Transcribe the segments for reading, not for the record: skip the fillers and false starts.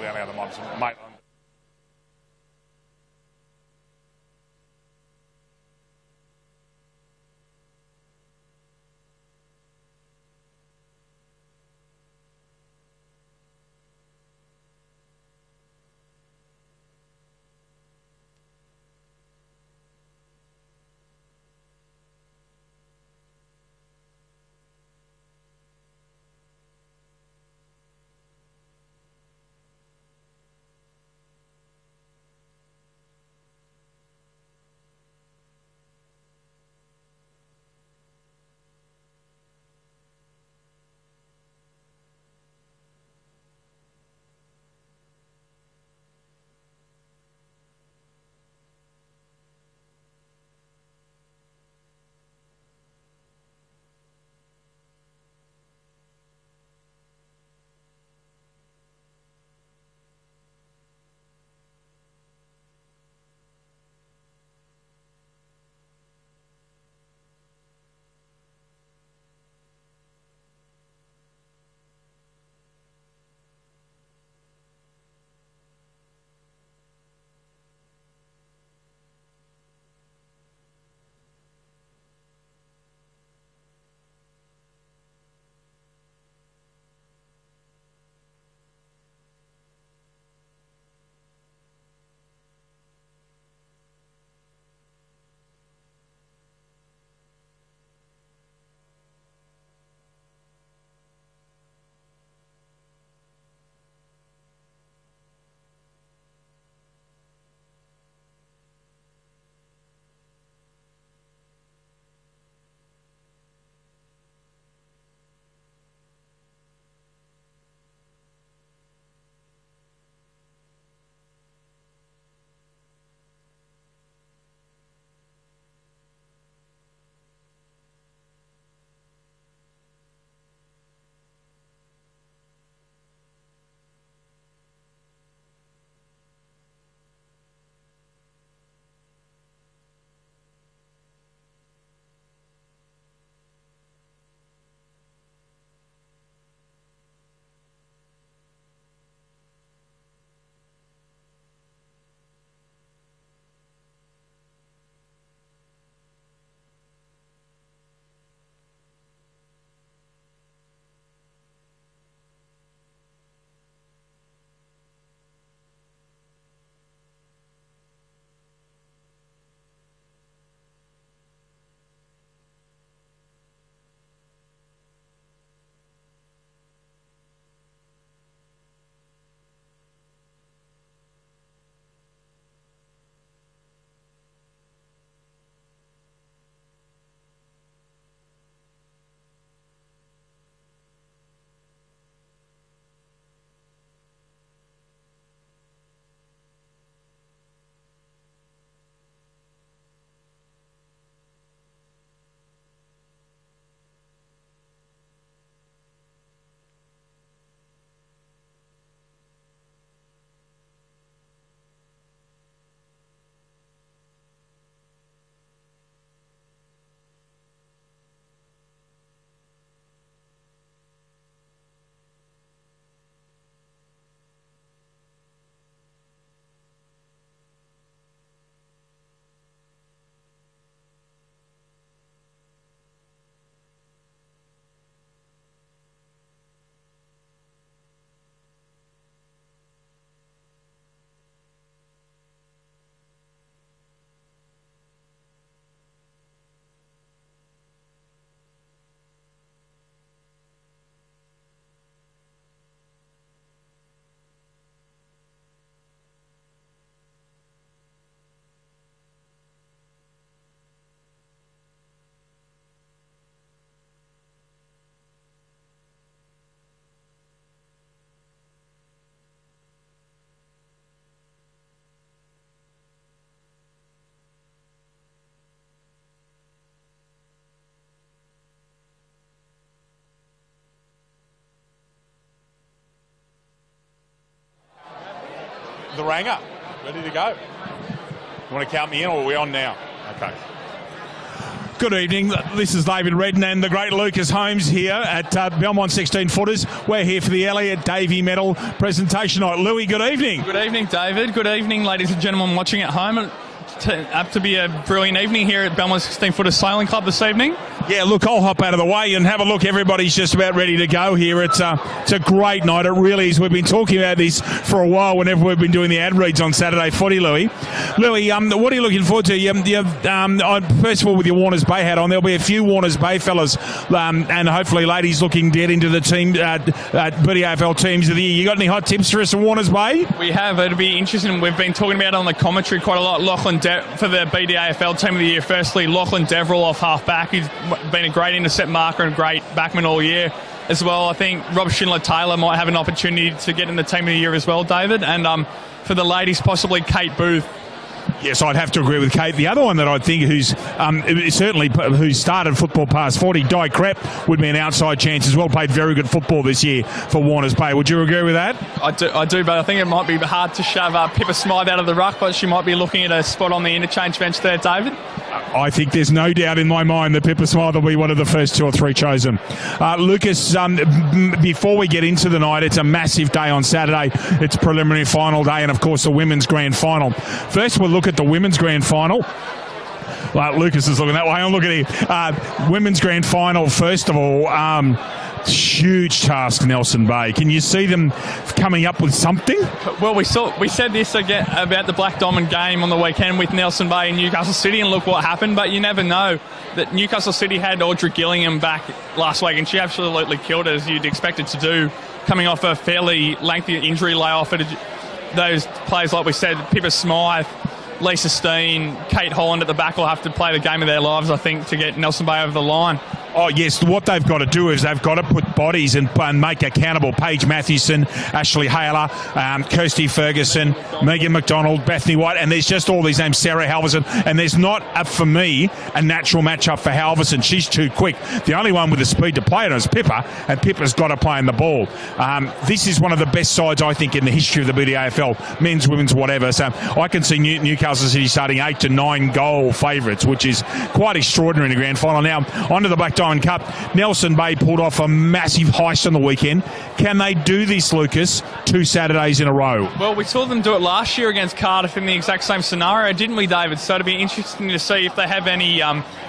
down out of the mobs, mate. The Ranger, ready to go. You want to count me in or are we on now? Okay. Good evening, this is David Redden and the great Lucas Holmes here at Belmont 16 footers. We're here for the Elliot Davey medal presentation night. Louis, good evening. Good evening, David. Good evening, ladies and gentlemen watching at home. Up to be a brilliant evening here at Belmont 16 footers Sailing Club this evening. Yeah, look, I'll hop out of the way and have a look. Everybody's just about ready to go here. It's a great night. It really is. We've been talking about this for a while whenever we've been doing the ad reads on Saturday footy, Louis. Louis, what are you looking forward to? First of all, with your Warners Bay hat on, there'll be a few Warners Bay fellas and hopefully ladies looking to get into the team, BDAFL teams of the year. You got any hot tips for us from Warners Bay? We have. It'll be interesting. We've been talking about it on the commentary quite a lot. For the BDAFL team of the year, firstly, Lachlan Deverell off half-back. He's been a great intercept marker and great backman all year as well. I think Rob Schindler-Taylor might have an opportunity to get in the team of the year as well, David. And for the ladies, possibly Kate Booth. Yes, I'd have to agree with Kate. The other one that I think who's started football past 40, Di Crepp, would be an outside chance as well. Played very good football this year for Warners Bay. Would you agree with that? I do, but I think it might be hard to shove Pippa Smythe out of the ruck, but she might be looking at a spot on the interchange bench there, David. I think there's no doubt in my mind that Pippa Smythe will be one of the first 2 or 3 chosen. Lucas, before we get into the night, it's a massive day on Saturday. It's preliminary final day and, of course, the women's grand final. First, we'll look at the women's grand final. Lucas is looking that way. I'm looking at women's grand final, first of all. Huge task, Nelson Bay. Can you see them coming up with something? Well, we said this again about the Black Diamond game on the weekend with Nelson Bay and Newcastle City, and look what happened. But you never know. That Newcastle City had Audrey Gillingham back last week, and she absolutely killed it, as you'd expect it to do, coming off a fairly lengthy injury layoff. Those players, like we said, Pippa Smythe, Lisa Steen, Kate Holland at the back will have to play the game of their lives, I think, to get Nelson Bay over the line. Oh, yes. What they've got to do is they've got to put bodies and make accountable. Paige Mathewson, Ashley Haler, Kirsty Ferguson, Megan McDonald, Bethany White, and there's just all these names, Sarah Halverson, and there's not, for me, a natural matchup for Halverson. She's too quick. The only one with the speed to play it is Pippa, and Pippa's got to play in the ball. This is one of the best sides, I think, in the history of the BDAFL, men's, women's, whatever. So I can see Newcastle City starting 8 to 9 goal favourites, which is quite extraordinary in the grand final. Now, on to the Black Diamond Cup. Nelson Bay pulled off a massive heist on the weekend. Can they do this, Lucas, 2 Saturdays in a row? Well, we saw them do it last year against Cardiff in the exact same scenario, didn't we, David? So it'll be interesting to see if they have any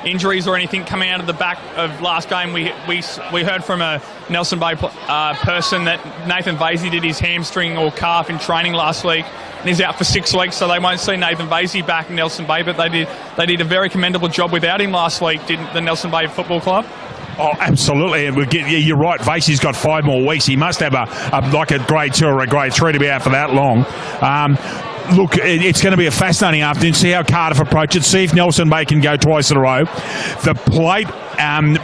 injuries or anything coming out of the back of last game. We heard from a Nelson Bay person that Nathan Vasey did his hamstring or calf in training last week, and he's out for 6 weeks, so they won't see Nathan Vasey back in Nelson Bay, but they did a very commendable job without him last week, didn't the Nelson Bay Football Club? Oh, absolutely. And you're right, Vasey's got 5 more weeks. He must have like a grade 2 or a grade 3 to be out for that long. Look, it's going to be a fascinating afternoon. See how Cardiff approach it. See if Nelson Bay can go twice in a row. The plate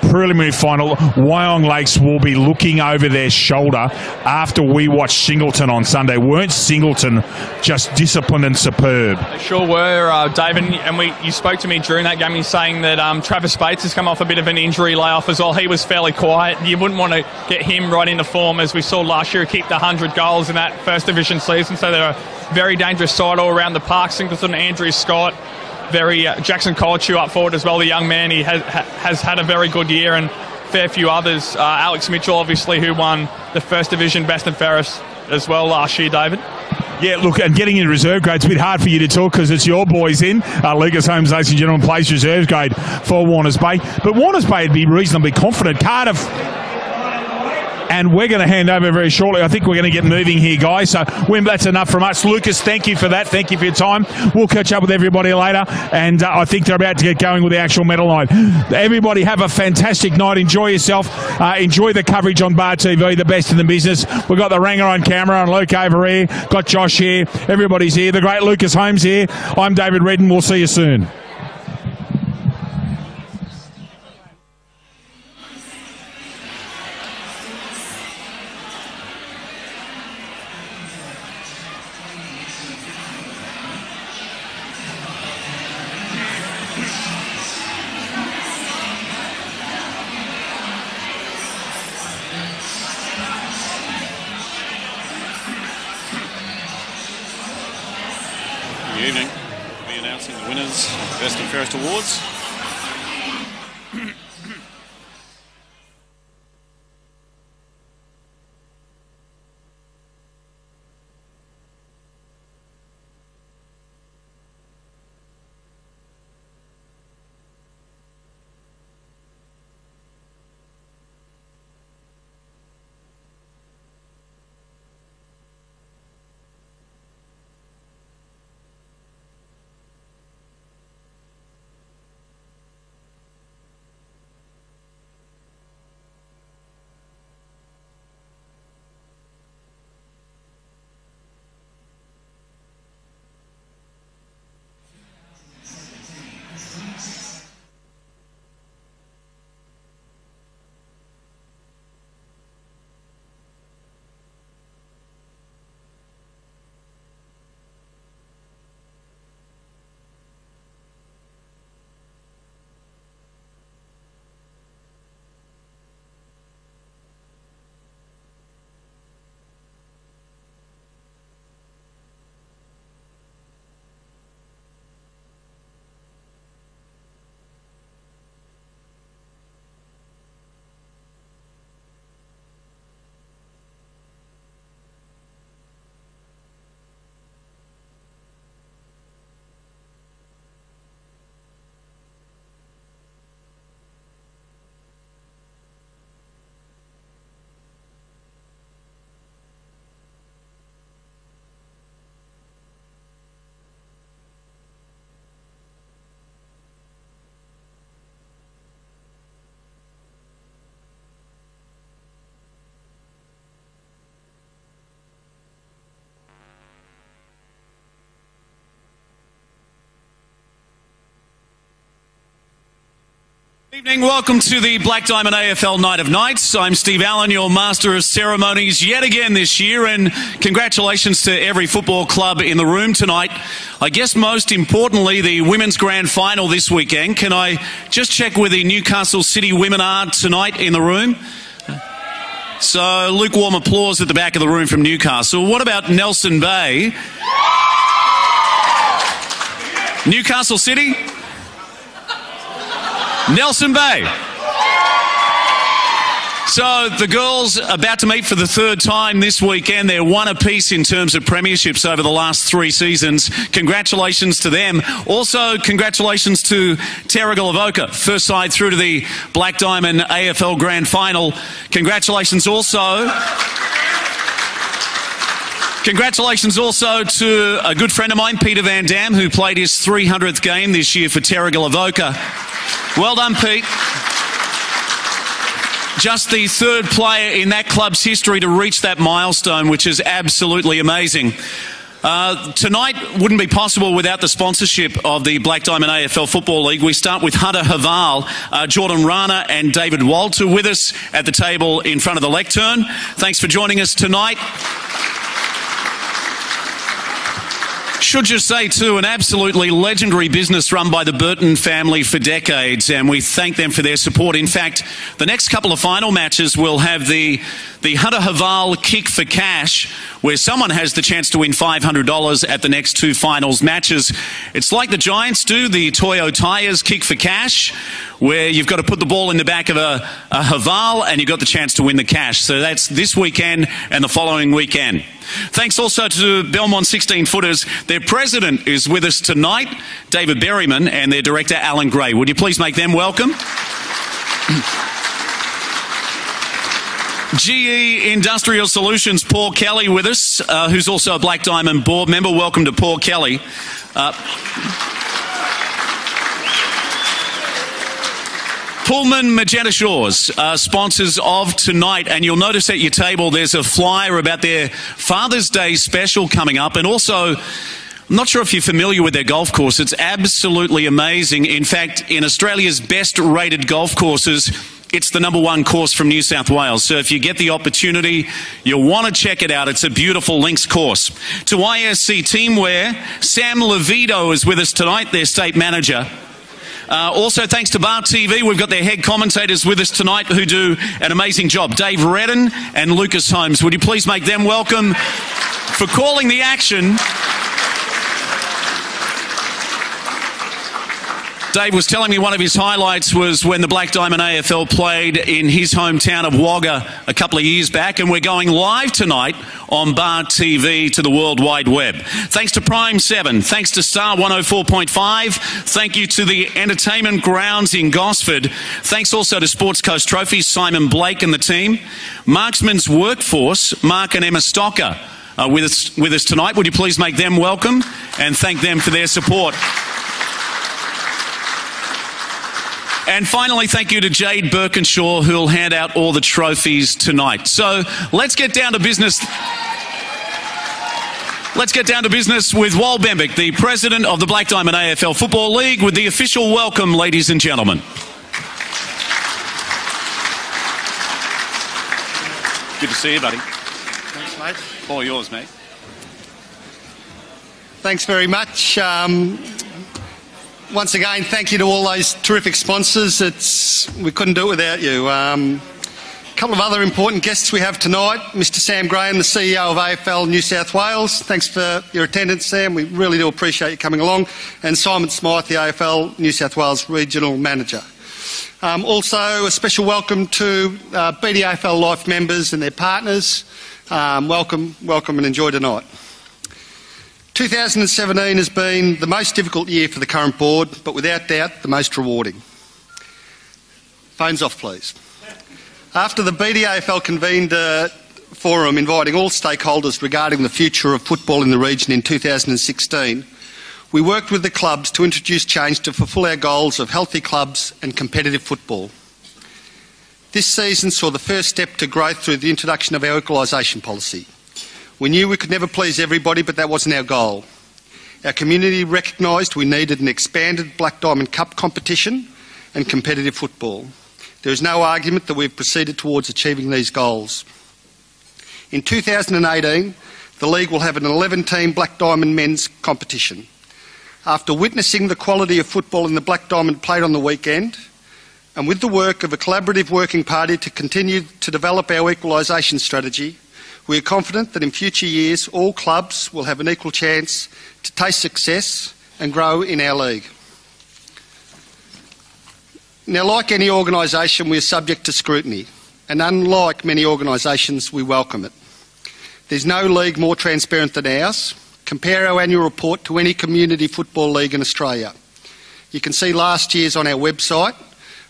preliminary final, Wyong Lakes will be looking over their shoulder after we watched Singleton on Sunday. Weren't Singleton just disciplined and superb? They sure were, David. And you spoke to me during that game. You're saying that Travis Bates has come off a bit of an injury layoff as well. He was fairly quiet. You wouldn't want to get him right into form, as we saw last year. He kicked 100 goals in that first division season. So they're a very dangerous side all around the park. Singleton, Andrew Scott, Jackson Colchu up forward as well, the young man. He has had a very good year, and fair few others. Alex Mitchell, obviously, who won the first division best and fairest as well last year, David. Yeah, look, and getting in reserve grade, it's a bit hard for you to talk because it's your boys in. Lucas Holmes, ladies and gentlemen, plays reserve grade for Warners Bay. But Warners Bay would be reasonably confident. Cardiff... And we're going to hand over very shortly. I think we're going to get moving here, guys. So, Wim, that's enough from us. Lucas, thank you for that. Thank you for your time. We'll catch up with everybody later. And I think they're about to get going with the actual medal night. Everybody have a fantastic night. Enjoy yourself. Enjoy the coverage on Bar TV, the best in the business. We've got the Ranger on camera and Luke over here. Got Josh here. Everybody's here. The great Lucas Holmes here. I'm David Redden. We'll see you soon. Good evening. We'll be announcing the winners of the Best and Fairest Awards. Evening, welcome to the Black Diamond AFL Night of Nights. I'm Steve Allen, your Master of Ceremonies yet again this year, and congratulations to every football club in the room tonight. I guess most importantly, the Women's Grand Final this weekend. Can I just check where the Newcastle City women are tonight in the room? So, lukewarm applause at the back of the room from Newcastle. What about Nelson Bay? Newcastle City? Nelson Bay. So the girls about to meet for the third time this weekend. They're one apiece in terms of premierships over the last 3 seasons. Congratulations to them. Also, congratulations to Terrigal Avoca, first side through to the Black Diamond AFL Grand Final. Congratulations also to a good friend of mine, Peter Van Dam, who played his 300th game this year for Terrigal Avoca. Well done, Pete. Just the third player in that club's history to reach that milestone, which is absolutely amazing. Tonight wouldn't be possible without the sponsorship of the Black Diamond AFL Football League. We start with Hunter Haval, Jordan Rana and David Walter with us at the table in front of the lectern. Thanks for joining us tonight. Should just say, too, an absolutely legendary business run by the Burton family for decades, and we thank them for their support. In fact, the next couple of final matches will have the Hunter Haval Kick for Cash, where someone has the chance to win $500 at the next 2 finals matches. It's like the Giants do, the Toyo Tires Kick for Cash, where you've got to put the ball in the back of a Haval and you've got the chance to win the cash. So that's this weekend and the following weekend. Thanks also to Belmont 16-footers. Their president is with us tonight, David Berryman, and their director, Alan Gray. Would you please make them welcome? GE Industrial Solutions, Paul Kelly with us, who's also a Black Diamond board member. Welcome to Paul Kelly. Pullman Magenta Shores, sponsors of tonight, and you'll notice at your table there's a flyer about their Father's Day special coming up, and also, I'm not sure if you're familiar with their golf course. It's absolutely amazing. In fact, in Australia's best rated golf courses, it's the #1 course from New South Wales. So if you get the opportunity, you'll want to check it out. It's a beautiful links course. To ISC Teamwear, Sam Levito is with us tonight, their state manager. Also, thanks to Bar TV, we've got their head commentators with us tonight who do an amazing job. Dave Redden and Lucas Holmes. Would you please make them welcome for calling the action? Dave was telling me one of his highlights was when the Black Diamond AFL played in his hometown of Wagga a couple of years back, and we're going live tonight on Bar TV to the World Wide Web. Thanks to Prime 7, thanks to Star 104.5, thank you to the Entertainment Grounds in Gosford, thanks also to Sports Coast Trophies, Simon Blake and the team, Marksman's Workforce, Mark and Emma Stocker with us tonight. Would you please make them welcome and thank them for their support. And finally, thank you to Jade Birkinshaw, who will hand out all the trophies tonight. So let's get down to business. Let's get down to business with Wal Bembick, the president of the Black Diamond AFL Football League, with the official welcome, ladies and gentlemen. Good to see you, buddy. Thanks, mate. All yours, mate. Thanks very much. Once again, thank you to all those terrific sponsors. We couldn't do it without you. A couple of other important guests we have tonight. Mr. Sam Graham, the CEO of AFL New South Wales. Thanks for your attendance, Sam. We really do appreciate you coming along. And Simon Smythe, the AFL New South Wales Regional Manager. Also, a special welcome to BDAFL Life members and their partners. Welcome and enjoy tonight. 2017 has been the most difficult year for the current board, but without doubt the most rewarding. Phones off, please. After the BDAFL convened a forum inviting all stakeholders regarding the future of football in the region in 2016, we worked with the clubs to introduce change to fulfil our goals of healthy clubs and competitive football. This season saw the first step to growth through the introduction of our equalisation policy. We knew we could never please everybody, but that wasn't our goal. Our community recognised we needed an expanded Black Diamond Cup competition and competitive football. There is no argument that we've proceeded towards achieving these goals. In 2018, the League will have an 11-team Black Diamond men's competition. After witnessing the quality of football in the Black Diamond played on the weekend, and with the work of a collaborative working party to continue to develop our equalisation strategy, we are confident that in future years all clubs will have an equal chance to taste success and grow in our league. Now, like any organisation, we are subject to scrutiny, and unlike many organisations, we welcome it. There's no league more transparent than ours. Compare our annual report to any community football league in Australia. You can see last year's on our website,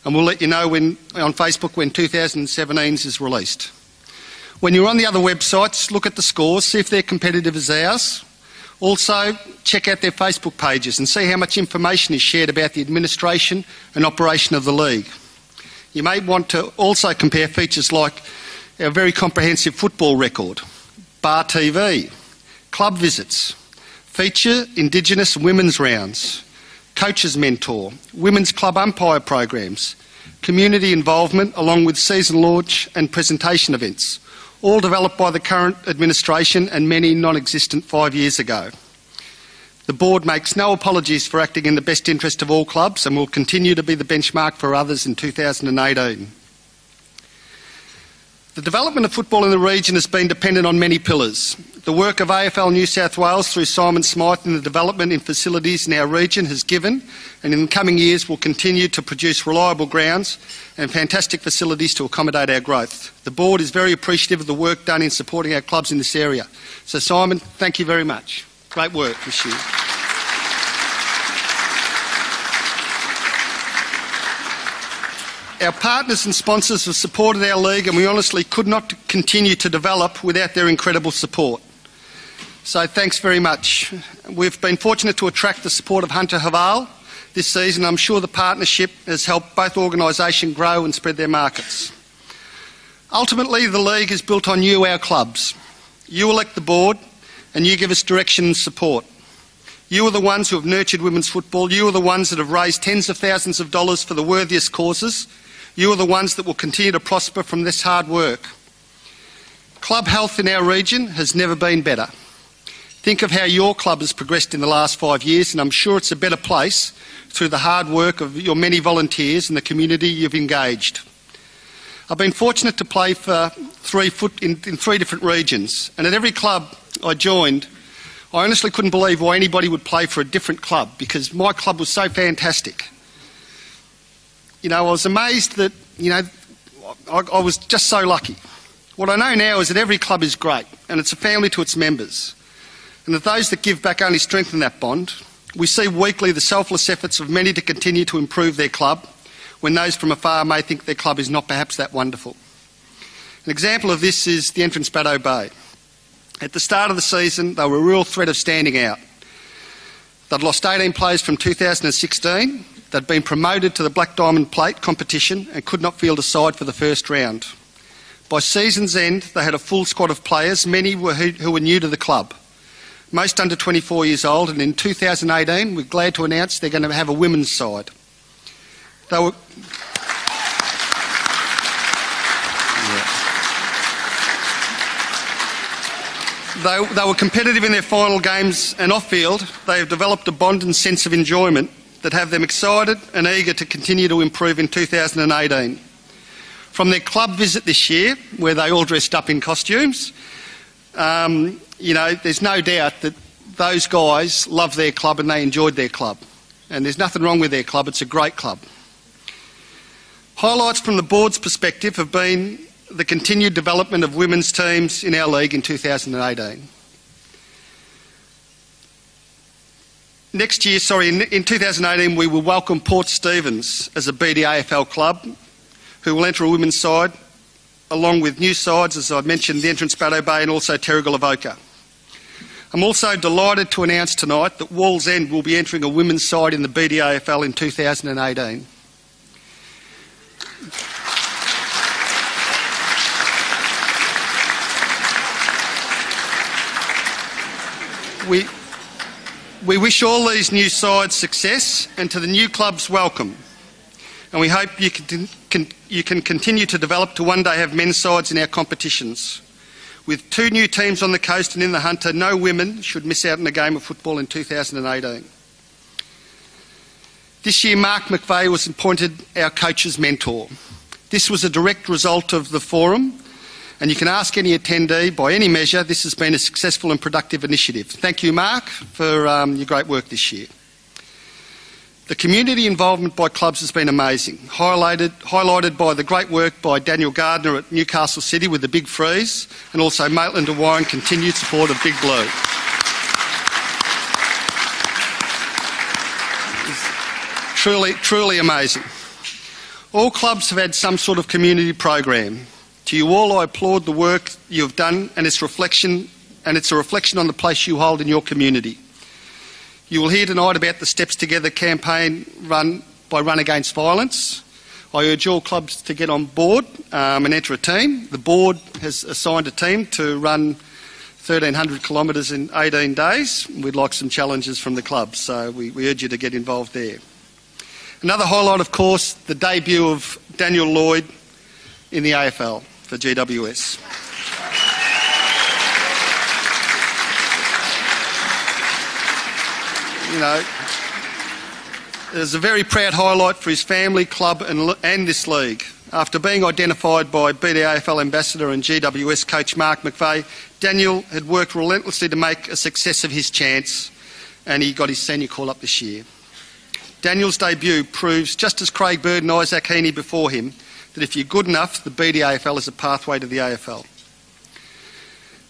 and we'll let you know on Facebook when 2017's is released. When you're on the other websites, look at the scores, see if they're competitive as ours. Also, check out their Facebook pages and see how much information is shared about the administration and operation of the league. You may want to also compare features like our very comprehensive football record, bar TV, club visits, feature Indigenous and women's rounds, coaches mentor, women's club umpire programs, community involvement along with season launch and presentation events, all developed by the current administration and many non-existent 5 years ago. The board makes no apologies for acting in the best interest of all clubs and will continue to be the benchmark for others in 2018. The development of football in the region has been dependent on many pillars. The work of AFL New South Wales through Simon Smythe in the development in facilities in our region has given, and in the coming years will continue to produce reliable grounds and fantastic facilities to accommodate our growth. The board is very appreciative of the work done in supporting our clubs in this area. So Simon, thank you very much. Great work this year. Our partners and sponsors have supported our league, and we honestly could not continue to develop without their incredible support. So thanks very much. We've been fortunate to attract the support of Hunter Haval this season. I'm sure the partnership has helped both organisations grow and spread their markets. Ultimately, the league is built on you, our clubs. You elect the board and you give us direction and support. You are the ones who have nurtured women's football. You are the ones that have raised tens of thousands of dollars for the worthiest causes. You are the ones that will continue to prosper from this hard work. Club health in our region has never been better. Think of how your club has progressed in the last 5 years, and I'm sure it's a better place through the hard work of your many volunteers and the community you've engaged. I've been fortunate to play for in 3 different regions, and at every club I joined, I honestly couldn't believe why anybody would play for a different club, because my club was so fantastic. You know, I was amazed that, I was just so lucky. What I know now is that every club is great, and it's a family to its members, and that those that give back only strengthen that bond. We see weekly the selfless efforts of many to continue to improve their club, when those from afar may think their club is not perhaps that wonderful. An example of this is the entrance Baddo Bay. At the start of the season, they were a real threat of standing out. They'd lost 18 players from 2016. They'd been promoted to the Black Diamond Plate competition and could not field a side for the first round. By season's end, they had a full squad of players, many who were new to the club, most under 24 years old, and in 2018 we're glad to announce they're going to have a women's side. They were... They were competitive in their final games, and off-field they have developed a bond and sense of enjoyment that have them excited and eager to continue to improve in 2018. From their club visit this year, where they all dressed up in costumes, there's no doubt that those guys love their club and they enjoyed their club. And there's nothing wrong with their club, it's a great club. Highlights from the board's perspective have been the continued development of women's teams in our league in 2018. In 2018 we will welcome Port Stephens as a BDAFL club who will enter a women's side, along with new sides, as I mentioned, the entrance Baddo Bay and also Terrigal Avoca. I'm also delighted to announce tonight that Wallsend will be entering a women's side in the BDAFL in 2018. We wish all these new sides success, and to the new clubs welcome. and we hope you can continue to develop to one day have men's sides in our competitions. With 2 new teams on the coast and in the Hunter, no women should miss out on a game of football in 2018. This year, Mark McVeigh was appointed our coach's mentor. This was a direct result of the forum, and you can ask any attendee, by any measure, this has been a successful and productive initiative. Thank you, Mark, for your great work this year. The community involvement by clubs has been amazing, highlighted by the great work by Daniel Gardner at Newcastle City with the Big Freeze, and also Maitland and Warren continued support of Big Blue. Truly amazing. All clubs have had some sort of community program. To you all, I applaud the work you have done, and it's a reflection on the place you hold in your community. You will hear tonight about the Steps Together campaign run by Run Against Violence. I urge all clubs to get on board and enter a team. The board has assigned a team to run 1,300 kilometres in 18 days. We'd like some challenges from the clubs, so we urge you to get involved there. Another highlight, of course, the debut of Daniel Lloyd in the AFL for GWS. You know, there's a very proud highlight for his family, club and this league. After being identified by BDAFL Ambassador and GWS coach Mark McVeigh, Daniel had worked relentlessly to make a success of his chance, and he got his senior call-up this year. Daniel's debut proves, just as Craig Bird and Isaac Heaney before him, that if you're good enough, the BDAFL is a pathway to the AFL.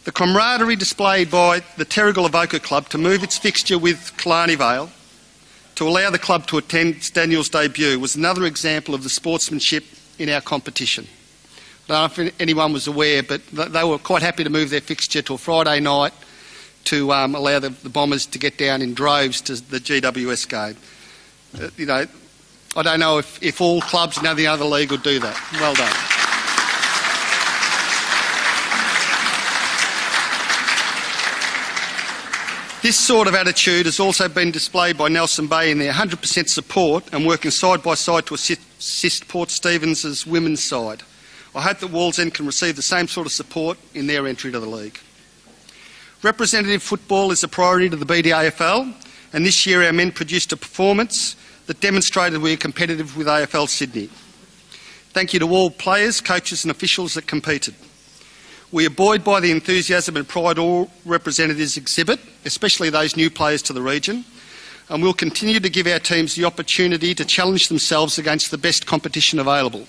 The camaraderie displayed by the Terrigal Avoca Club to move its fixture with Killarney Vale to allow the club to attend Daniel's debut was another example of the sportsmanship in our competition. I don't know if anyone was aware, but they were quite happy to move their fixture to a Friday night to allow the Bombers to get down in droves to the GWS game. You know, I don't know if all clubs in the other league would do that. Well done. This sort of attitude has also been displayed by Nelson Bay in their 100% support and working side by side to assist Port Stephens' women's side. I hope that Wallsend can receive the same sort of support in their entry to the league. Representative football is a priority to the BDAFL, and this year our men produced a performance that demonstrated we are competitive with AFL Sydney. Thank you to all players, coaches and officials that competed. We are buoyed by the enthusiasm and pride all representatives exhibit, especially those new players to the region, and we'll continue to give our teams the opportunity to challenge themselves against the best competition available.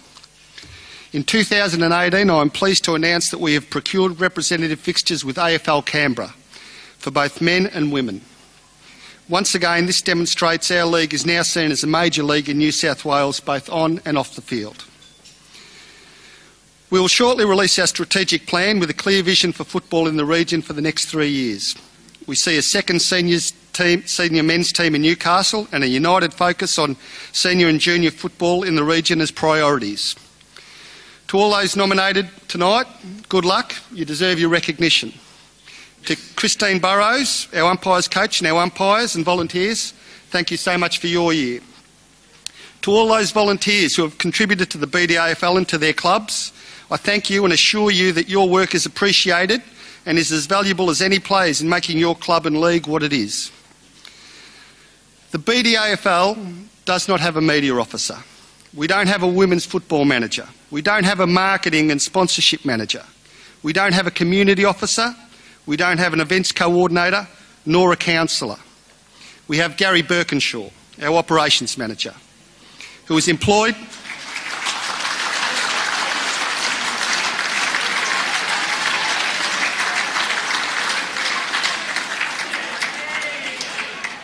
In 2018, I am pleased to announce that we have procured representative fixtures with AFL Canberra for both men and women. Once again, this demonstrates our league is now seen as a major league in New South Wales, both on and off the field. We will shortly release our strategic plan with a clear vision for football in the region for the next 3 years. We see a second senior men's team in Newcastle and a united focus on senior and junior football in the region as priorities. To all those nominated tonight, good luck. You deserve your recognition. To Christine Burrows, our umpires coach, and our umpires and volunteers, thank you so much for your year. To all those volunteers who have contributed to the BDAFL and to their clubs, I thank you and assure you that your work is appreciated and is as valuable as any players in making your club and league what it is. The BDAFL does not have a media officer. We don't have a women's football manager. We don't have a marketing and sponsorship manager. We don't have a community officer. We don't have an events coordinator, nor a counsellor. We have Gary Birkinshaw, our operations manager, who is employed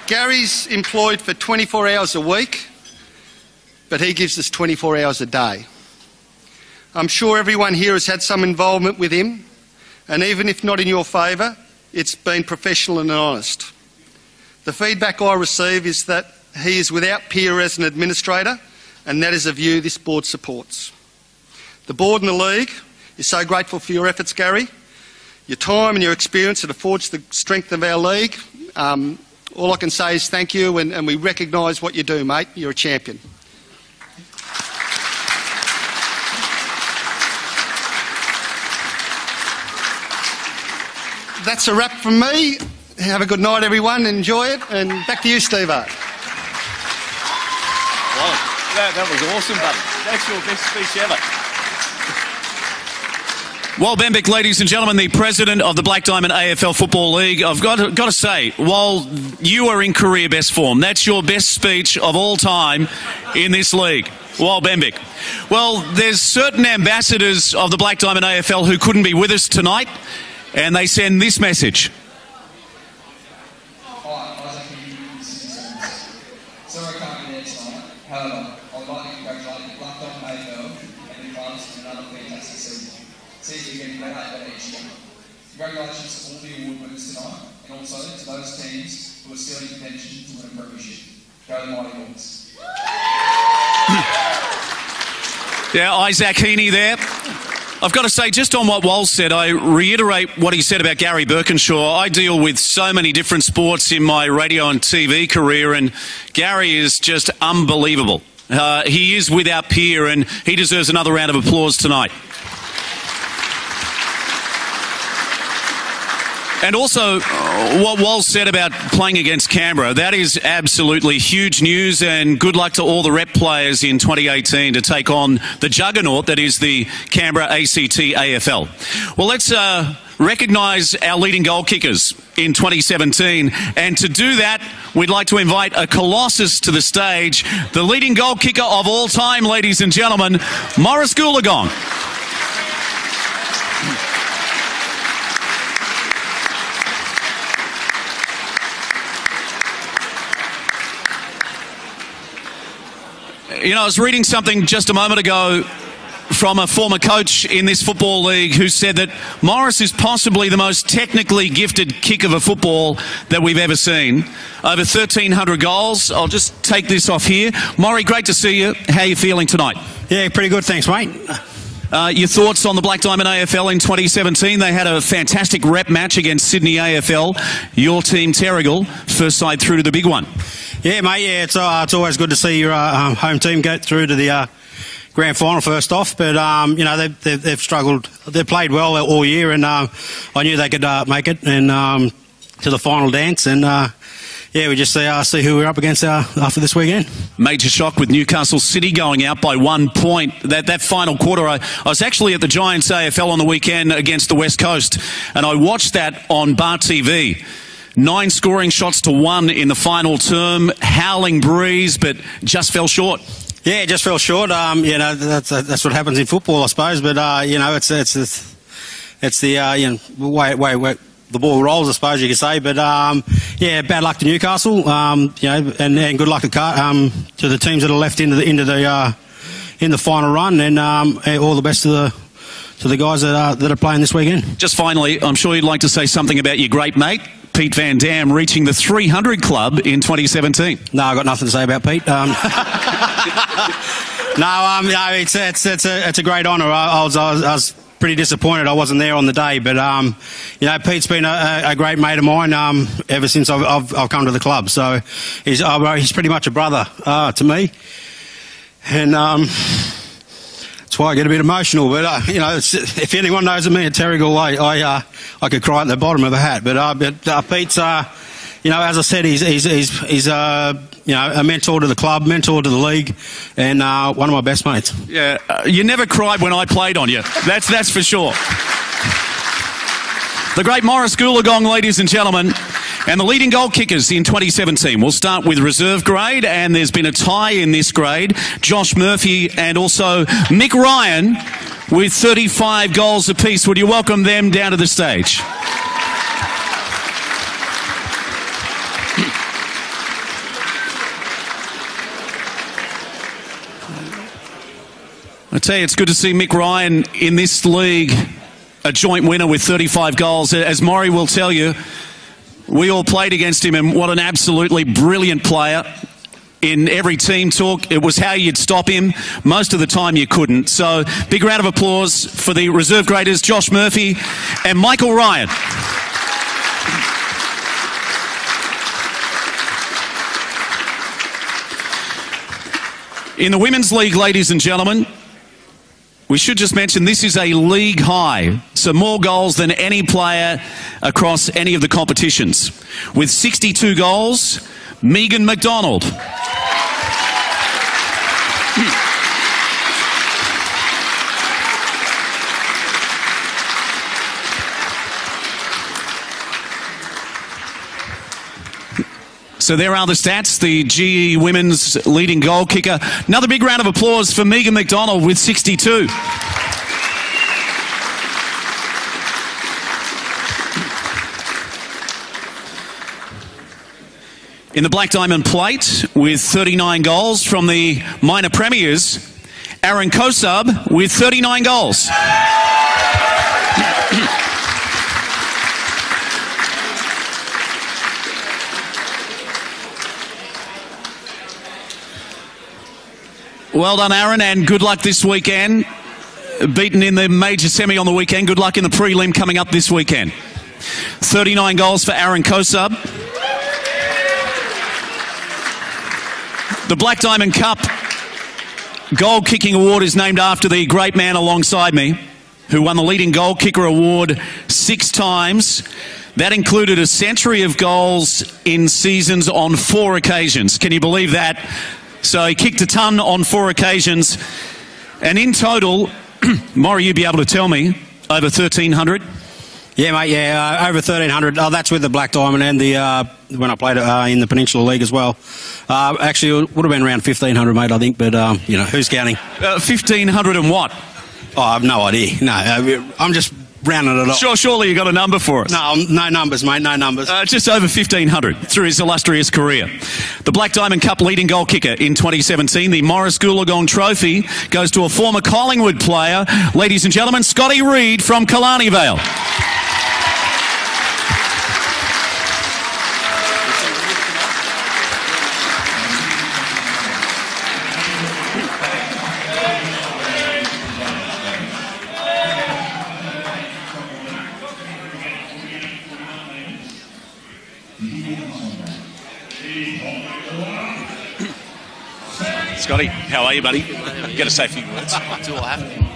Gary's employed for 24 hours a week, but he gives us 24 hours a day. I'm sure everyone here has had some involvement with him, and even if not in your favour, it's been professional and honest. The feedback I receive is that he is without peer as an administrator, and that is a view this board supports. The board and the league is so grateful for your efforts, Gary. Your time and your experience that affords the strength of our league. All I can say is thank you, and we recognise what you do, mate. You're a champion. that's a wrap from me. Have a good night, everyone. Enjoy it. And back to you, Steve. Wow, that was awesome, buddy. That's your best speech ever. Wal Bembick, ladies and gentlemen, the president of the Black Diamond AFL Football League. I've got to say, Wal, you are in career best form. That's your best speech of all time in this league. Wal Bembick. Well, there's certain ambassadors of the Black Diamond AFL who couldn't be with us tonight, and they send this message. Sorry I can't be there tonight. However, I'd like to congratulate the Black Diamond AFL and the clubs on another fantastic season. Season getting better each year. Congratulations to all the award winners tonight, and also to those teams who are still in contention to win a premiership. Go the Mighty Hawks. Yeah, Isaac Heaney there. I've got to say, just on what Wal said, I reiterate what he said about Gary Birkinshaw. I deal with so many different sports in my radio and TV career, and Gary is just unbelievable. He is without peer, and he deserves another round of applause tonight. And also, what Wal said about playing against Canberra, that is absolutely huge news, and good luck to all the rep players in 2018 to take on the juggernaut that is the Canberra ACT AFL. Well, let's recognise our leading goal kickers in 2017, and to do that, we'd like to invite a colossus to the stage, the leading goal kicker of all time, ladies and gentlemen, Morris Goolagong. You know, I was reading something just a moment ago from a former coach in this football league who said that Morris is possibly the most technically gifted kick of a football that we've ever seen. Over 1,300 goals. I'll just take this off here. Morrie, great to see you. How are you feeling tonight? Yeah, pretty good, thanks, mate. Your thoughts on the Black Diamond AFL in 2017? They had a fantastic rep match against Sydney AFL. Your team, Terrigal, first side through to the big one. Yeah, mate, yeah, it's always good to see your home team get through to the grand final first off, but, you know, they've struggled. They've played well all year, and I knew they could make it and to the final dance, and yeah, we just see who we're up against after this weekend. Major shock with Newcastle City going out by 1 point. That final quarter, I was actually at the Giants AFL on the weekend against the West Coast, and I watched that on Bar TV. 9 scoring shots to 1 in the final term, howling breeze, but just fell short. Yeah, just fell short. You know, that's what happens in football, I suppose. But you know, it's the you know, way the ball rolls, I suppose you could say. But yeah, bad luck to Newcastle. You know, and good luck to the teams that are left in the final run, and all the best to the guys that are playing this weekend. Just finally, I'm sure you'd like to say something about your great mate, Pete Van Dam, reaching the 300 club in 2017. No, I've got nothing to say about Pete. No, it's a great honour. I was pretty disappointed I wasn't there on the day, but you know, Pete's been a great mate of mine ever since I've come to the club. So he's pretty much a brother to me, and that's why I get a bit emotional. But you know, if anyone knows me at Terrigal, I could cry at the bottom of a hat. But Pete's, you know, as I said, he's you know, a mentor to the club, mentor to the league, and one of my best mates. Yeah, you never cried when I played on you. That's for sure. The great Morris Goolagong, ladies and gentlemen. And the leading goal kickers in 2017. We'll start with reserve grade, and there's been a tie in this grade. Josh Murphy and also Mick Ryan with 35 goals apiece. Would you welcome them down to the stage? I tell you, it's good to see Mick Ryan in this league, a joint winner with 35 goals. As Morrie will tell you, we all played against him, and what an absolutely brilliant player. In every team talk, it was how you'd stop him. Most of the time you couldn't. So big round of applause for the reserve graders, Josh Murphy and Michael Ryan. In the Women's League, ladies and gentlemen, We should just mention this is a league high, so more goals than any player across any of the competitions. With 62 goals, Megan McDonald. So there are the stats, the GE women's leading goal kicker. Another big round of applause for Megan McDonald with 62. In the Black Diamond Plate with 39 goals from the minor premiers, Aaron Kosub with 39 goals. Well done, Aaron, and good luck this weekend. Beaten in the major semi on the weekend. Good luck in the prelim coming up this weekend. 39 goals for Aaron Kosub. The Black Diamond Cup Goal Kicking Award is named after the great man alongside me, who won the leading goal kicker award 6 times. That included a century of goals in seasons on 4 occasions. Can you believe that? So he kicked a ton on 4 occasions. And in total, Maury, you'd be able to tell me, over 1,300? Yeah, mate, yeah, over 1,300. Oh, that's with the Black Diamond and the when I played in the Peninsula League as well. Actually, it would have been around 1,500, mate, I think, but, you know, who's counting? 1,500 and what? Oh, I have no idea. No, I'm just rounding it up. Surely you got a number for us. No, no numbers, mate, no numbers. Just over 1,500 through his illustrious career. The Black Diamond Cup leading goal kicker in 2017, the Morris Goolagong Trophy, goes to a former Collingwood player. Ladies and gentlemen, Scotty Reid from Killarney Vale. Scotty, how are you, buddy? You got to say a few words. Do I have to?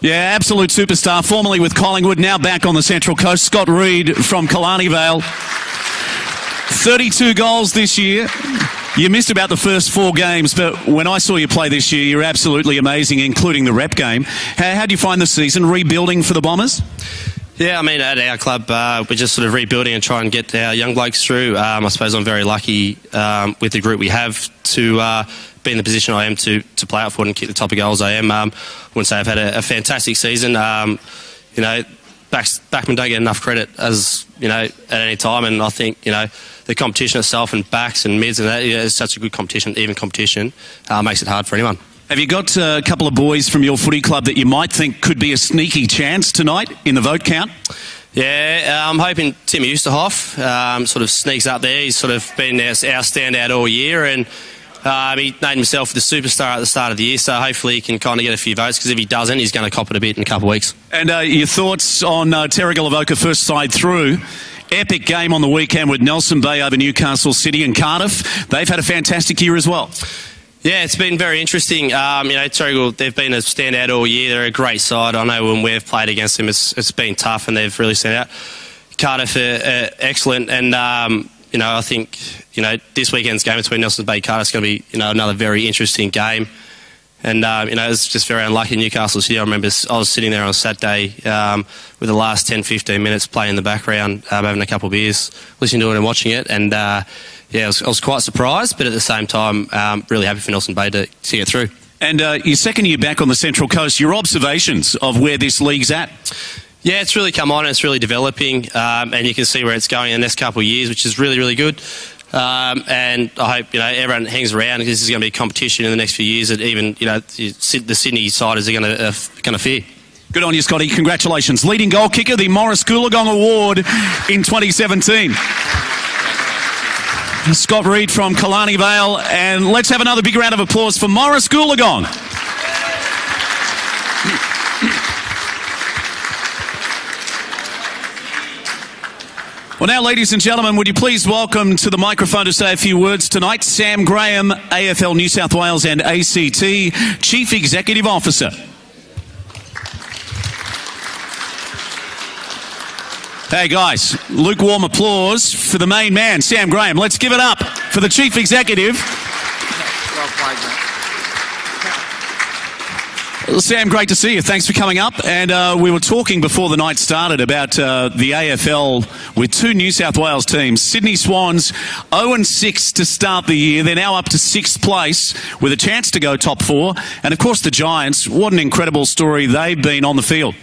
Yeah, absolute superstar, formerly with Collingwood, now back on the Central Coast. Scott Reid from Killarney Vale. 32 goals this year. You missed about the first 4 games, but when I saw you play this year, you're absolutely amazing, including the rep game. How do you find the season, rebuilding for the Bombers? Yeah, I mean, at our club, we're just sort of rebuilding and trying to get our young blokes through. I suppose I'm very lucky with the group we have to be in the position I am to play out for and kick the type of goals I am. I wouldn't say I've had a fantastic season. You know, backmen don't get enough credit as, you know, at any time, and I think, you know, the competition itself and backs and mids and that, you know, is such a good competition, even competition, makes it hard for anyone. Have you got a couple of boys from your footy club that you might think could be a sneaky chance tonight in the vote count? Yeah, I'm hoping Tim Eusterhoff sort of sneaks up there. He's sort of been our standout all year, and he named himself the superstar at the start of the year, so hopefully he can kind of get a few votes, because if he doesn't, he's going to cop it a bit in a couple of weeks. And your thoughts on Terrigal-Avoca first side through? Epic game on the weekend with Nelson Bay over Newcastle City and Cardiff. They've had a fantastic year as well. Yeah, it's been very interesting. You know, Terrigal, they've been a standout all year. They're a great side. I know when we've played against them, it's been tough, and they've really stood out. Cardiff are excellent, and you know, I think, you know, this weekend's game between Nelson Bay and Cardiff is going to be, you know, another very interesting game. And you know, it's just very unlucky Newcastle City. I remember I was sitting there on Saturday with the last 10-15 minutes playing in the background, having a couple of beers, listening to it and watching it, and yeah, I was quite surprised, but at the same time, really happy for Nelson Bay to get through. And your second year back on the Central Coast, your observations of where this league's at? Yeah, it's really come on and it's really developing, and you can see where it's going in the next couple of years, which is really, really good. And I hope everyone hangs around. This is going to be a competition in the next few years that even the Sydney siders are going to fear. Good on you, Scotty. Congratulations. Leading goal kicker, the Morris Goolagong Award in 2017. Scott Reed from Killarney Vale. And let's have another big round of applause for Morris Goolagong. Well, now, ladies and gentlemen, would you please welcome to the microphone to say a few words tonight, Sam Graham, AFL New South Wales and ACT Chief Executive Officer. Hey, guys, lukewarm applause for the main man, Sam Graham. Let's give it up for the Chief Executive. Well played, mate. Well, Sam, great to see you. Thanks for coming up. And we were talking before the night started about the AFL with two New South Wales teams. Sydney Swans 0-6 to start the year. They're now up to 6th place with a chance to go top 4. And, of course, the Giants. What an incredible story they've been on the field.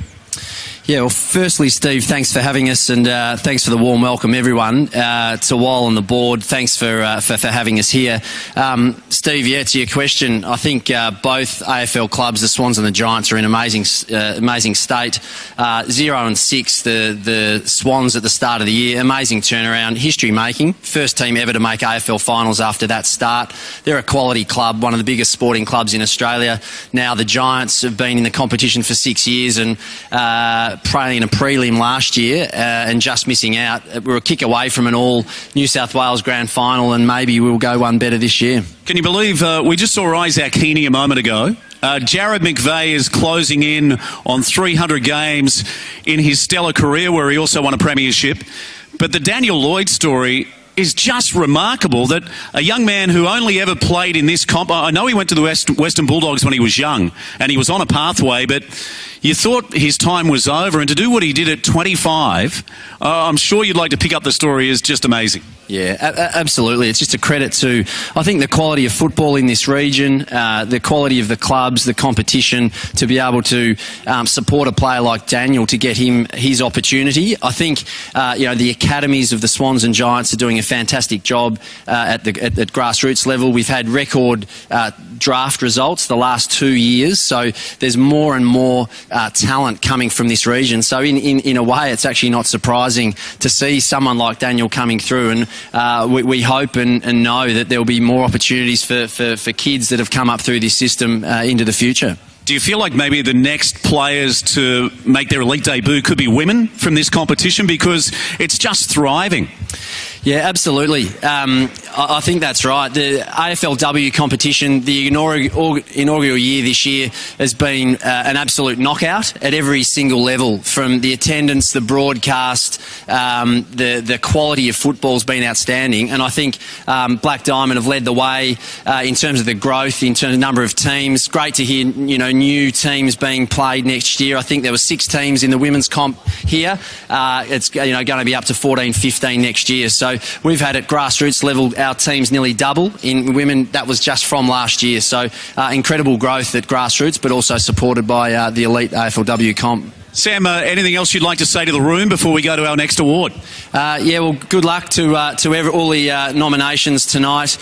Yeah, well, firstly, Steve, thanks for having us, and thanks for the warm welcome, everyone. To Wal on the board, thanks for having us here. Steve, yeah, to your question, I think both AFL clubs, the Swans and the Giants, are in amazing state. 0-6, the Swans at the start of the year, amazing turnaround, history making, first team ever to make AFL finals after that start. They're a quality club, one of the biggest sporting clubs in Australia. Now the Giants have been in the competition for 6 years and playing in a prelim last year and just missing out. We were a kick away from an all New South Wales grand final, and maybe we'll go one better this year. Can you believe we just saw Isaac Heaney a moment ago? Jared McVeigh is closing in on 300 games in his stellar career, where he also won a premiership. But the Daniel Lloyd story is just remarkable, that a young man who only ever played in this comp, I know he went to the Western Bulldogs when he was young and he was on a pathway, but you thought his time was over, and to do what he did at 25, I'm sure you'd like to pick up the story, is just amazing. Yeah, absolutely. It's just a credit to, I think, the quality of football in this region, the quality of the clubs, the competition, to be able to support a player like Daniel to get him his opportunity. I think, the academies of the Swans and Giants are doing a fantastic job at grassroots level. We've had record draft results the last 2 years, so there's more and more talent coming from this region. So in a way, it's actually not surprising to see someone like Daniel coming through, and we hope and know that there will be more opportunities for kids that have come up through this system into the future. Do you feel like maybe the next players to make their elite debut could be women from this competition, because it's just thriving? Yeah, absolutely. I think that's right. The AFLW competition, the inaugural year this year, has been an absolute knockout at every single level, from the attendance, the broadcast, the quality of football's been outstanding. And I think Black Diamond have led the way in terms of the growth, in terms of number of teams. Great to hear, new teams being played next year. I think there were 6 teams in the women's comp here. It's going to be up to 14, 15 next year. So we've had at grassroots level our teams nearly double in women. That was just from last year. So incredible growth at grassroots, but also supported by the elite AFLW comp. Sam, anything else you'd like to say to the room before we go to our next award? Good luck to all the nominations tonight.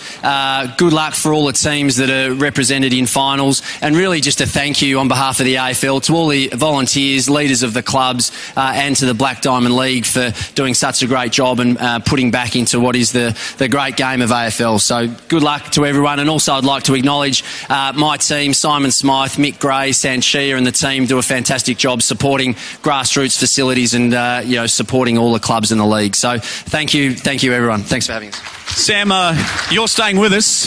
Good luck for all the teams that are represented in finals, and really just a thank you on behalf of the AFL to all the volunteers, leaders of the clubs, and to the Black Diamond League for doing such a great job and putting back into what is the great game of AFL. So good luck to everyone, and also I'd like to acknowledge my team, Simon Smythe, Mick Gray, Sanchia and the team do a fantastic job supporting grassroots facilities and supporting all the clubs in the league. So thank you everyone. Thanks for having us. Sam, you're staying with us.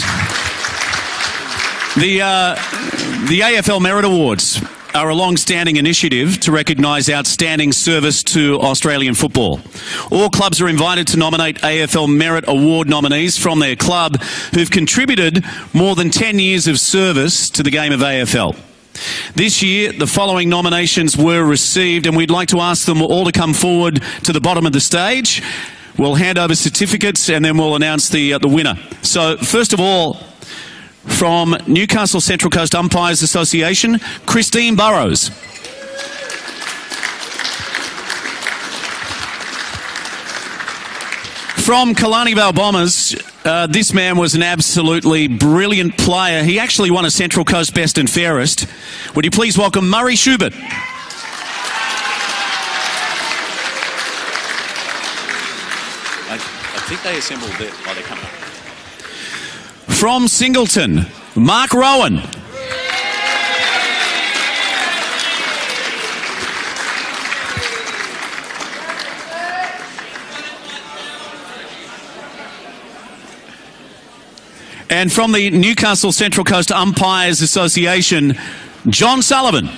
The AFL Merit Awards are a long-standing initiative to recognise outstanding service to Australian football. All clubs are invited to nominate AFL Merit Award nominees from their club who've contributed more than 10 years of service to the game of AFL. This year, the following nominations were received, and we'd like to ask them all to come forward to the bottom of the stage. We'll hand over certificates and then we'll announce the winner. So, first of all, from Newcastle Central Coast Umpires Association, Christine Burrows. From Killarney Vale Bombers, this man was an absolutely brilliant player. He actually won a Central Coast Best and Fairest. Would you please welcome Murray Schubert? I think they assembled there while they come up. From Singleton, Mark Rowan. And from the Newcastle Central Coast Umpires Association, John Sullivan.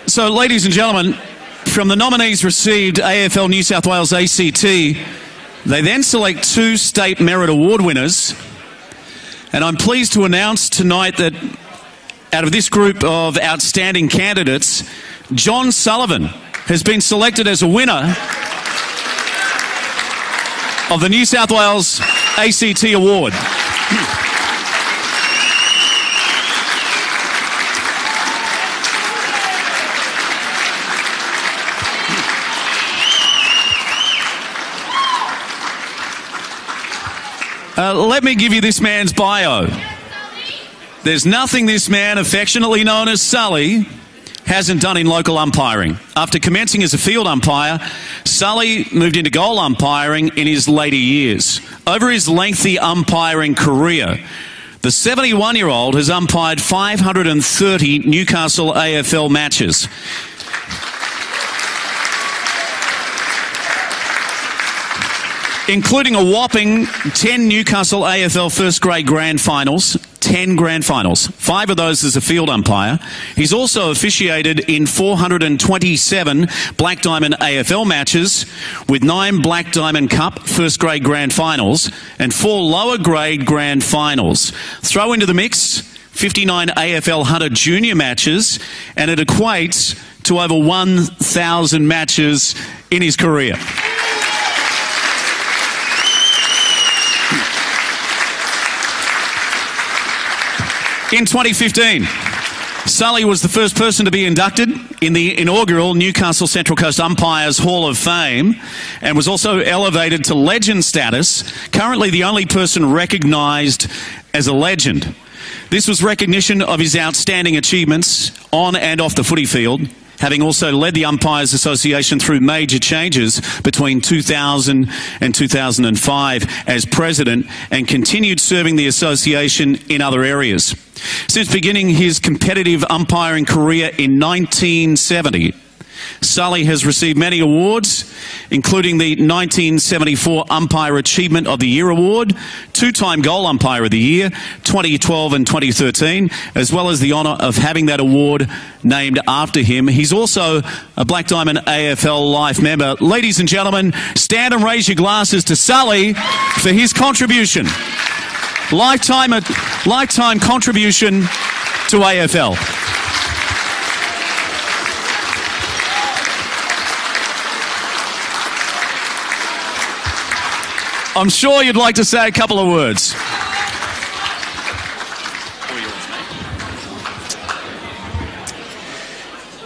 So, ladies and gentlemen, from the nominees received AFL New South Wales ACT, they then select 2 State Merit Award winners. And I'm pleased to announce tonight that out of this group of outstanding candidates, John Sullivan has been selected as a winner of the New South Wales ACT Award. Let me give you this man's bio. There's nothing this man, affectionately known as Sully, hasn't done in local umpiring. After commencing as a field umpire, Sully moved into goal umpiring in his later years. Over his lengthy umpiring career, the 71-year-old has umpired 530 Newcastle AFL matches. Including a whopping 10 Newcastle AFL first grade grand finals, 10 grand finals, 5 of those as a field umpire. He's also officiated in 427 Black Diamond AFL matches with 9 Black Diamond Cup first grade grand finals and 4 lower grade grand finals. Throw into the mix 59 AFL Hunter Junior matches, and it equates to over 1,000 matches in his career. In 2015, Sully was the first person to be inducted in the inaugural Newcastle Central Coast Umpires Hall of Fame and was also elevated to legend status, currently the only person recognised as a legend. This was recognition of his outstanding achievements on and off the footy field, having also led the Umpires Association through major changes between 2000 and 2005 as president, and continued serving the association in other areas. Since beginning his competitive umpiring career in 1970, Sully has received many awards, including the 1974 Umpire Achievement of the Year Award, 2-time Goal Umpire of the Year, 2012 and 2013, as well as the honour of having that award named after him. He's also a Black Diamond AFL Life member. Ladies and gentlemen, stand and raise your glasses to Sully for his contribution. Lifetime contribution to AFL. I'm sure you'd like to say a couple of words.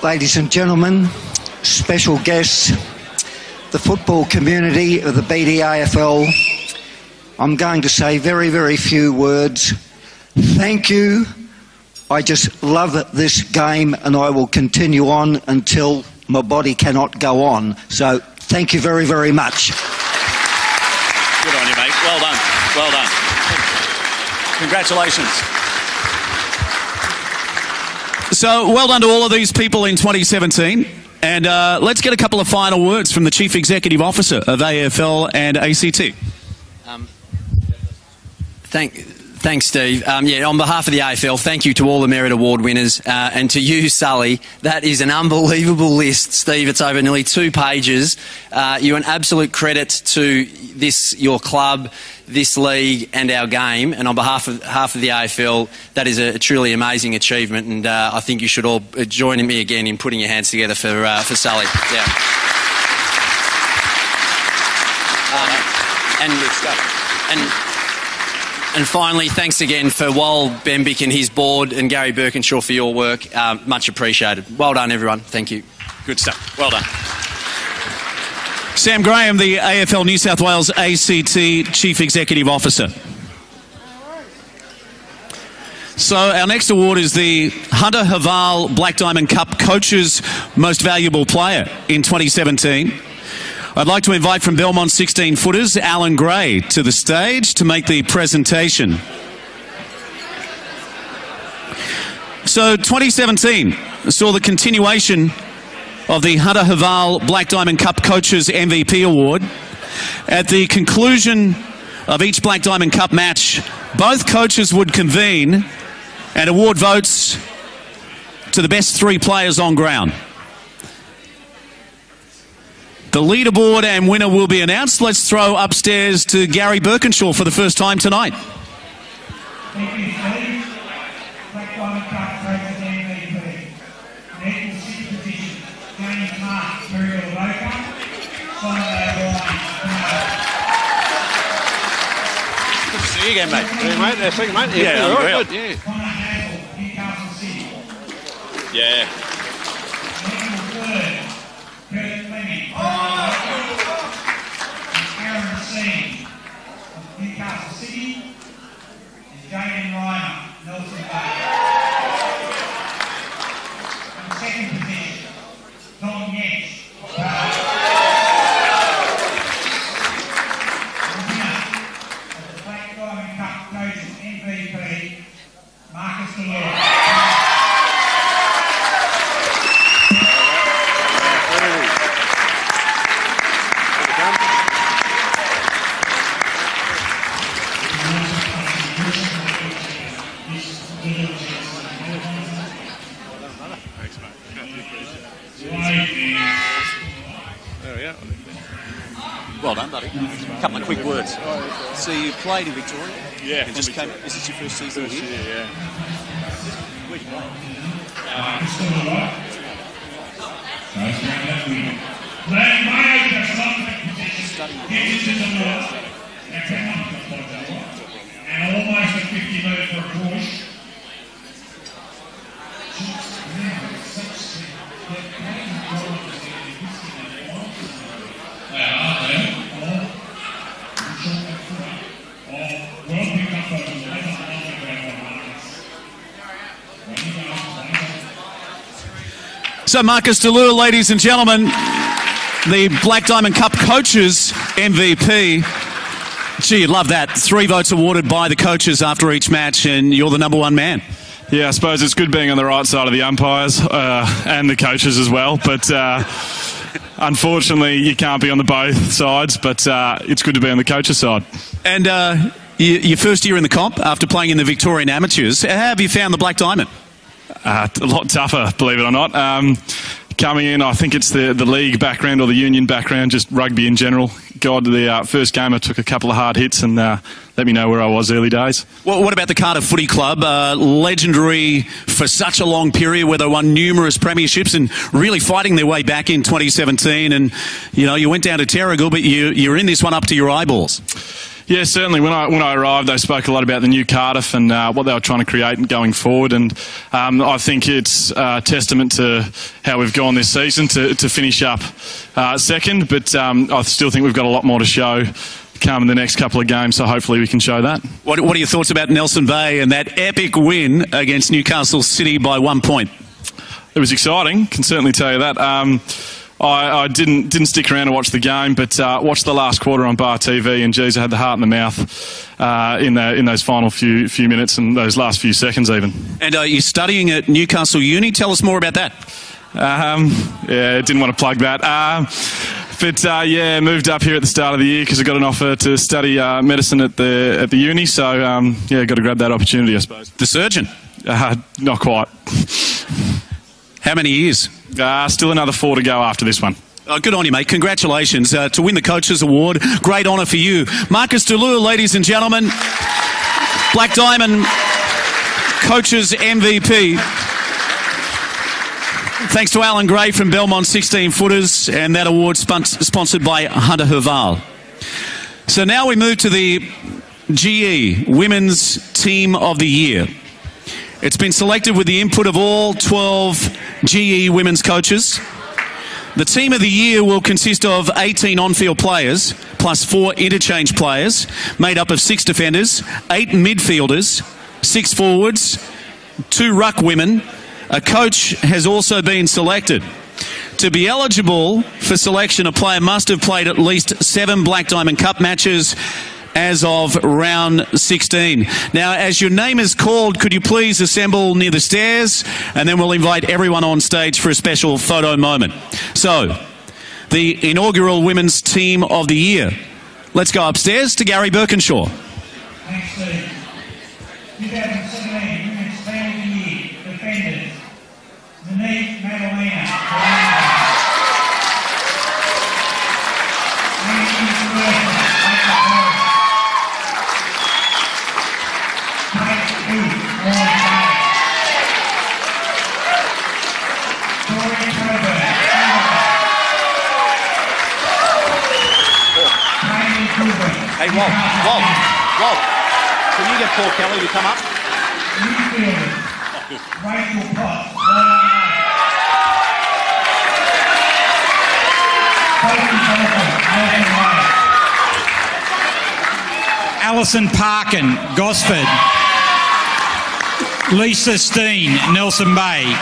Ladies and gentlemen, special guests, the football community of the BDAFL, I'm going to say very, very few words. Thank you. I just love this game, and I will continue on until my body cannot go on. So thank you very, very much. Good on you, mate. Well done. Well done. Congratulations. So, well done to all of these people in 2017. And let's get a couple of final words from the Chief Executive Officer of AFL and ACT. Thanks, Steve. On behalf of the AFL, thank you to all the Merit Award winners, and to you, Sully. That is an unbelievable list, Steve. It's over nearly 2 pages. You're an absolute credit to your club, this league, and our game. And on behalf of the AFL, that is a truly amazing achievement. And I think you should all join me again in putting your hands together for Sully. Yeah. And finally, thanks again for Wal Bembick and his board and Gary Birkinshaw for your work. Much appreciated. Well done, everyone. Thank you. Good stuff. Well done. Sam Graham, the AFL New South Wales ACT Chief Executive Officer. So our next award is the Hunter Haval Black Diamond Cup Coach's Most Valuable Player in 2017. I'd like to invite from Belmont 16-footers Alan Gray to the stage to make the presentation. So 2017 saw the continuation of the Hunter Haval Black Diamond Cup Coaches MVP Award. At the conclusion of each Black Diamond Cup match, both coaches would convene and award votes to the best 3 players on ground. The leaderboard and winner will be announced. Let's throw upstairs to Gary Birkinshaw for the first time tonight. Thank you, Steve. Black Diamond Cup Coaches MVP. In equal 6 positions, James Mark, Muriel Loka, Simon O'Brien. Good to see you again, mate. Yeah, mate. Thank you, mate. Yeah, all right, good. Yeah. Connor Hazel, Newcastle City. Yeah. In equal 3rd, Kurt Fleming, and Aaron Seen of Newcastle City, and Jaden Reimer, Nelson Bay. In 2nd position, Tom Yench. The winner of the Black Diamond Cup Coaches MVP, Marcus Delore. Well done, buddy. A couple of quick words. So you played in Victoria? Yeah. And just came. Is this your first season here? Yeah. Where'd you play? And almost a 50 metre for a push. So Marcus Delure, ladies and gentlemen, the Black Diamond Cup Coaches MVP. Gee, you'd love that. 3 votes awarded by the coaches after each match, and you're the number 1 man. Yeah, I suppose it's good being on the right side of the umpires and the coaches as well. But unfortunately, you can't be on the both sides. But it's good to be on the coaches' side. And your first year in the comp after playing in the Victorian Amateurs, how have you found the Black Diamond? A lot tougher, believe it or not. Coming in, I think it's the league background or the union background, just rugby in general. God, the first game I took a couple of hard hits and let me know where I was early days. Well, what about the Cardiff Footy Club? Legendary for such a long period where they won numerous premierships and really fighting their way back in 2017. And, you know, you went down to Terrigal, but you're in this one up to your eyeballs. Yeah, certainly. When I arrived, they spoke a lot about the new Cardiff and what they were trying to create going forward. And I think it's a testament to how we've gone this season to finish up second. But I still think we've got a lot more to show come in the next couple of games, so hopefully we can show that. What are your thoughts about Nelson Bay and that epic win against Newcastle City by 1 point? It was exciting, can certainly tell you that. I didn't stick around to watch the game, but watched the last quarter on Bar TV, and geez, I had the heart in the mouth in those final few minutes and those last few seconds even. And you're studying at Newcastle Uni. Tell us more about that. Yeah, didn't want to plug that. But moved up here at the start of the year because I got an offer to study medicine at the uni. So got to grab that opportunity, I suppose. The surgeon? Not quite. How many years? Still another 4 to go after this one. Oh, good on you, mate. Congratulations to win the Coaches Award. Great honour for you. Marcus Delure, ladies and gentlemen. Black Diamond Coaches MVP. Thanks to Alan Gray from Belmont 16 Footers, and that award sponsored by Hunter Herval. So now we move to the GE Women's Team of the Year. It's been selected with the input of all 12 GE women's coaches. The Team of the Year will consist of 18 on-field players, plus 4 interchange players, made up of 6 defenders, 8 midfielders, 6 forwards, 2 ruck women. A coach has also been selected. To be eligible for selection, a player must have played at least 7 Black Diamond Cup matches as of round 16. Now, as your name is called, could you please assemble near the stairs, and then we'll invite everyone on stage for a special photo moment. So, the inaugural Women's Team of the Year. Let's go upstairs to Gary Birkinshaw. Thanks, Steve. 2017 Women's Team of the Year, defenders. Monique Madalena. Hey, Walt, can you get Paul Kelly to come up? Rachel Potts. Alison Parkin, Gosford. Lisa Steen, Nelson Bay.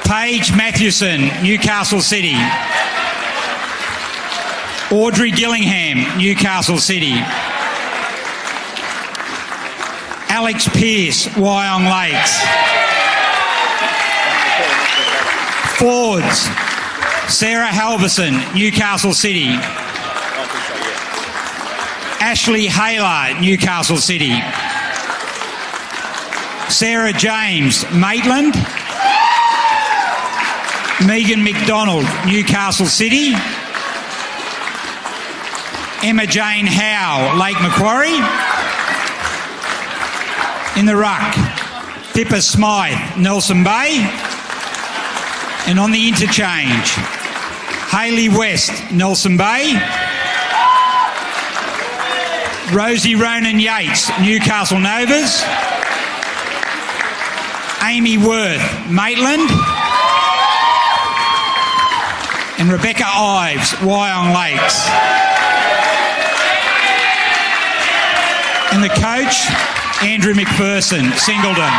Paige Mathewson, Newcastle City. Audrey Gillingham, Newcastle City. Alex Pearce, Wyong Lakes. Forwards, Sarah Halverson, Newcastle City. Ashley Hayler, Newcastle City. Sarah James, Maitland. Megan McDonald, Newcastle City. Emma Jane Howe, Lake Macquarie. In the ruck, Pippa Smythe, Nelson Bay. And on the interchange, Hayley West, Nelson Bay. Rosie Ronan Yates, Newcastle Novas. Amy Worth, Maitland. And Rebecca Ives, Wyong Lakes. And the coach, Andrew McPherson, Singleton.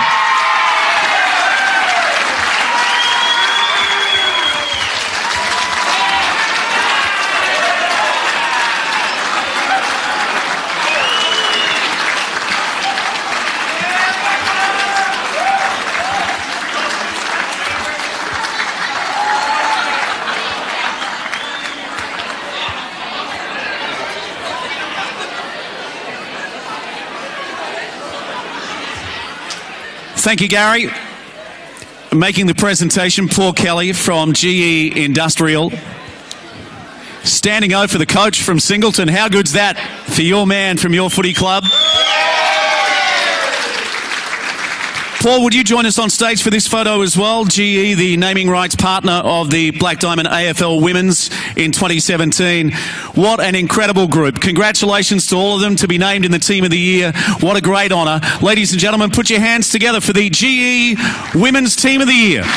Thank you, Gary. Making the presentation, Paul Kelly from GE Industrial. Standing O for the coach from Singleton. How good's that for your man from your footy club? Paul, would you join us on stage for this photo as well? GE, the naming rights partner of the Black Diamond AFL Women's in 2017. What an incredible group. Congratulations to all of them to be named in the Team of the Year. What a great honour. Ladies and gentlemen, put your hands together for the GE Women's Team of the Year. You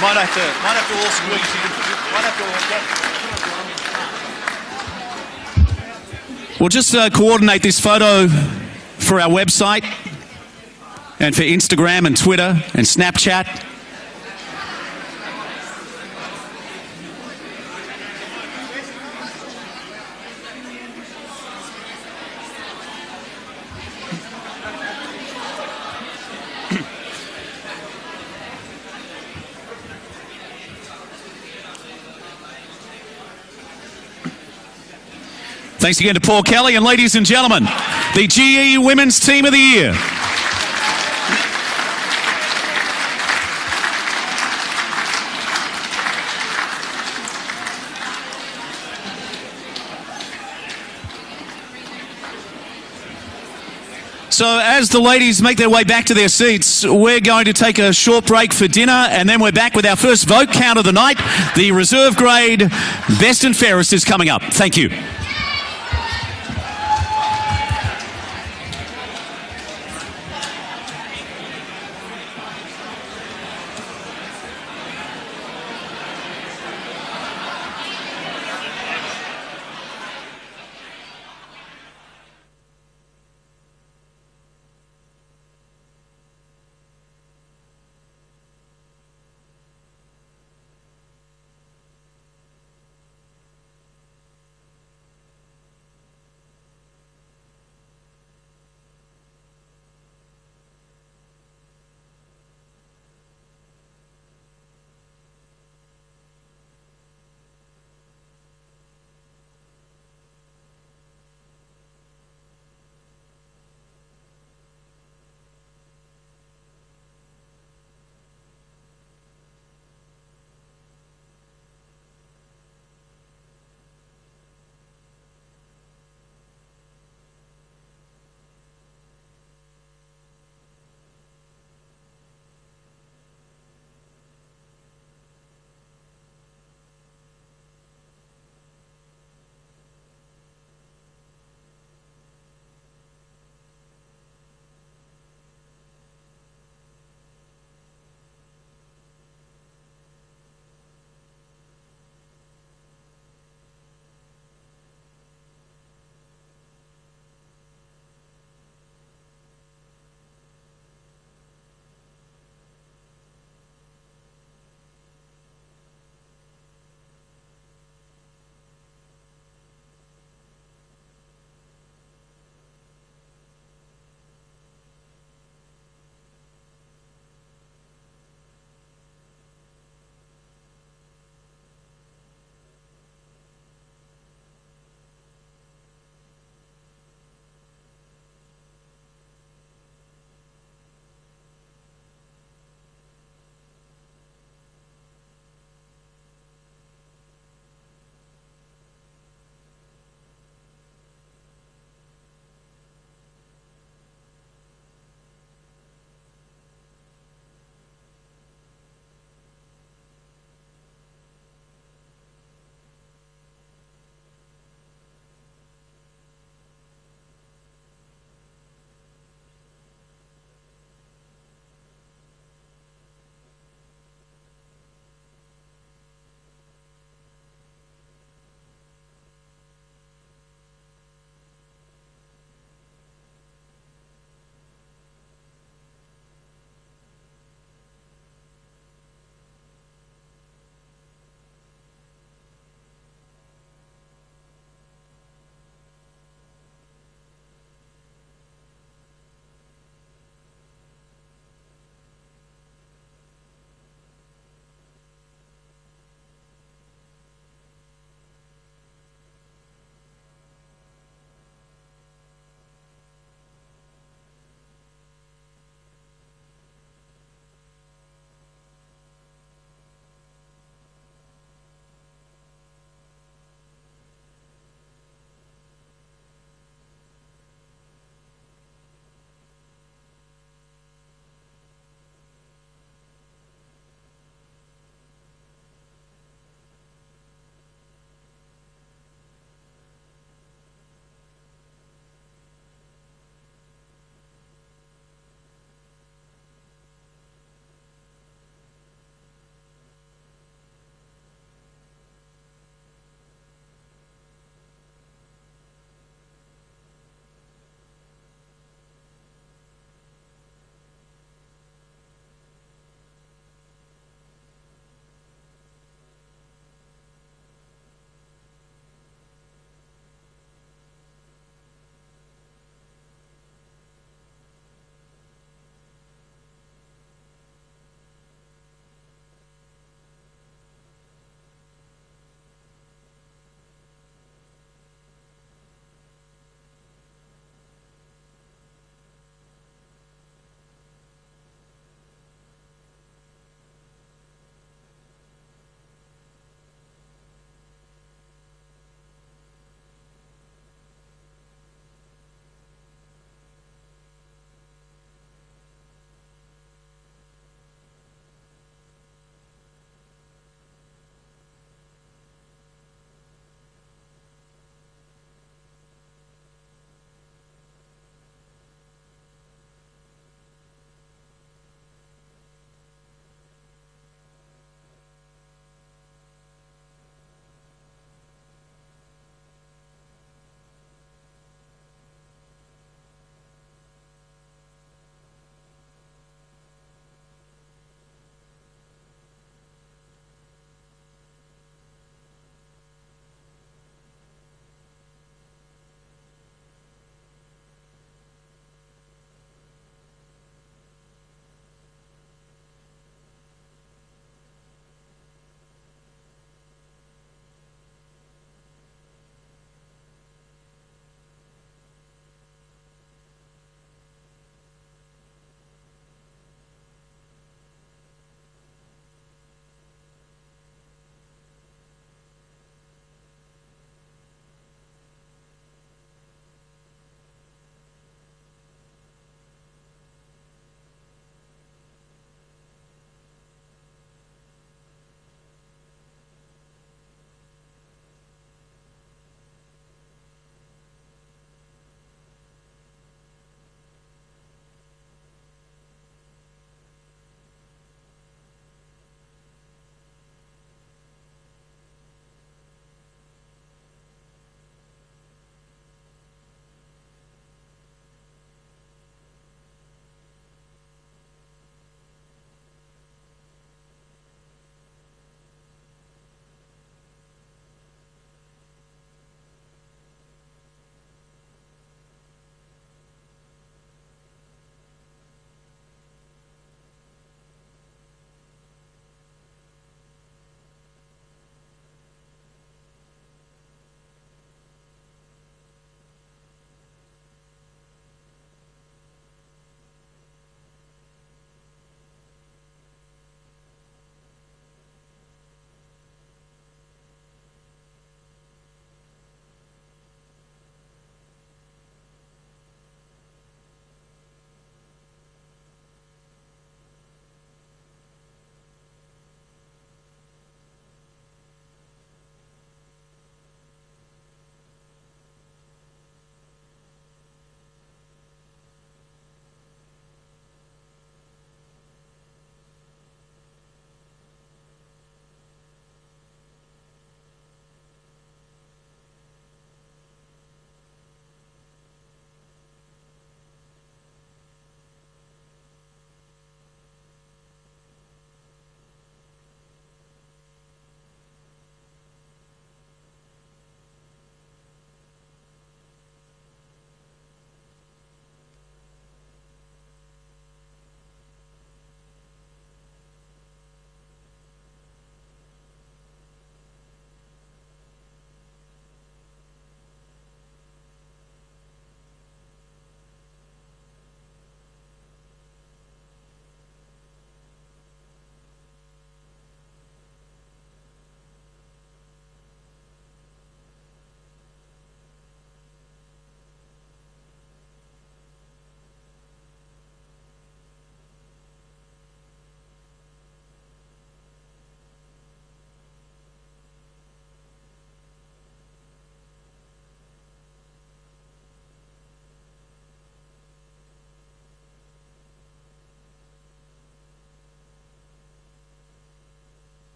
might have to all squeeze in. Might have to all We'll just coordinate this photo for our website and for Instagram and Twitter and Snapchat. Thanks again to Paul Kelly, and ladies and gentlemen, the GE Women's Team of the Year. So as the ladies make their way back to their seats, we're going to take a short break for dinner, and then we're back with our first vote count of the night. The reserve grade best and fairest is coming up. Thank you.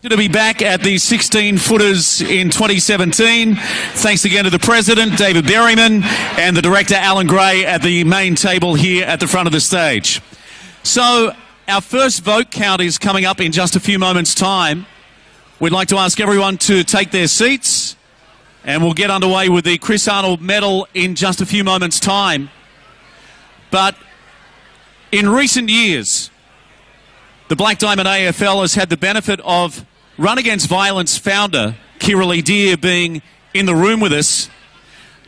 To be back at the 16-footers in 2017. Thanks again to the President, David Berryman, and the Director, Alan Gray, at the main table here at the front of the stage. So, our first vote count is coming up in just a few moments' time. We'd like to ask everyone to take their seats, and we'll get underway with the Chris Arnold Medal in just a few moments' time. But in recent years, the Black Diamond AFL has had the benefit of Run Against Violence founder Kiralee Deer being in the room with us.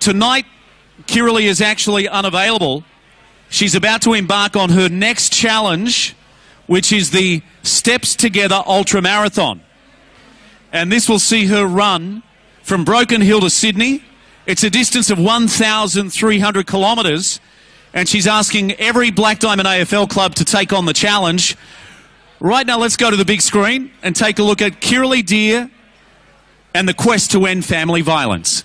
Tonight, Kiralee is actually unavailable. She's about to embark on her next challenge, which is the Steps Together Ultra Marathon. And this will see her run from Broken Hill to Sydney. It's a distance of 1,300 kilometres, and she's asking every Black Diamond AFL club to take on the challenge. Right now, let's go to the big screen and take a look at Kiralee Deer and the quest to end family violence.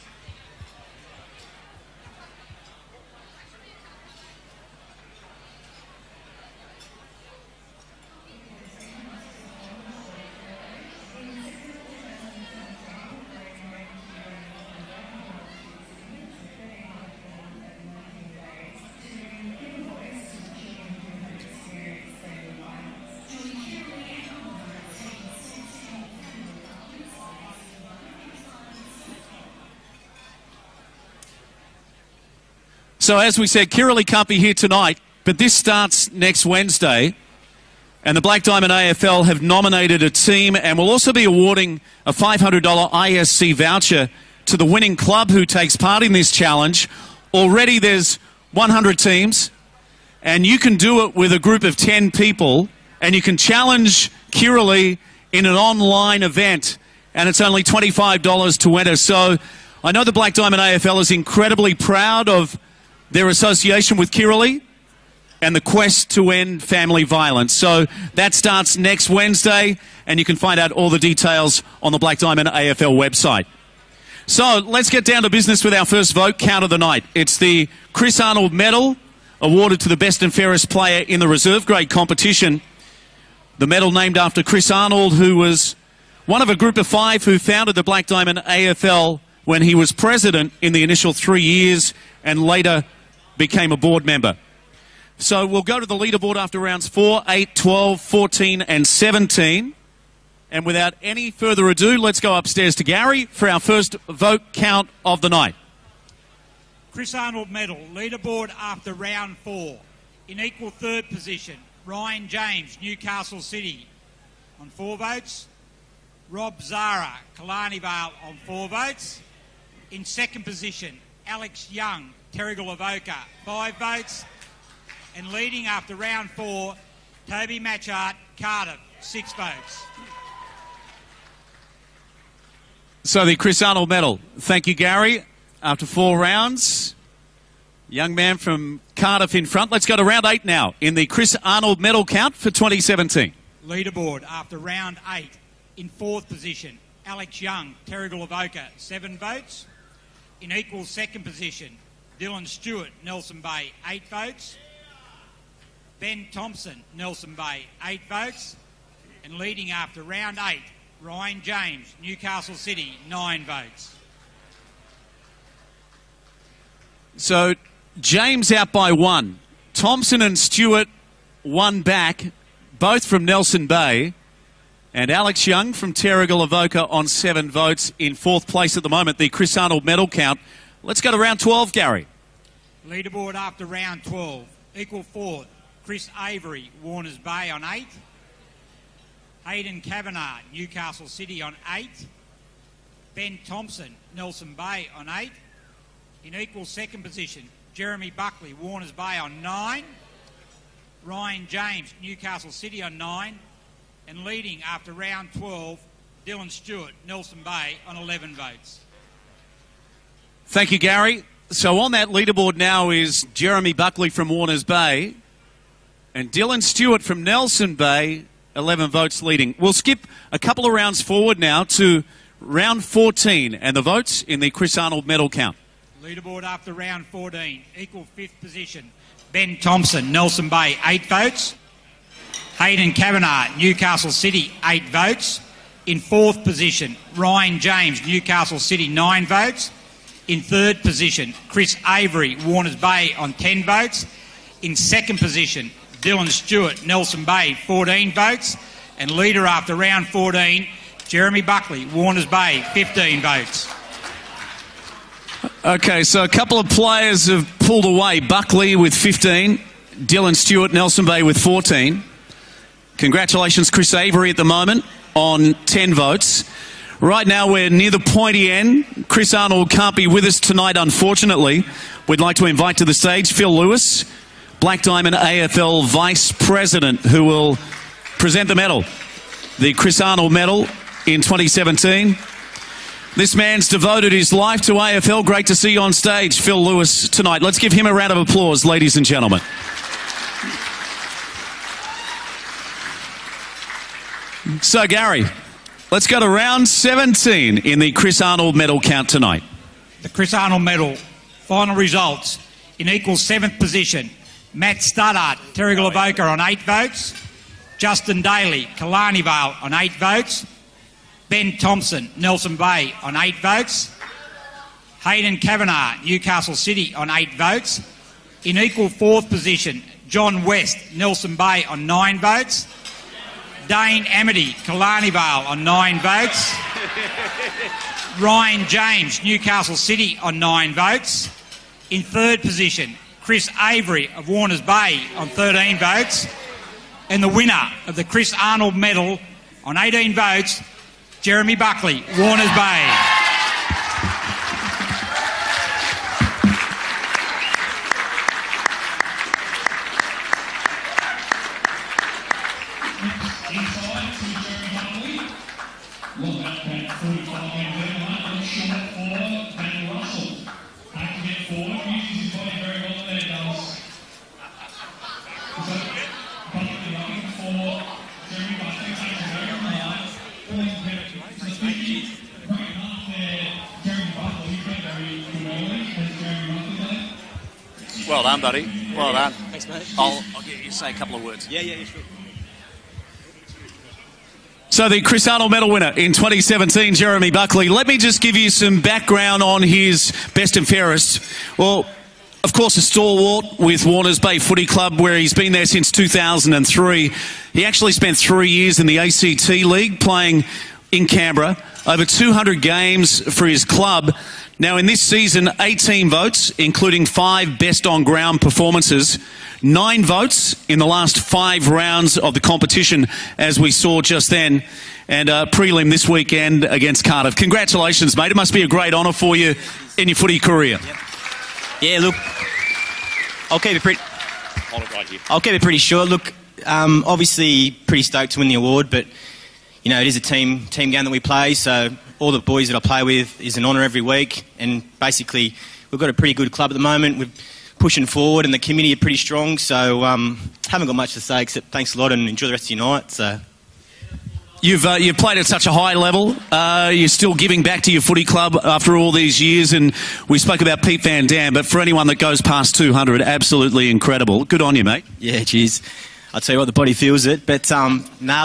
So as we said, Kiralee can't be here tonight, but this starts next Wednesday. And the Black Diamond AFL have nominated a team and will also be awarding a $500 ISC voucher to the winning club who takes part in this challenge. Already there's 100 teams, and you can do it with a group of 10 people, and you can challenge Kiralee in an online event, and it's only $25 to enter. So I know the Black Diamond AFL is incredibly proud of their association with Kiralee and the quest to end family violence. So that starts next Wednesday, and you can find out all the details on the Black Diamond AFL website. So let's get down to business with our first vote count of the night. It's the Chris Arnold Medal, awarded to the best and fairest player in the reserve grade competition. The medal named after Chris Arnold, who was one of a group of 5 who founded the Black Diamond AFL when he was president in the initial 3 years and later became a board member. So we'll go to the leaderboard after rounds 4, 8, 12, 14 and 17. And without any further ado, let's go upstairs to Gary for our first vote count of the night. Chris Arnold Medal, leaderboard after round 4. In equal third position, Ryan James, Newcastle City, on 4 votes. Rob Zara, Killarney Vale, on 4 votes. In second position, Alex Young, Terrigal Avoca, 5 votes. And leading after round 4, Toby Matchart, Cardiff, 6 votes. So the Chris Arnold Medal. Thank you, Gary. After 4 rounds, young man from Cardiff in front. Let's go to round 8 now in the Chris Arnold Medal count for 2017. Leaderboard after round 8. In 4th position, Alex Young, Terrigal Avoca, 7 votes. In equal second position, Dylan Stewart, Nelson Bay, 8 votes. Ben Thompson, Nelson Bay, 8 votes. And leading after round 8, Ryan James, Newcastle City, 9 votes. So James out by 1. Thompson and Stewart 1 back, both from Nelson Bay. And Alex Young from Terrigal Avoca on 7 votes in 4th place at the moment, the Chris Arnold Medal count. Let's go to round 12, Gary. Leaderboard after round 12. Equal 4th, Chris Avery, Warners Bay on 8. Hayden Kavanagh, Newcastle City on 8. Ben Thompson, Nelson Bay on 8. In equal second position, Jeremy Buckley, Warners Bay on 9. Ryan James, Newcastle City on 9. And leading after round 12, Dylan Stewart, Nelson Bay on 11 votes. Thank you, Gary. So on that leaderboard now is Jeremy Buckley from Warners Bay and Dylan Stewart from Nelson Bay, 11 votes leading. We'll skip a couple of rounds forward now to round 14 and the votes in the Chris Arnold Medal count. Leaderboard after round 14, equal 5th position. Ben Thompson, Nelson Bay, 8 votes. Hayden Kavanagh, Newcastle City, 8 votes. In fourth position, Ryan James, Newcastle City, 9 votes. In third position, Chris Avery, Warners Bay, on 10 votes. In second position, Dylan Stewart, Nelson Bay, 14 votes. And leader after round 14, Jeremy Buckley, Warners Bay, 15 votes. Okay, so a couple of players have pulled away. Buckley with 15, Dylan Stewart, Nelson Bay with 14. Congratulations, Chris Avery at the moment on 10 votes. Right now we're near the pointy end. Chris Arnold can't be with us tonight, unfortunately. We'd like to invite to the stage Phil Lewis, Black Diamond AFL Vice President, who will present the medal, the Chris Arnold Medal in 2017. This man's devoted his life to AFL. Great to see you on stage, Phil Lewis, tonight. Let's give him a round of applause, ladies and gentlemen. So, Gary, let's go to round 17 in the Chris Arnold Medal count tonight. The Chris Arnold Medal, final results. In equal 7th position, Matt Studdart, Terrigal Avoca, on 8 votes. Justin Daly, Killarney Vale, on 8 votes. Ben Thompson, Nelson Bay, on 8 votes. Hayden Kavanagh, Newcastle City, on 8 votes. In equal 4th position, John West, Nelson Bay, on 9 votes. Dane Amity, Killarney Vale, on 9 votes. Ryan James, Newcastle City, on 9 votes. In 3rd position, Chris Avery of Warners Bay, on 13 votes. And the winner of the Chris Arnold Medal on 18 votes, Jeremy Buckley, Warners Bay. Inside to Jeremy Buckley. Well, that 45 in Belmont, looks short for Daniel Russell. Back to get forward, uses his body very well there, does. Buckley running for Jeremy Buckley, takes a very hard. Pulling to the 50, right half there, Jeremy Buckley, he's been very good early. Has Jeremy Buckley there? Well done, buddy. Well done. Thanks, mate. I'll get you to say a couple of words. Yeah, sure. So the Chris Arnold Medal winner in 2017, Jeremy Buckley. Let me just give you some background on his best and fairest. Well, of course, a stalwart with Warners Bay Footy Club, where he's been there since 2003. He actually spent 3 years in the ACT League playing in Canberra, over 200 games for his club. Now, in this season, 18 votes, including 5 best on-ground performances, 9 votes in the last 5 rounds of the competition, as we saw just then, and prelim this weekend against Cardiff. Congratulations, mate. It must be a great honour for you in your footy career. Yep. Yeah, look, I'll keep it pretty... Hold it right here. I'll keep it pretty short. Look, obviously pretty stoked to win the award, but, you know, it is a team game that we play, so all the boys that I play with is an honour every week, and basically we've got a pretty good club at the moment. We're pushing forward and the community are pretty strong, so haven't got much to say except thanks a lot and enjoy the rest of your night. So. You've played at such a high level. You're still giving back to your footy club after all these years, and we spoke about Pete Van Dam, but for anyone that goes past 200, absolutely incredible. Good on you, mate. Yeah, cheers. I'll tell you what, the body feels it. But,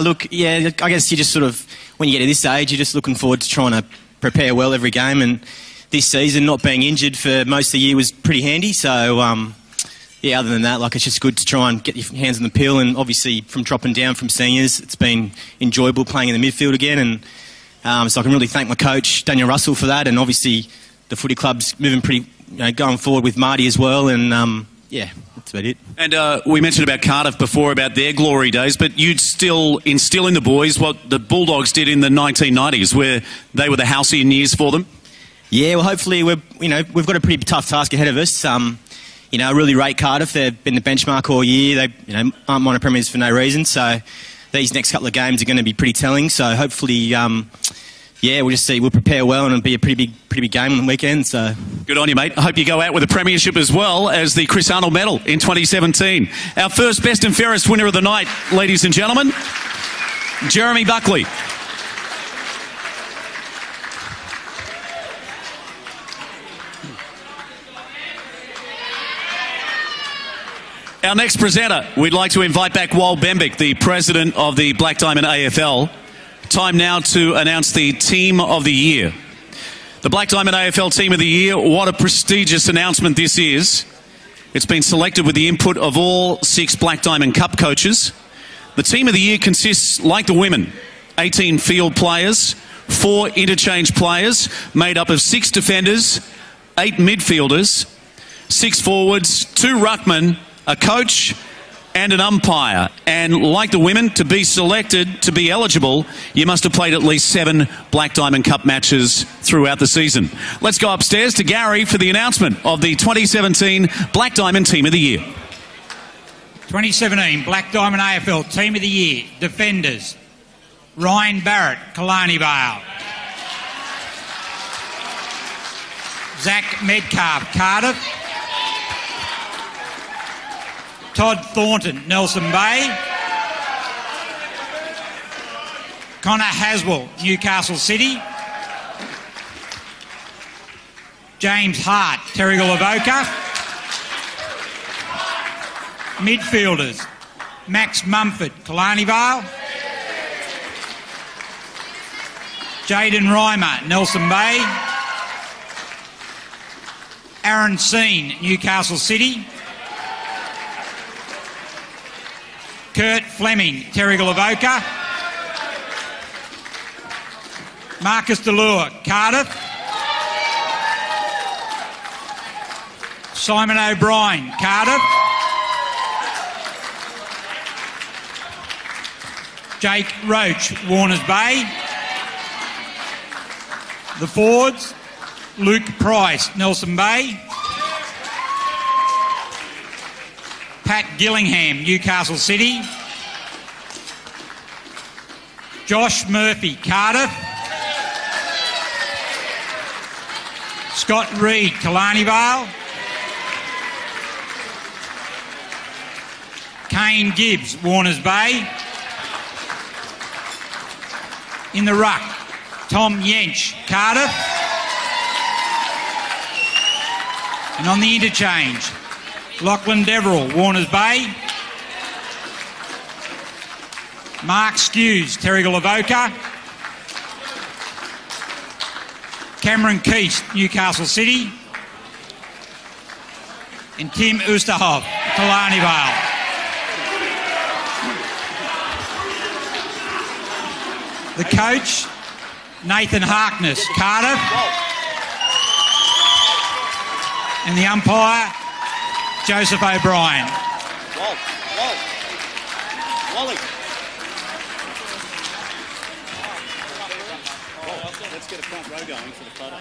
look, yeah, I guess you just sort of, when you get to this age, you're just looking forward to trying to prepare well every game. And this season, not being injured for most of the year was pretty handy. So, yeah, other than that, like, it's just good to try and get your hands on the pill. And obviously, from dropping down from seniors, it's been enjoyable playing in the midfield again. And so I can really thank my coach, Daniel Russell, for that. And obviously, the footy club's moving pretty, going forward with Marty as well. And, yeah, that's about it. And we mentioned about Cardiff before, about their glory days, but you'd still instill in the boys what the Bulldogs did in the 1990s, where they were the halcyon years for them? Yeah, well, hopefully we've got a pretty tough task ahead of us. I really rate Cardiff. They've been the benchmark all year. They aren't minor premiers for no reason, so these next couple of games are going to be pretty telling. So hopefully, we'll just see. We'll prepare well, and it'll be a pretty big game on the weekend. So good on you, mate. I hope you go out with a premiership as well as the Chris Arnold Medal in 2017. Our first best and fairest winner of the night, ladies and gentlemen, Jeremy Buckley. Our next presenter, we'd like to invite back Wal Bembick, the president of the Black Diamond AFL, time now to announce the Team of the Year. The Black Diamond AFL Team of the Year, what a prestigious announcement this is. It's been selected with the input of all 6 Black Diamond Cup coaches. The Team of the Year consists, like the women, 18 field players, 4 interchange players, made up of 6 defenders, 8 midfielders, 6 forwards, 2 ruckmen, a coach and an umpire. And like the women, to be selected, to be eligible, you must have played at least 7 Black Diamond Cup matches throughout the season. Let's go upstairs to Gary for the announcement of the 2017 Black Diamond Team of the Year. 2017 Black Diamond AFL Team of the Year. Defenders: Ryan Barrett, Killarney Vale; Zach Medcalf, Cardiff; Todd Thornton, Nelson Bay; Connor Haswell, Newcastle City; James Hart, Terrigal Avoca; midfielders: Max Mumford, Killarney Vale; Jaden Reimer, Nelson Bay; Aaron Seen, Newcastle City; Kurt Fleming, Terrigal Avoca; Marcus Delure, Cardiff; Simon O'Brien, Cardiff; Jake Roach, Warners Bay; the forwards: Luke Price, Nelson Bay; Pat Gillingham, Newcastle City; Josh Murphy, Cardiff; Scott Reid, Killarney Vale; Kane Gibbs, Warners Bay; in the ruck, Tom Yench, Cardiff; and on the interchange, Lachlan Deverell, Warners Bay; Mark Skews, Terrigal Avoca; Cameron Keast, Newcastle City; and Tim Oosterhoff, Killarney Vale. The coach, Nathan Harkness, Cardiff; and the umpire, Joseph O'Brien. Wally. Let's get a front row going for the photo.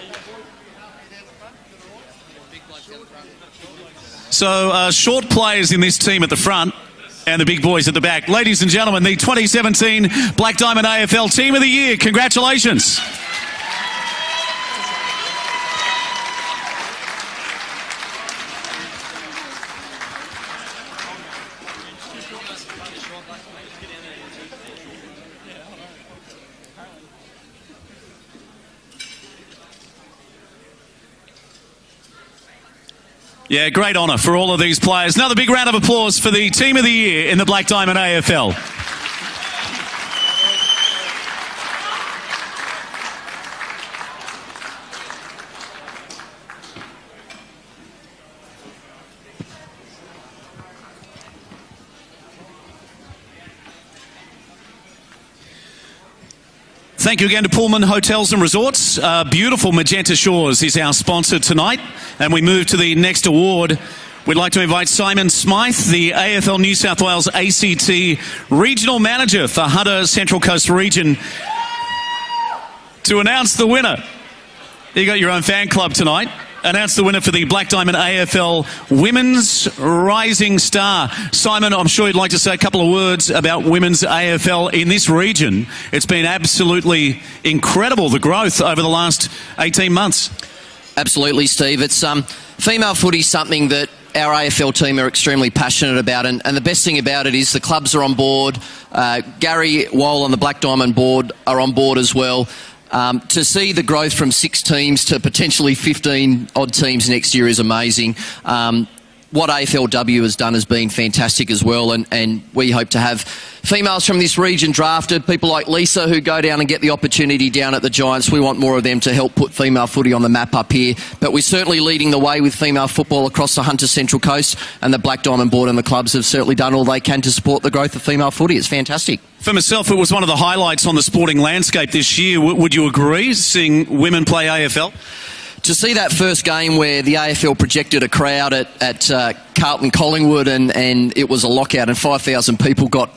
So, short players in this team at the front and the big boys at the back. Ladies and gentlemen, the 2017 Black Diamond AFL Team of the Year. Congratulations. Yeah, great honour for all of these players. Another big round of applause for the Team of the Year in the Black Diamond AFL. Thank you again to Pullman Hotels and Resorts. Beautiful Magenta Shores is our sponsor tonight. And we move to the next award. We'd like to invite Simon Smythe, the AFL New South Wales ACT Regional Manager for Hunter Central Coast Region, to announce the winner. You got your own fan club tonight. Announce the winner for the Black Diamond AFL Women's Rising Star. Simon, I'm sure you'd like to say a couple of words about Women's AFL in this region. It's been absolutely incredible, the growth over the last 18 months. Absolutely, Steve. It's female footy, something that our AFL team are extremely passionate about, and the best thing about it is the clubs are on board. Gary Wole on the Black Diamond board are on board as well. To see the growth from 6 teams to potentially 15 odd teams next year is amazing. what AFLW has done has been fantastic as well, and we hope to have females from this region drafted, people like Lisa who go down and get the opportunity down at the Giants. We want more of them to help put female footy on the map up here, but we're certainly leading the way with female football across the Hunter Central Coast, and the Black Diamond Board and the clubs have certainly done all they can to support the growth of female footy. It's fantastic. For myself, it was one of the highlights on the sporting landscape this year. Would you agree, seeing women play AFL? To see that first game where the AFL projected a crowd at Carlton Collingwood and it was a lockout and 5,000 people got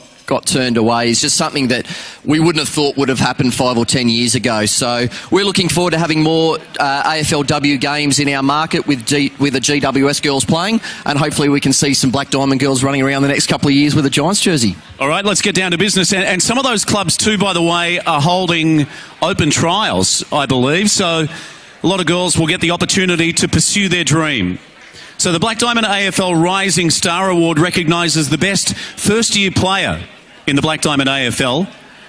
turned away is just something that we wouldn't have thought would have happened 5 or 10 years ago. So we're looking forward to having more AFLW games in our market with the GWS girls playing, and hopefully we can see some Black Diamond girls running around the next couple of years with a Giants jersey. All right, let's get down to business. And some of those clubs too, by the way, are holding open trials, I believe. So a lot of girls will get the opportunity to pursue their dream. So the Black Diamond AFL Rising Star Award recognises the best first-year player in the Black Diamond AFL.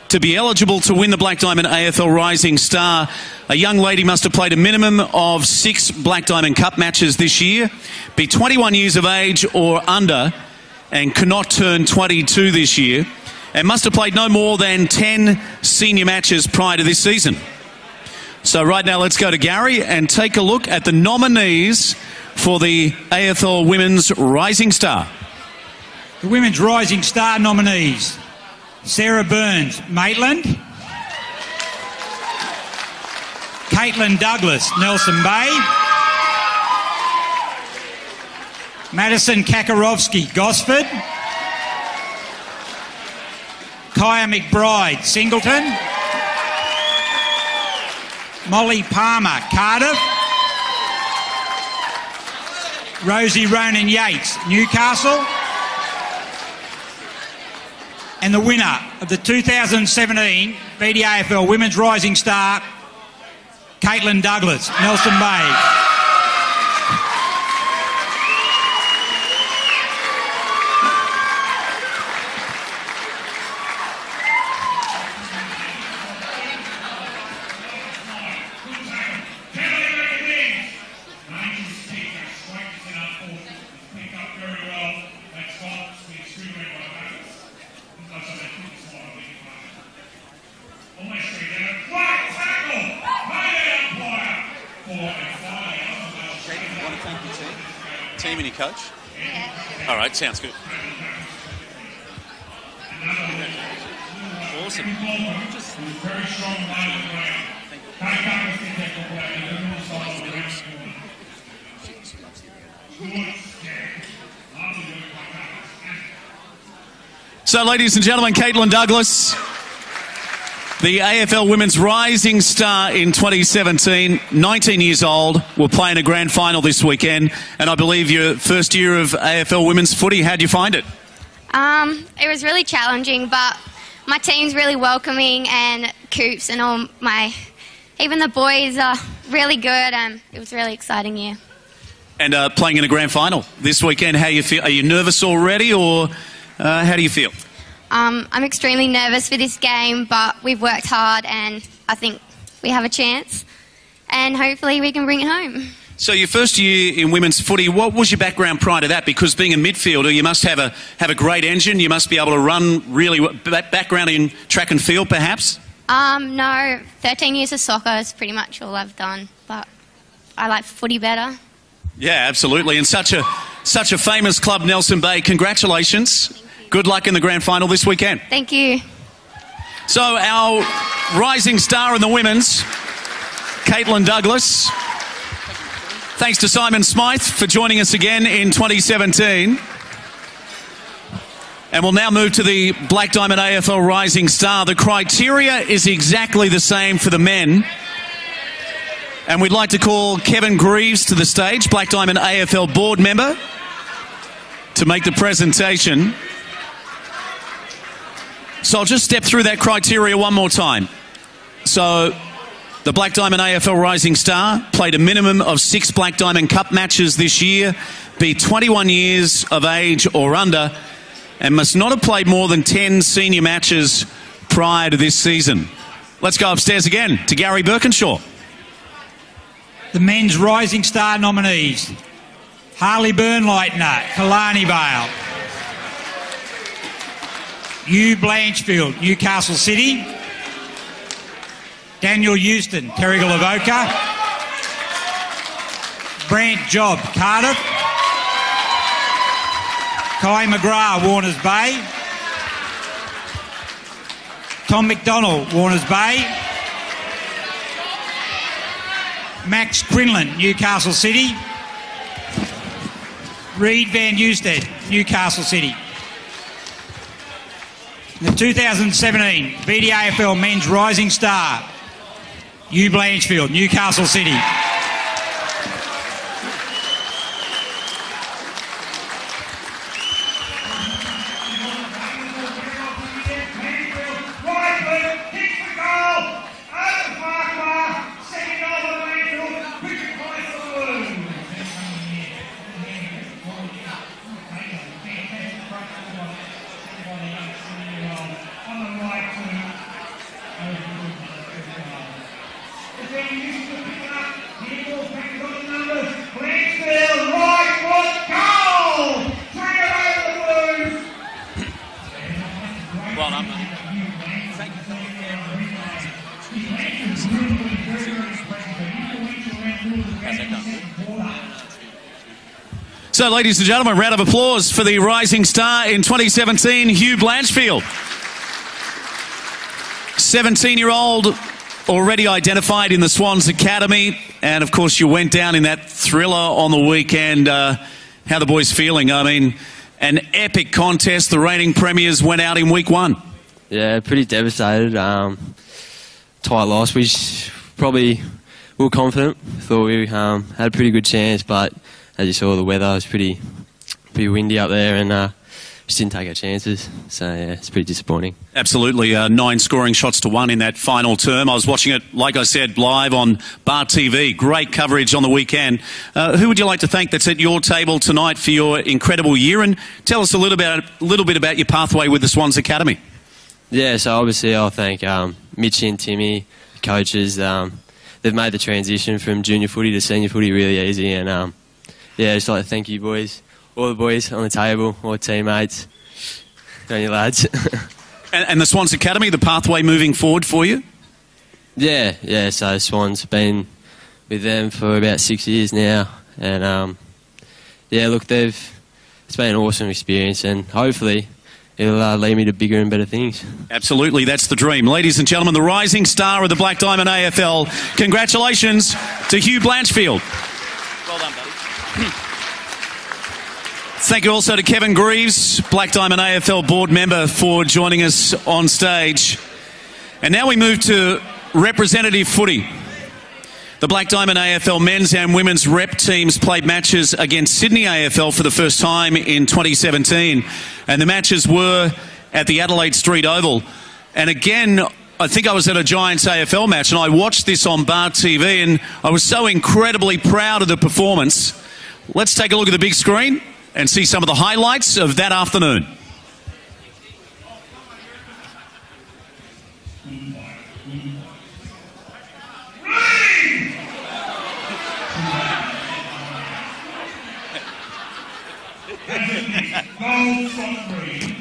To be eligible to win the Black Diamond AFL Rising Star, a young lady must have played a minimum of 6 Black Diamond Cup matches this year, be 21 years of age or under, and cannot turn 22 this year, and must have played no more than 10 senior matches prior to this season. So right now, let's go to Gary and take a look at the nominees for the AFL Women's Rising Star. The Women's Rising Star nominees: Sarah Burns, Maitland; Caitlin Douglas, Nelson Bay; Madison Kakarovsky, Gosford; Kaya McBride, Singleton; Molly Palmer, Cardiff; Rosie Ronan Yates, Newcastle; and the winner of the 2017 BDAFL Women's Rising Star, Caitlin Douglas, Nelson Bay. Team and your coach? All right, sounds good. Awesome. So, ladies and gentlemen, Caitlin Douglas, the AFL Women's Rising Star in 2017, 19 years old, will play in a grand final this weekend. And I believe your first year of AFL Women's footy, how'd you find it? It was really challenging, but my team's really welcoming, and Coops and even the boys are really good, and it was a really exciting year. And playing in a grand final this weekend, how you feel? Are you nervous already, or how do you feel? I'm extremely nervous for this game, but we've worked hard and I think we have a chance, and hopefully we can bring it home. So your first year in women's footy, what was your background prior to that? Because being a midfielder, you must have a great engine. You must be able to run really well. Background in track and field, perhaps? No, 13 years of soccer is pretty much all I've done, but I like footy better. Yeah, absolutely. And such a famous club, Nelson Bay. Congratulations. Good luck in the grand final this weekend. Thank you. So our rising star in the women's, Caitlin Douglas. Thanks to Simon Smythe for joining us again in 2017. And we'll now move to the Black Diamond AFL Rising Star. The criteria is exactly the same for the men. And we'd like to call Kevin Greaves to the stage, Black Diamond AFL board member, to make the presentation. So I'll just step through that criteria one more time. So the Black Diamond AFL Rising Star played a minimum of 6 Black Diamond Cup matches this year, be 21 years of age or under, and must not have played more than 10 senior matches prior to this season. Let's go upstairs again to Gary Birkinshaw. The men's Rising Star nominees: Harley Burnlightner, Killarney Vale. Hugh Blanchfield, Newcastle City. Daniel Houston, Terrigal Avoca. Brant Job, Cardiff. Kai McGrath, Warners Bay. Tom McDonald, Warners Bay. Max Quinlan, Newcastle City. Reed Van Newstead, Newcastle City. The 2017 BDAFL Men's Rising Star, Hugh Blanchfield, Newcastle City. So, ladies and gentlemen, round of applause for the rising star in 2017, Hugh Blanchfield. 17-year-old, already identified in the Swans Academy. And, of course, you went down in that thriller on the weekend. How are the boys feeling? I mean, an epic contest. The reigning premiers went out in week 1. Yeah, pretty devastated. Tight loss. We probably were confident. Thought we had a pretty good chance, but as you saw, the weather was pretty windy up there, and just didn't take our chances. So yeah, it's pretty disappointing. Absolutely, 9 scoring shots to 1 in that final term. I was watching it, like I said, live on Bar TV. Great coverage on the weekend. Who would you like to thank that's at your table tonight for your incredible year? And tell us a little bit about your pathway with the Swans Academy. Yeah, so obviously I'll thank Mitchie and Timmy, coaches. They've made the transition from junior footy to senior footy really easy, and yeah, just like to thank you boys, all the boys on the table, all the teammates, and you lads. and the Swans Academy, the pathway moving forward for you? Yeah, so Swans been with them for about 6 years now, and yeah, look, it's been an awesome experience, and hopefully it'll lead me to bigger and better things. Absolutely, that's the dream. Ladies and gentlemen, the rising star of the Black Diamond AFL, congratulations to Hugh Blanchfield. Well done, buddy. Thank you also to Kevin Greaves, Black Diamond AFL board member, for joining us on stage. And now we move to representative footy. The Black Diamond AFL men's and women's rep teams played matches against Sydney AFL for the first time in 2017. And the matches were at the Adelaide Street Oval. And again, I think I was at a Giants AFL match, and I watched this on Bar TV, and I was so incredibly proud of the performance. Let's take a look at the big screen and see some of the highlights of that afternoon. Goal from 3.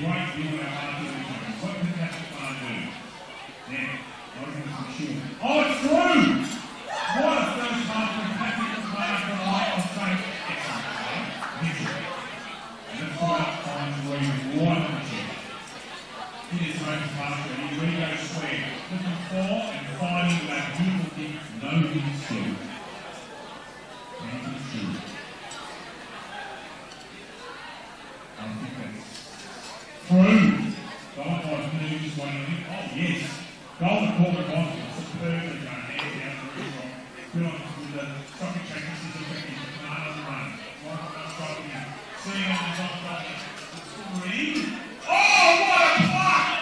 won't be on our heart every time. What can that man do? Now, I reckon it's sure. Oh, it's through! What a first half from Patrick McMahon for the light on straight. Excellent play. Misery. And that's what finds Reed right on the check. It is Rose Master, and he goes square. Looking for and finding that beautiful kick, no good still. And it's true. I think that's through. Belmont moves just one minute. Oh, yes. Golden Corner on superbly done. Hands down, very strong. Good on with the stock exchange. This is effective. Another run. One on striking out. Seeing on the top right. Three. Oh, what a block!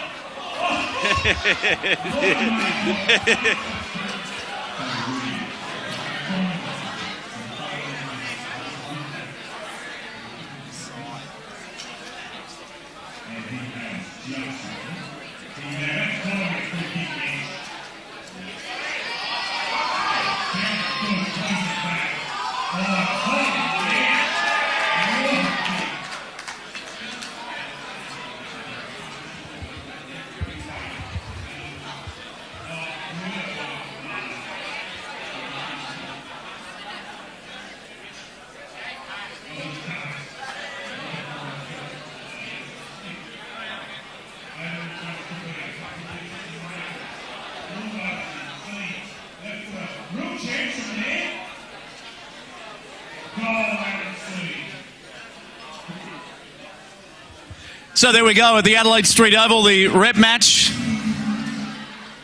So there we go at the Adelaide Street Oval, the rep match.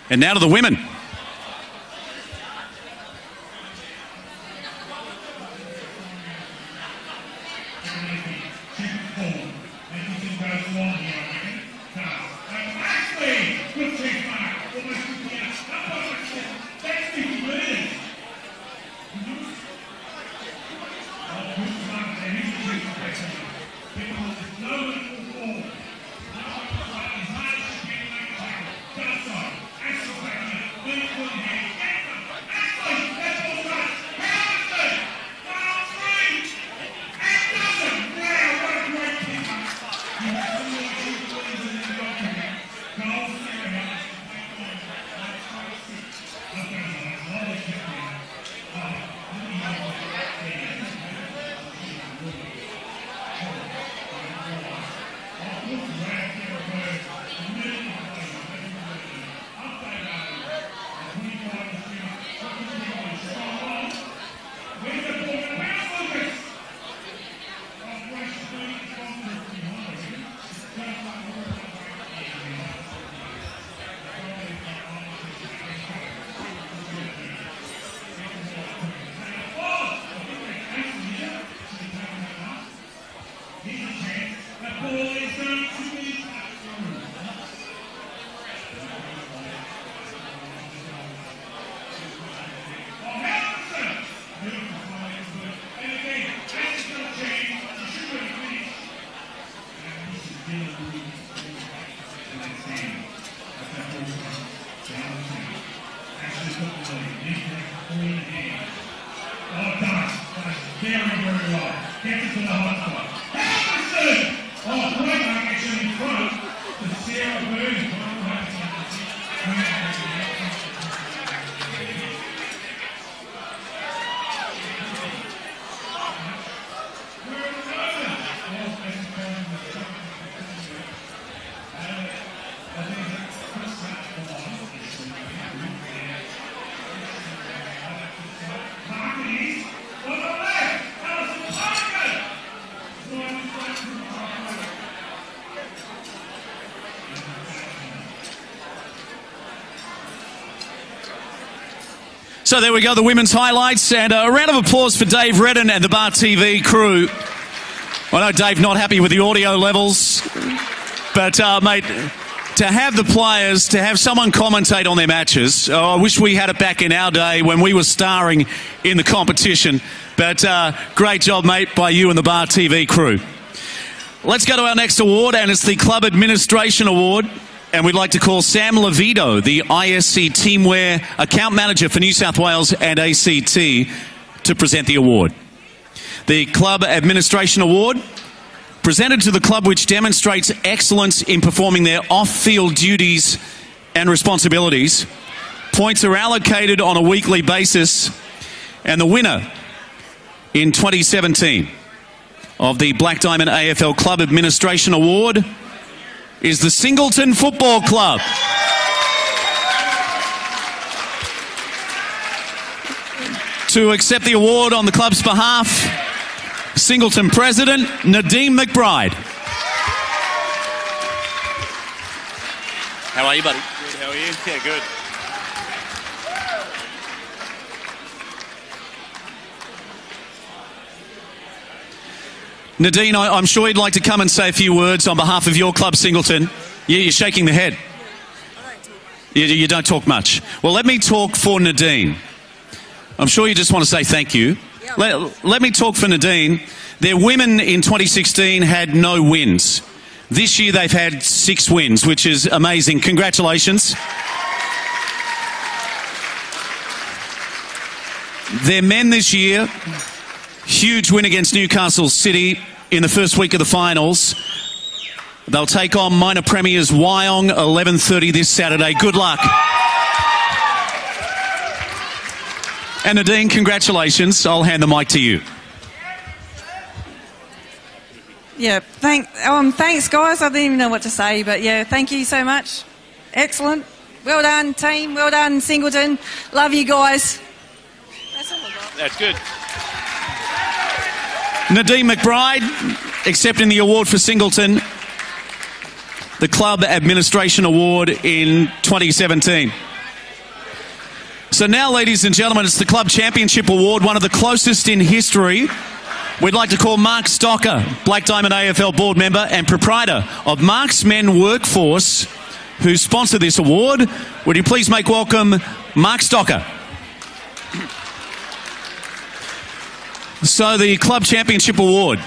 And now to the women. So there we go, the women's highlights, and a round of applause for Dave Redden and the Bar TV crew. I know Dave not happy with the audio levels, but mate, to have the players, to have someone commentate on their matches, I wish we had it back in our day when we were starring in the competition, but great job, mate, by you and the Bar TV crew. Let's go to our next award, and it's the Club Administration Award. And we'd like to call Sam Levito, the ISC Teamwear Account Manager for New South Wales and ACT, to present the award. The Club Administration Award presented to the club which demonstrates excellence in performing their off-field duties and responsibilities. Points are allocated on a weekly basis, and the winner in 2017 of the Black Diamond AFL Club Administration Award is the Singleton Football Club. To accept the award on the club's behalf, Singleton President Nadine McBride. How are you, buddy? Good, how are you? Yeah, good. Nadine, I'm sure you'd like to come and say a few words on behalf of your club, Singleton. You're shaking the head. You don't talk much. Well, let me talk for Nadine. I'm sure you just want to say thank you. Let me talk for Nadine. Their women in 2016 had no wins. This year they've had 6 wins, which is amazing. Congratulations. Their men this year, huge win against Newcastle City in the first week of the finals. They'll take on minor premiers Wyong 11:30 this Saturday. Good luck. And Nadine, congratulations. I'll hand the mic to you. Yeah, thanks guys. I didn't even know what to say, but yeah, thank you so much. Excellent. Well done, team. Well done, Singleton. Love you guys. That's all I got. That's good. Nadine McBride accepting the award for Singleton, the Club Administration Award in 2017. So now, ladies and gentlemen, it's the Club Championship Award, one of the closest in history. We'd like to call Mark Stocker, Black Diamond AFL board member and proprietor of Mark's Men Workforce, who sponsored this award. Would you please make welcome Mark Stocker? So the Club Championship Award,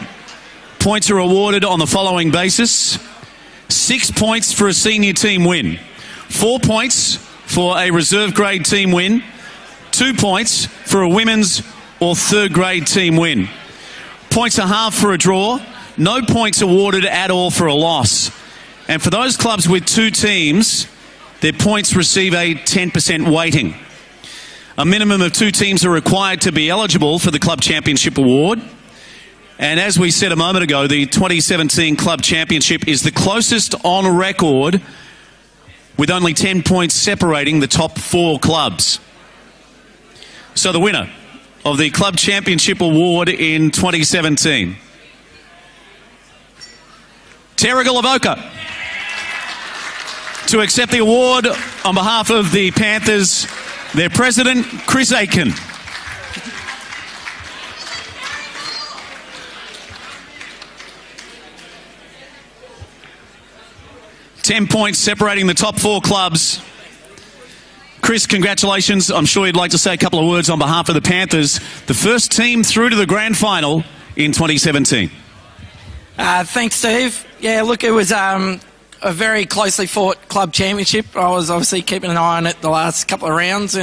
points are awarded on the following basis. 6 points for a senior team win, 4 points for a reserve grade team win, 2 points for a women's or third grade team win. Points are half for a draw, no points awarded at all for a loss. And for those clubs with 2 teams, their points receive a 10% weighting. A minimum of 2 teams are required to be eligible for the Club Championship Award. And as we said a moment ago, the 2017 Club Championship is the closest on record, with only 10 points separating the top 4 clubs. So the winner of the Club Championship Award in 2017, Tara Galavoka. To accept the award on behalf of the Panthers, their president, Chris Aiken. $10 points separating the top 4 clubs. Chris, congratulations. I'm sure you'd like to say a couple of words on behalf of the Panthers, the first team through to the grand final in 2017. Thanks, Steve. Yeah, look, it was a very closely fought club championship. I was obviously keeping an eye on it the last couple of rounds,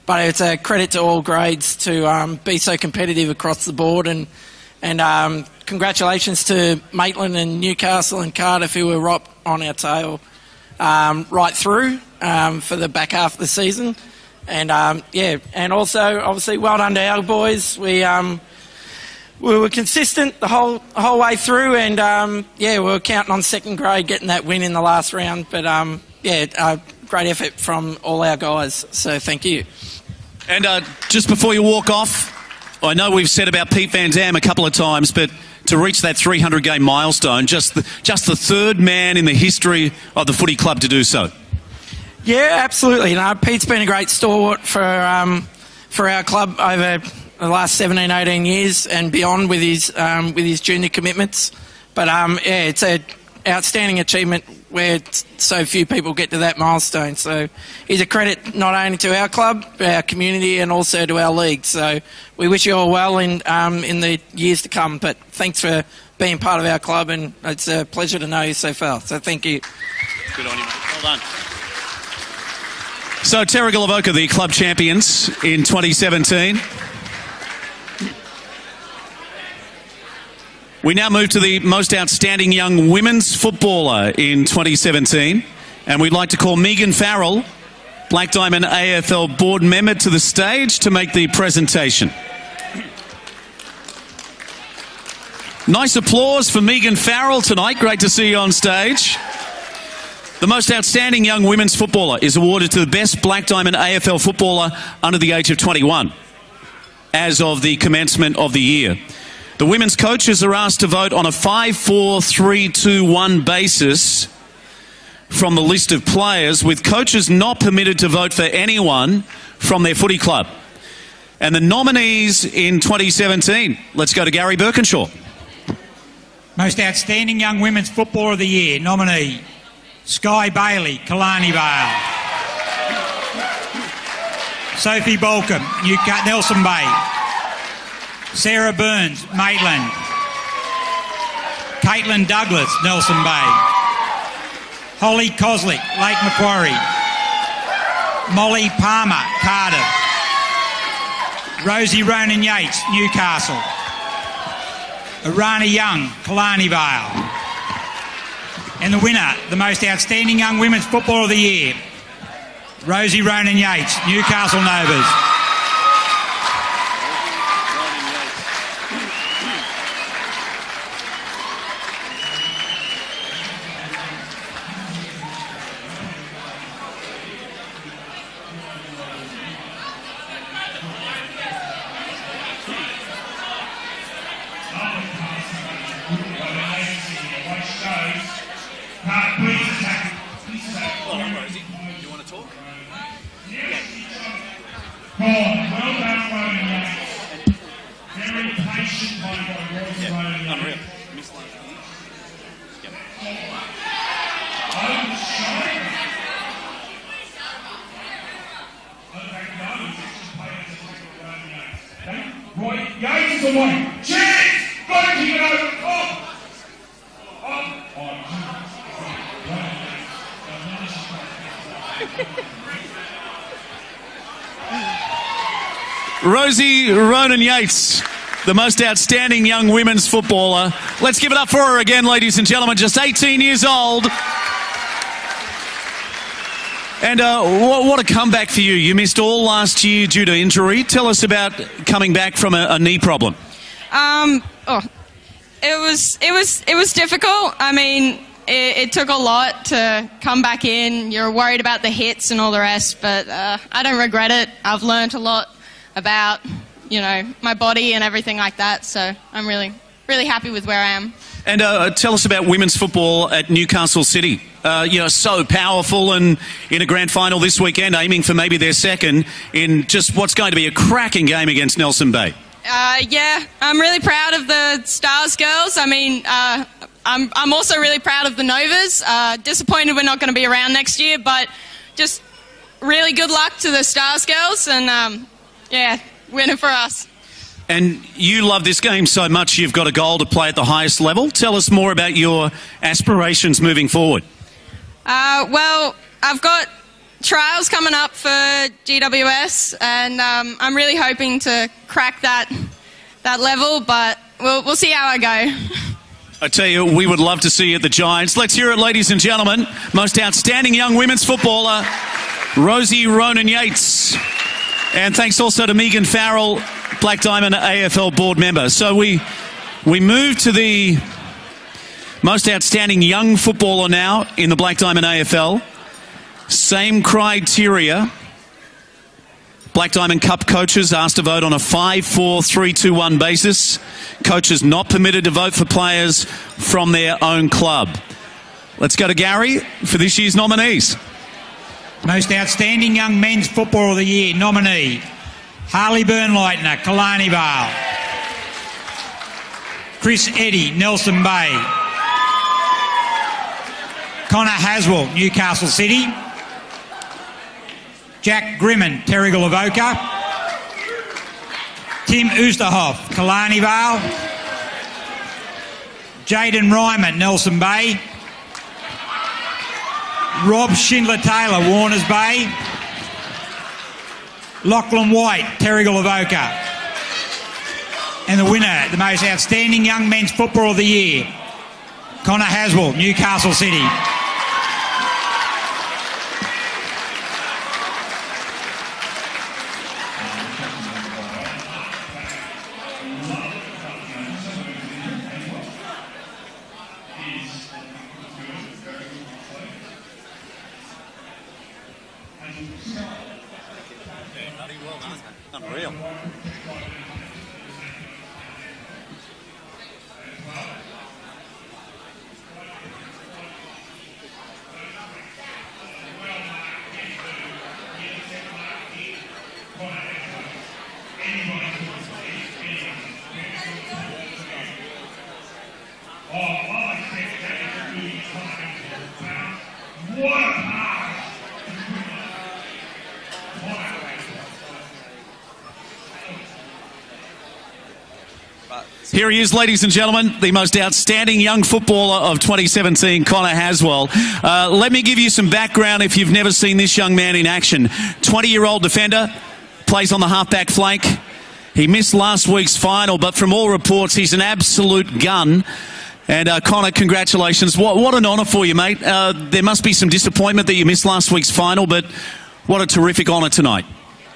but it's a credit to all grades to be so competitive across the board. And congratulations to Maitland and Newcastle and Cardiff, who were right on our tail right through for the back half of the season. And and also obviously well done to our boys. We were consistent the whole way through, and we were counting on second grade getting that win in the last round. But great effort from all our guys. So thank you. And just before you walk off, I know we've said about Pete Van Dam a couple of times, but to reach that 300-game milestone, just the third man in the history of the footy club to do so. Yeah, absolutely. Pete's been a great stalwart for our club over the last 17, 18 years and beyond with his junior commitments. But it's an outstanding achievement where so few people get to that milestone. So he's a credit not only to our club, our community, and also to our league. So we wish you all well in the years to come. But thanks for being part of our club, and it's a pleasure to know you so far. So thank you. Good on you, mate. Well done. So Tara Galavoka, the club champions in 2017. We now move to the most outstanding young women's footballer in 2017. And we'd like to call Megan Farrell, Black Diamond AFL board member, to the stage to make the presentation. Nice applause for Megan Farrell tonight. Great to see you on stage. The most outstanding young women's footballer is awarded to the best Black Diamond AFL footballer under the age of 21 as of the commencement of the year. The women's coaches are asked to vote on a 5-4-3-2-1 basis from the list of players, with coaches not permitted to vote for anyone from their footy club. And the nominees in 2017, let's go to Gary Birkinshaw. Most outstanding young women's footballer of the year nominee, Sky Bailey, Killarney Vale. Sophie Balcombe, Nelson Bay. Sarah Burns, Maitland. Caitlin Douglas, Nelson Bay. Holly Koslick, Lake Macquarie. Molly Palmer, Cardiff. Rosie Ronan Yates, Newcastle. Arana Young, Killarney Vale. And the winner, the most outstanding young women's footballer of the year, Rosie Ronan Yates, Newcastle Novas. Rosie Ronan Yates, the most outstanding young women's footballer. Let's give it up for her again, ladies and gentlemen. Just 18 years old. And what a comeback for you. You missed all last year due to injury. Tell us about coming back from a knee problem. It was difficult. I mean, it took a lot to come back in. You're worried about the hits and all the rest, but I don't regret it. I've learned a lot about, my body and everything like that. So I'm really, really happy with where I am. And tell us about women's football at Newcastle City. So powerful, and in a grand final this weekend, aiming for maybe their second in just what's going to be a cracking game against Nelson Bay. Yeah, I'm really proud of the Stars girls. I mean, I'm also really proud of the Novas. Disappointed we're not going to be around next year, but just really good luck to the Stars girls, and winning for us. And you love this game so much you've got a goal to play at the highest level. Tell us more about your aspirations moving forward. Well, I've got trials coming up for GWS, and I'm really hoping to crack that level, but we'll see how I go. I tell you, we would love to see you at the Giants. Let's hear it, ladies and gentlemen. Most outstanding young women's footballer, Rosie Ronan Yates. And thanks also to Megan Farrell, Black Diamond AFL board member. So we move to the most outstanding young footballer now in the Black Diamond AFL. Same criteria. Black Diamond Cup coaches asked to vote on a 5-4-3-2-1 basis. Coaches not permitted to vote for players from their own club. Let's go to Gary for this year's nominees. Most outstanding young men's footballer of the year nominee, Harley Burnleitner, Killarney Vale. Chris Eddy, Nelson Bay. Connor Haswell, Newcastle City. Jack Grimman, Terrigal Avoca. Tim Oosterhoff, Killarney Vale. Jaden Ryman, Nelson Bay. Rob Schindler-Taylor, Warners Bay. Lachlan White, Terrigal Avoca. And the winner, the most outstanding young men's footballer of the year, Connor Haswell, Newcastle City. Unreal. Here he is, ladies and gentlemen, the most outstanding young footballer of 2017, Connor Haswell. Let me give you some background if you've never seen this young man in action. 20-year-old defender, plays on the half-back flank. He missed last week's final, but from all reports, he's an absolute gun. And Connor, congratulations. What an honour for you, mate. There must be some disappointment that you missed last week's final, but what a terrific honour tonight.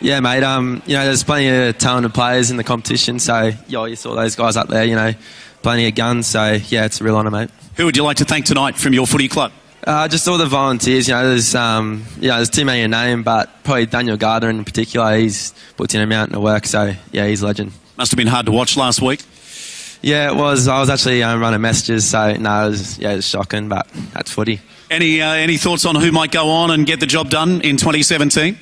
Yeah, mate. There's plenty of talented players in the competition, so you saw those guys up there. Plenty of guns. So yeah, it's a real honour, mate. Who would you like to thank tonight from your footy club? Just all the volunteers. There's too many to name, but probably Daniel Gardner in particular. He's put in a mountain of work. So yeah, he's a legend. Must have been hard to watch last week. Yeah, it was. I was actually running messages, so it was shocking, but that's footy. Any thoughts on who might go on and get the job done in 2017?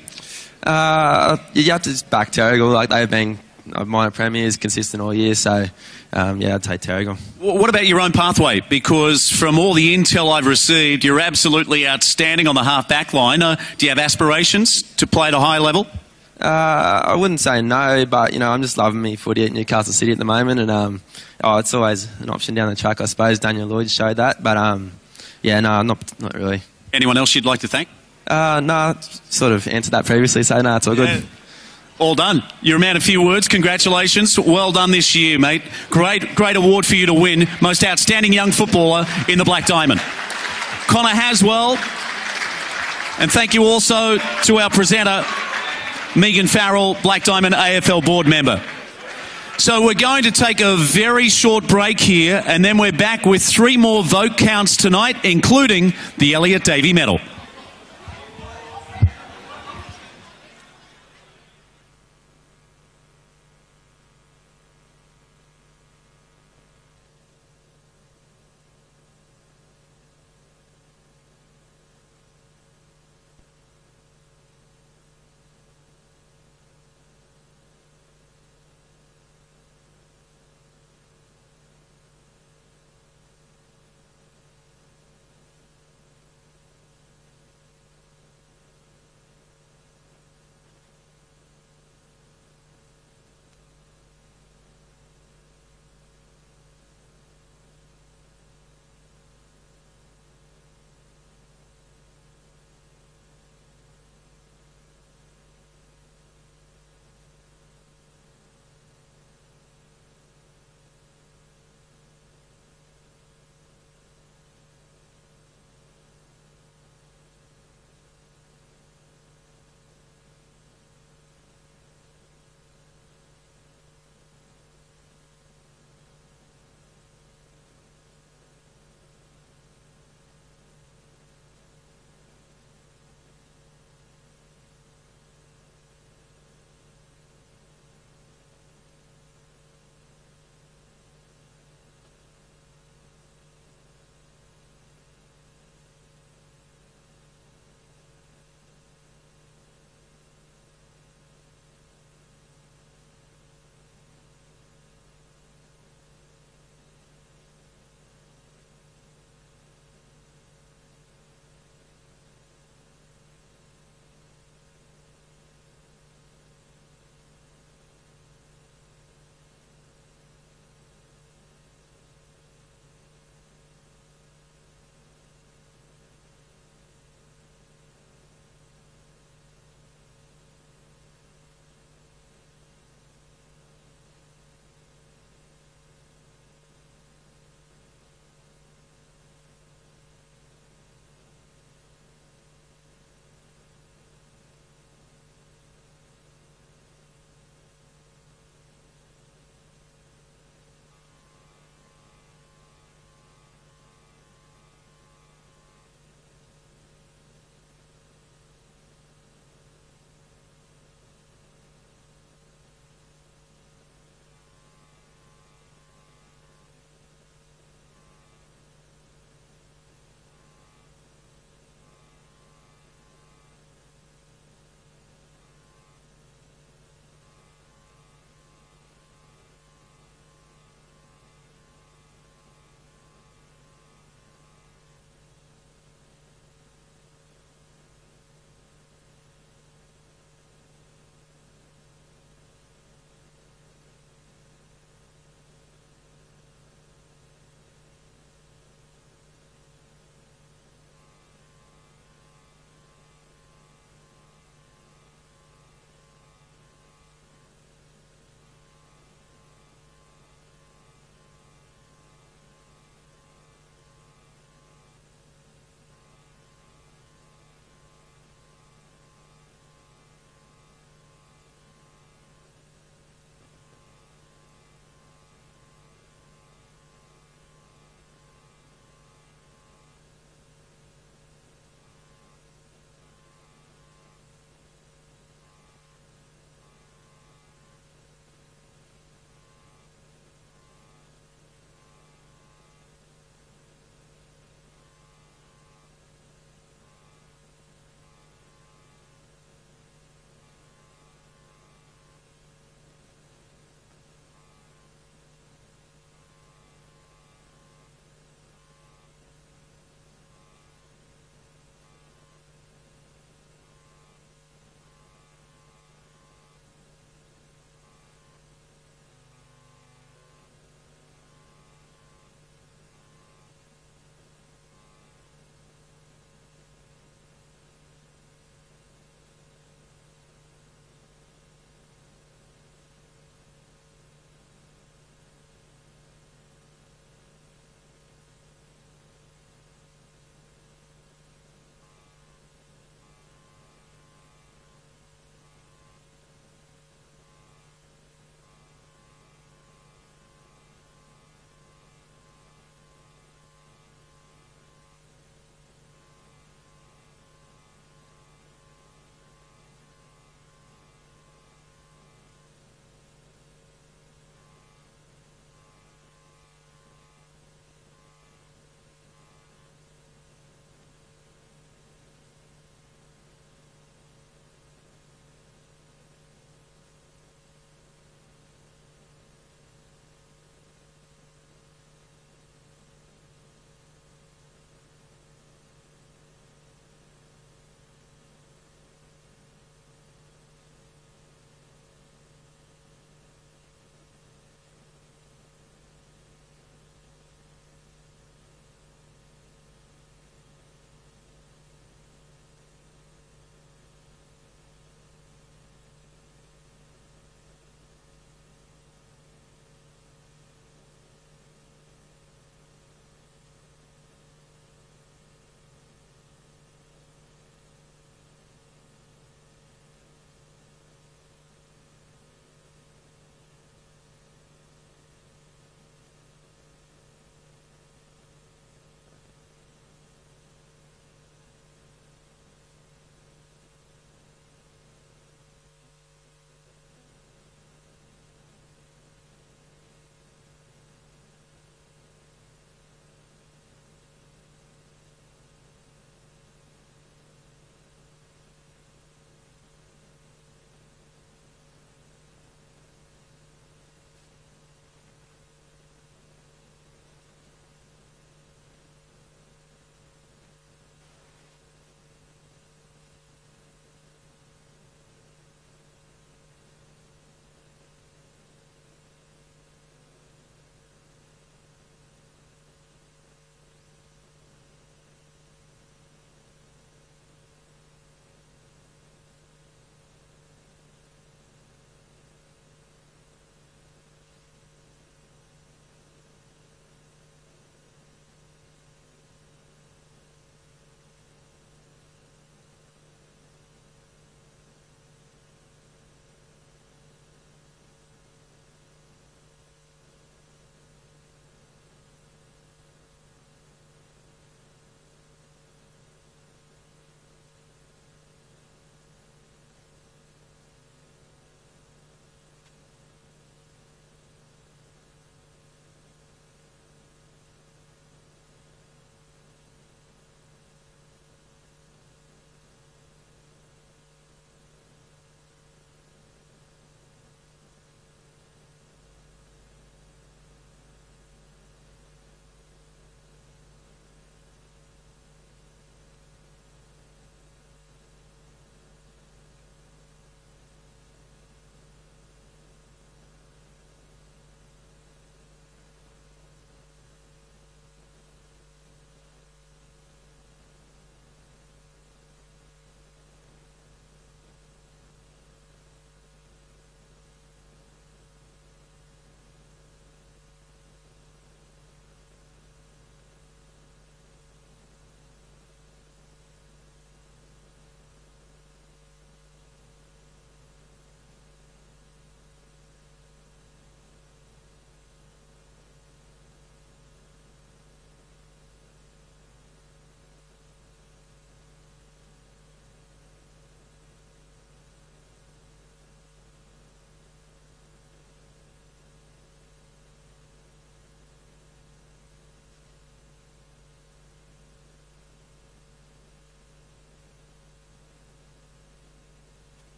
You have to back Terrigal. They've been minor premiers consistent all year, so I'd take Terrigal. What about your own pathway? Because from all the intel I've received, you're absolutely outstanding on the half-back line. Do you have aspirations to play at a high level? I wouldn't say no, but I'm just loving me footy at Newcastle City at the moment, and it's always an option down the track, I suppose. Daniel Lloyd showed that, but not really. Anyone else you'd like to thank? No, sort of answered that previously, so no, it's all good. All done. You're a man of few words. Congratulations. Well done this year, mate. Great award for you to win. Most outstanding young footballer in the Black Diamond. Connor Haswell. And thank you also to our presenter, Megan Farrell, Black Diamond AFL board member. So we're going to take a very short break here, and then we're back with 3 more vote counts tonight, including the Elliot Davey medal.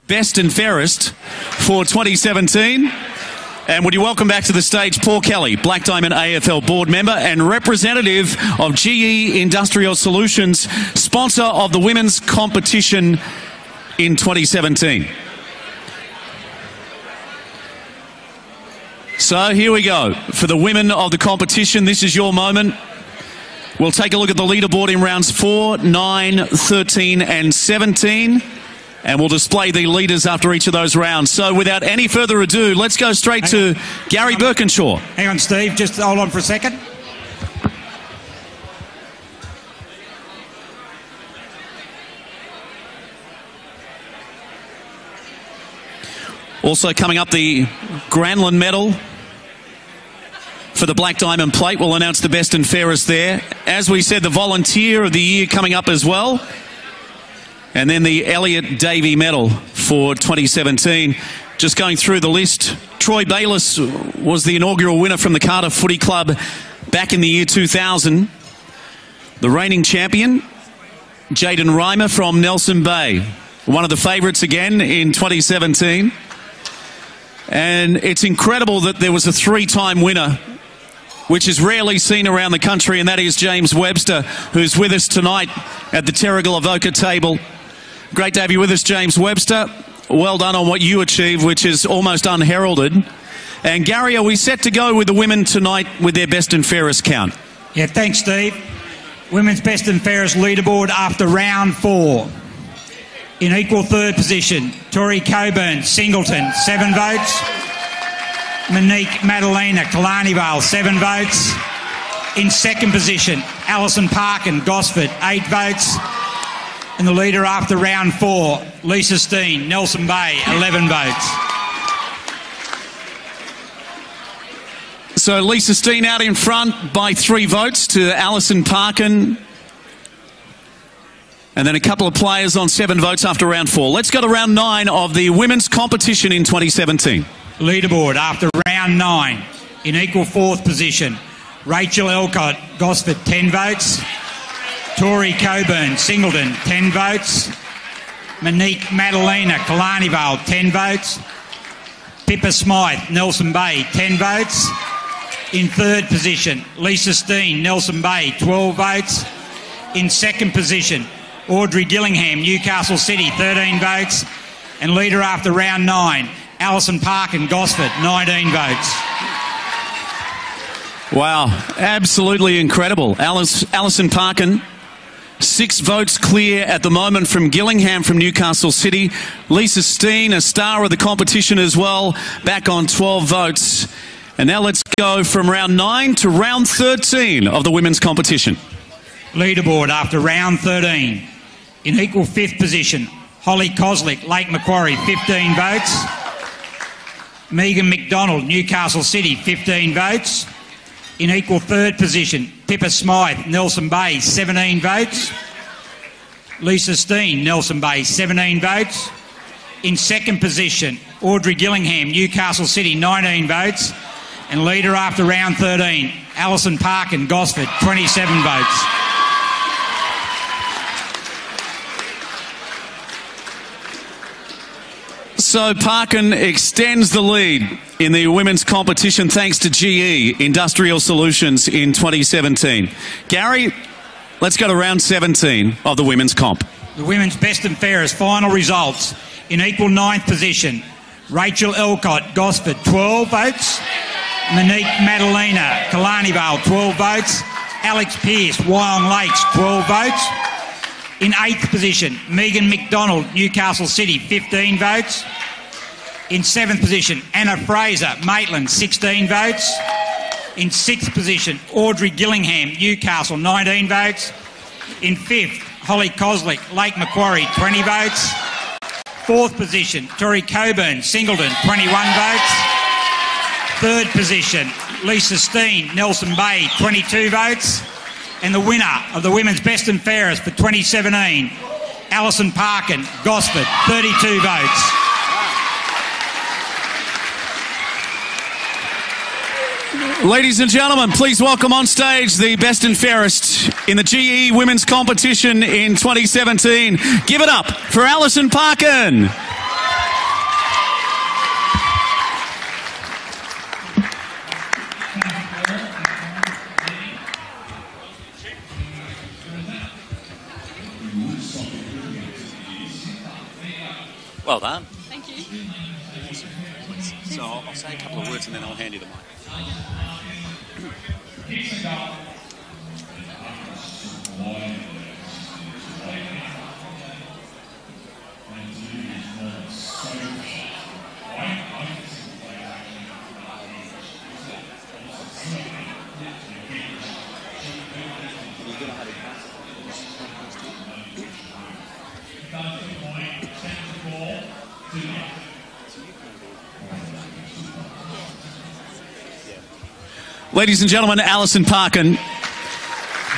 best and fairest for 2017. And would you welcome back to the stage Paul Kelly, Black Diamond AFL board member and representative of GE Industrial Solutions, sponsor of the women's competition in 2017. So here we go. For the women of the competition, this is your moment. We'll take a look at the leaderboard in rounds 4, 9, 13 and 17. And we'll display the leaders after each of those rounds. So without any further ado, let's go straight to Gary Birkinshaw. Hang on, Steve. Just hold on for a second. Also coming up, the Granlund medal for the Black Diamond plate. We'll announce the best and fairest there. As we said, the Volunteer of the Year coming up as well. And then the Elliot Davey medal for 2017. Just going through the list, Troy Bayliss was the inaugural winner from the Cardiff Footy Club back in the year 2000. The reigning champion, Jaden Reimer from Nelson Bay. One of the favourites again in 2017. And it's incredible that there was a 3-time winner, which is rarely seen around the country, and that is James Webster, who's with us tonight at the Terrigal Avoca table. Great to have you with us, James Webster. Well done on what you achieved, which is almost unheralded. And Gary, are we set to go with the women tonight with their best and fairest count? Yeah, thanks, Steve. Women's best and fairest leaderboard after round 4. In equal third position, Tori Coburn, Singleton, 7 votes. Monique Madalena, Killarney Vale, 7 votes. In second position, Alison Parkin, Gosford, 8 votes. And the leader after round 4, Lisa Steen, Nelson Bay, 11 votes. So Lisa Steen out in front by 3 votes to Alison Parkin. And then a couple of players on 7 votes after round 4. Let's go to round 9 of the women's competition in 2017. Leaderboard after round 9. In equal 4th position, Rachel Elcott, Gosford, 10 votes. Tori Coburn, Singleton, 10 votes. Monique Madalena, Killarney Vale, 10 votes. Pippa Smythe, Nelson Bay, 10 votes. In third position, Lisa Steen, Nelson Bay, 12 votes. In second position, Audrey Gillingham, Newcastle City, 13 votes. And leader after round 9, Alison Parkin, Gosford, 19 votes. Wow, absolutely incredible. Alison Parkin, 6 votes clear at the moment from Gillingham from Newcastle City. Lisa Steen, a star of the competition as well, back on 12 votes. And now let's go from round 9 to round 13 of the women's competition. Leaderboard after round 13. In equal 5th position, Holly Koslick, Lake Macquarie, 15 votes. Megan McDonald, Newcastle City, 15 votes. In equal 3rd position, Pippa Smythe, Nelson Bay, 17 votes. Lisa Steen, Nelson Bay, 17 votes. In second position, Audrey Gillingham, Newcastle City, 19 votes. And leader after round 13, Alison Parkin, Gosford, 27 votes. So Parkin extends the lead in the women's competition thanks to GE Industrial Solutions in 2017. Gary, let's go to round 17 of the women's comp. The women's best and fairest final results. In equal 9th position, Rachel Elcott, Gosford, 12 votes. Monique Madalena, Killarney Vale, 12 votes. Alex Pearce, Wyong Lakes, 12 votes. In 8th position, Megan McDonald, Newcastle City, 15 votes. In 7th position, Anna Fraser, Maitland, 16 votes. In 6th position, Audrey Gillingham, Newcastle, 19 votes. In 5th, Holly Koslick, Lake Macquarie, 20 votes. 4th position, Tori Coburn, Singleton, 21 votes. 3rd position, Lisa Steen, Nelson Bay, 22 votes. And the winner of the women's best and fairest for 2017, Alison Parkin, Gosford, 32 votes. Ladies and gentlemen, please welcome on stage the best and fairest in the GE women's competition in 2017. Give it up for Alison Parkin. Well done. Thank you. So I'll say a couple of words and then I'll hand you the mic. Ladies and gentlemen, Alison Parkin,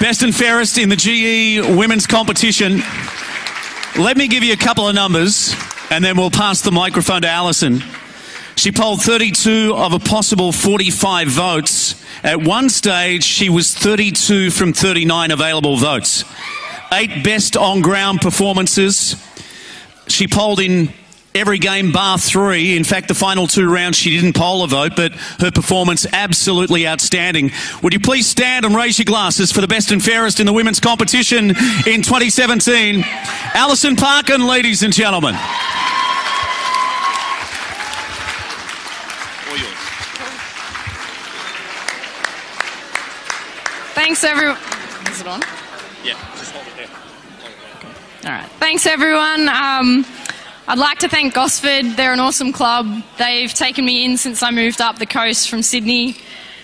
best and fairest in the GE women's competition. Let me give you a couple of numbers and then we'll pass the microphone to Alison. She polled 32 of a possible 45 votes. At one stage, she was 32 from 39 available votes. 8 best on-ground performances. She polled in every game bar 3. In fact, the final 2 rounds she didn't poll a vote, but her performance absolutely outstanding. Would you please stand and raise your glasses for the best and fairest in the women's competition in 2017? Alison Parkin, ladies and gentlemen. Thanks, everyone. Is it on? Yeah, just hold it there. All right. Thanks, everyone. I'd like to thank Gosford. They're an awesome club. They've taken me in since I moved up the coast from Sydney.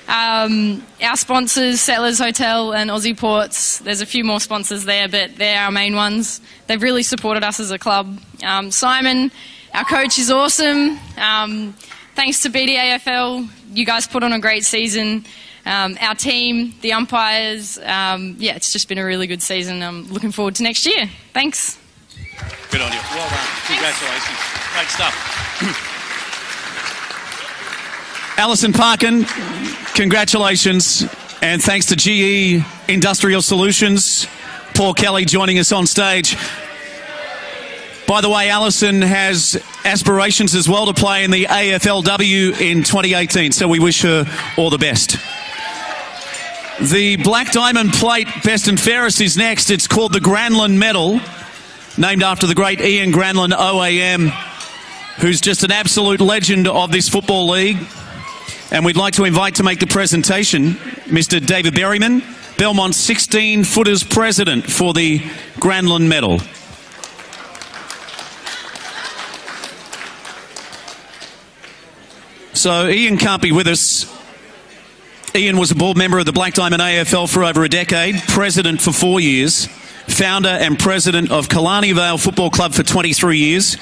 Our sponsors, Settlers Hotel and Aussie Ports, there's a few more sponsors there, but they're our main ones. They've really supported us as a club. Simon, our coach, is awesome. Thanks to BDAFL, you guys put on a great season. Our team, the umpires, yeah, it's just been a really good season. I'm looking forward to next year. Thanks. Good on you. Well done. Congratulations. Great stuff. Alison Parkin, congratulations. And thanks to GE Industrial Solutions. Paul Kelly joining us on stage. By the way, Alison has aspirations as well to play in the AFLW in 2018, so we wish her all the best. The Black Diamond Plate Best and Fairest is next. It's called the Granlund Medal, named after the great Ian Granlund OAM, who's just an absolute legend of this football league. And we'd like to invite to make the presentation Mr. David Berryman, Belmont's 16-footers president for the Granlund Medal. So Ian can't be with us. Ian was a board member of the Black Diamond AFL for over a decade, president for 4 years, founder and president of Killarney Vale Football Club for 23 years,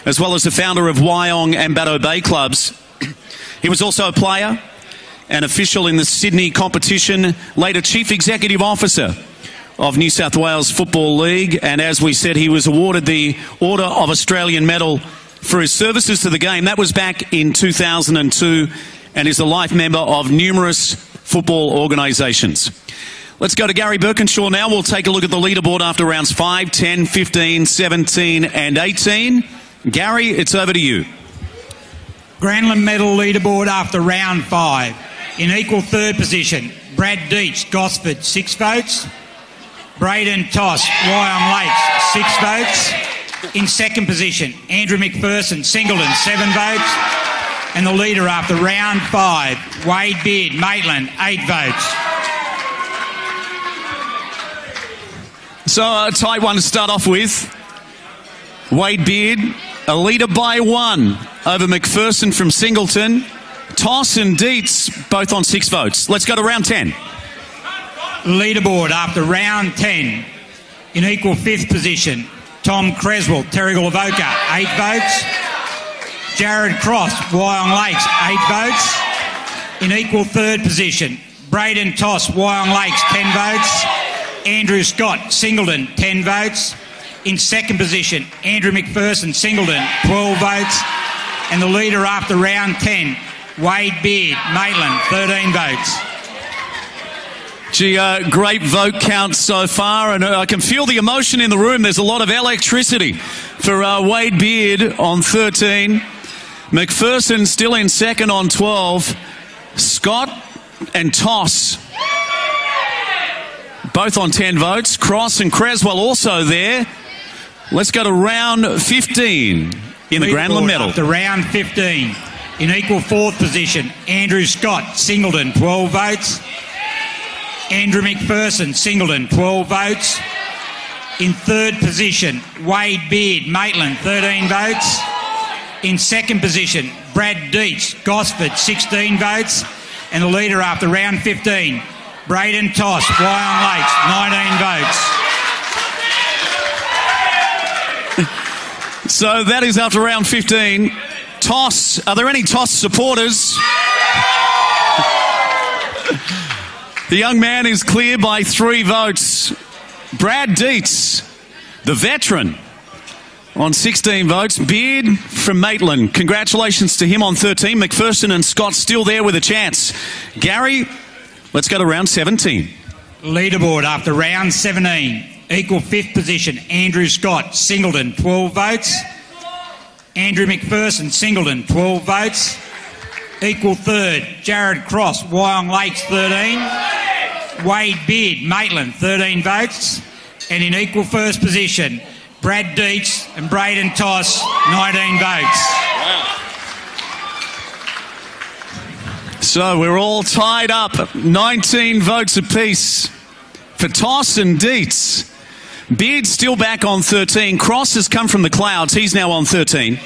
as well as the founder of Wyong and Baddo Bay clubs. He was also a player, an official in the Sydney competition, later Chief Executive Officer of New South Wales Football League, and as we said, he was awarded the Order of Australian Medal for his services to the game. That was back in 2002, and is a life member of numerous football organisations. Let's go to Gary Birkinshaw now. We'll take a look at the leaderboard after rounds 5, 10, 15, 17 and 18. Gary, it's over to you. Granlund Medal leaderboard after round 5. In equal third position, Brad Deitch, Gosford, 6 votes. Braden Toss, Wyong Lakes, 6 votes. In second position, Andrew McPherson, Singleton, 7 votes. And the leader after round 5, Wade Beard, Maitland, 8 votes. So a tight one to start off with. Wade Beard, a leader by 1 over McPherson from Singleton. Toss and Dietz both on 6 votes. Let's go to round 10. Leaderboard after round 10. In equal 5th position, Tom Creswell, Terrigal Avoca, 8 votes. Jared Cross, Wyong Lakes, 8 votes. In equal 3rd position, Braden Toss, Wyong Lakes, 10 votes. Andrew Scott, Singleton, 10 votes. In second position, Andrew McPherson, Singleton, 12 votes. And the leader after round 10, Wade Beard, Maitland, 13 votes. Gee, great vote count so far, and I can feel the emotion in the room. There's a lot of electricity for Wade Beard on 13. McPherson still in second on 12. Scott and Toss both on 10 votes. Cross and Creswell also there. Let's go to round 15 in the Granlund medal. After round 15, in equal fourth position, Andrew Scott, Singleton, 12 votes. Andrew McPherson, Singleton, 12 votes. In third position, Wade Beard, Maitland, 13 votes. In second position, Brad Deitch, Gosford, 16 votes. And the leader after round 15, Braden Toss, Wyong Lakes, 19 votes. So that is after round 15. Toss, are there any Toss supporters? The young man is clear by 3 votes. Brad Dietz, the veteran, on 16 votes. Beard from Maitland, congratulations to him on 13. McPherson and Scott still there with a chance. Gary, let's go to round 17. Leaderboard after round 17. Equal fifth position, Andrew Scott, Singleton, 12 votes. Andrew McPherson, Singleton, 12 votes. Equal third, Jared Cross, Wyong Lakes, 13. Wade Beard, Maitland, 13 votes. And in equal first position, Brad Deitch and Braden Toss, 19 votes. So we're all tied up, 19 votes apiece for Toss and Dietz. Beard's still back on 13. Cross has come from the clouds. He's now on 13.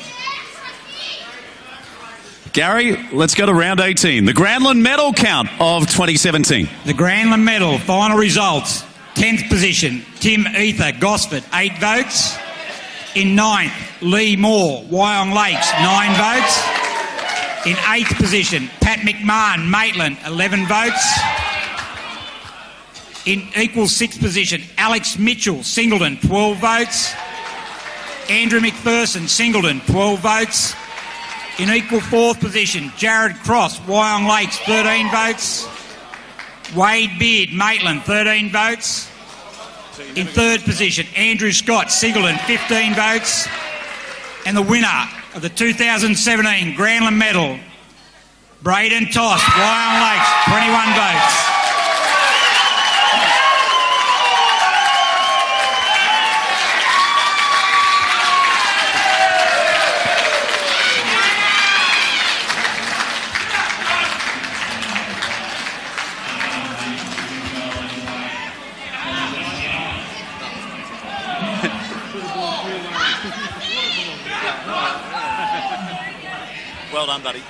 Gary, let's go to round 18. The Granlund medal count of 2017. The Granlund medal, final results. 10th position, Tim Ether, Gosford, 8 votes. In 9th, Lee Moore, Wyong Lakes, 9 votes. In 8th position, Pat McMahon, Maitland, 11 votes. In equal 6th position, Alex Mitchell, Singleton, 12 votes. Andrew McPherson, Singleton, 12 votes. In equal 4th position, Jared Cross, Wyong Lakes, 13 votes. Wade Beard, Maitland, 13 votes. In 3rd position, Andrew Scott, Singleton, 15 votes. And the winner of the 2017 Granlund medal, Braden Toss, Wyong Lakes, 21 votes. Well done, buddy.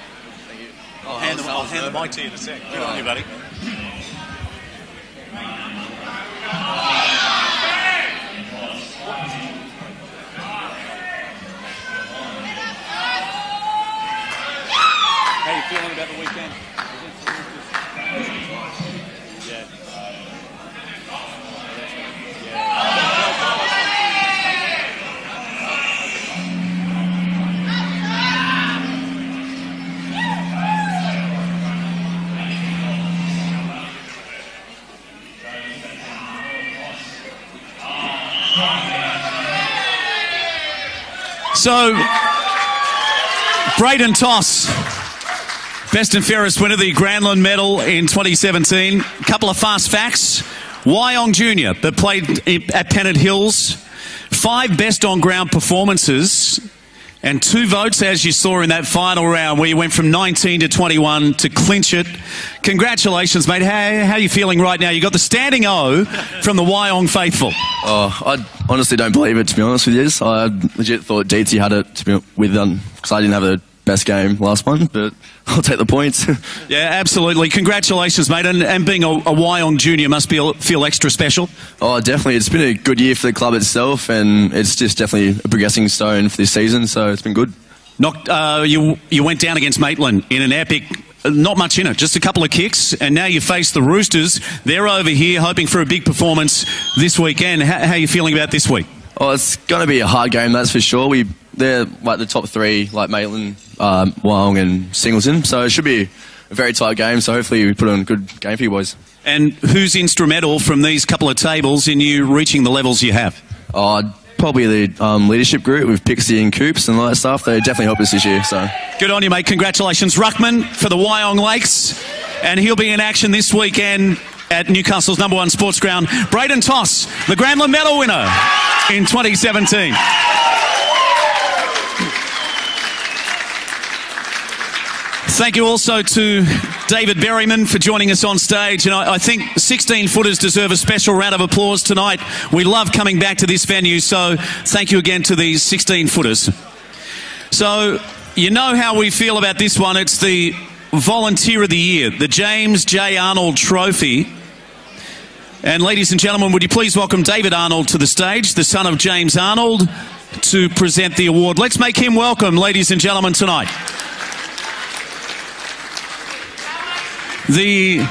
Thank you. I'll hand the mic to you in a sec. Good on you, buddy. How are you feeling about the weekend? Yeah. So, Braden Toss, best and fairest winner of the Granlund medal in 2017. A couple of fast facts. Wyong Jr. that played at Pennant Hills. 5 best on ground performances. And 2 votes, as you saw in that final round, where you went from 19 to 21 to clinch it. Congratulations, mate. How are you feeling right now? You got the standing O from the Wyong faithful. Oh, I honestly don't believe it, to be honest with you. I legit thought Deetsy had it to be with because I didn't have the best game last one, but I'll take the points. Yeah, absolutely. Congratulations, mate. And being a Wyong junior must feel extra special. Oh, definitely. It's been a good year for the club itself, and it's just definitely a progressing stone for this season, so it's been good. You went down against Maitland in an epic, not much in it, just a couple of kicks, and now you face the Roosters. They're over here hoping for a big performance this weekend. How are you feeling about this week? Oh, it's going to be a hard game, that's for sure. They're like the top 3, like Maitland, Wyong and Singleton, so it should be a very tight game, so hopefully we put on a good game for you boys. And who's instrumental from these couple of tables in you reaching the levels you have? Oh, probably the leadership group with Pixie and Coops and all that stuff. They definitely helped us this year. So good on you, mate. Congratulations. Ruckman for the Wyong Lakes, and he'll be in action this weekend at Newcastle's #1 sports ground, Braden Toss, the Granlund Medal winner in 2017. Thank you also to David Berryman for joining us on stage. And I think 16-footers deserve a special round of applause tonight. We love coming back to this venue, so thank you again to these 16-footers. So you know how we feel about this one. It's the Volunteer of the Year, the James J. Arnold Trophy. And ladies and gentlemen, would you please welcome David Arnold to the stage, the son of James Arnold, to present the award. Let's make him welcome, ladies and gentlemen, tonight. The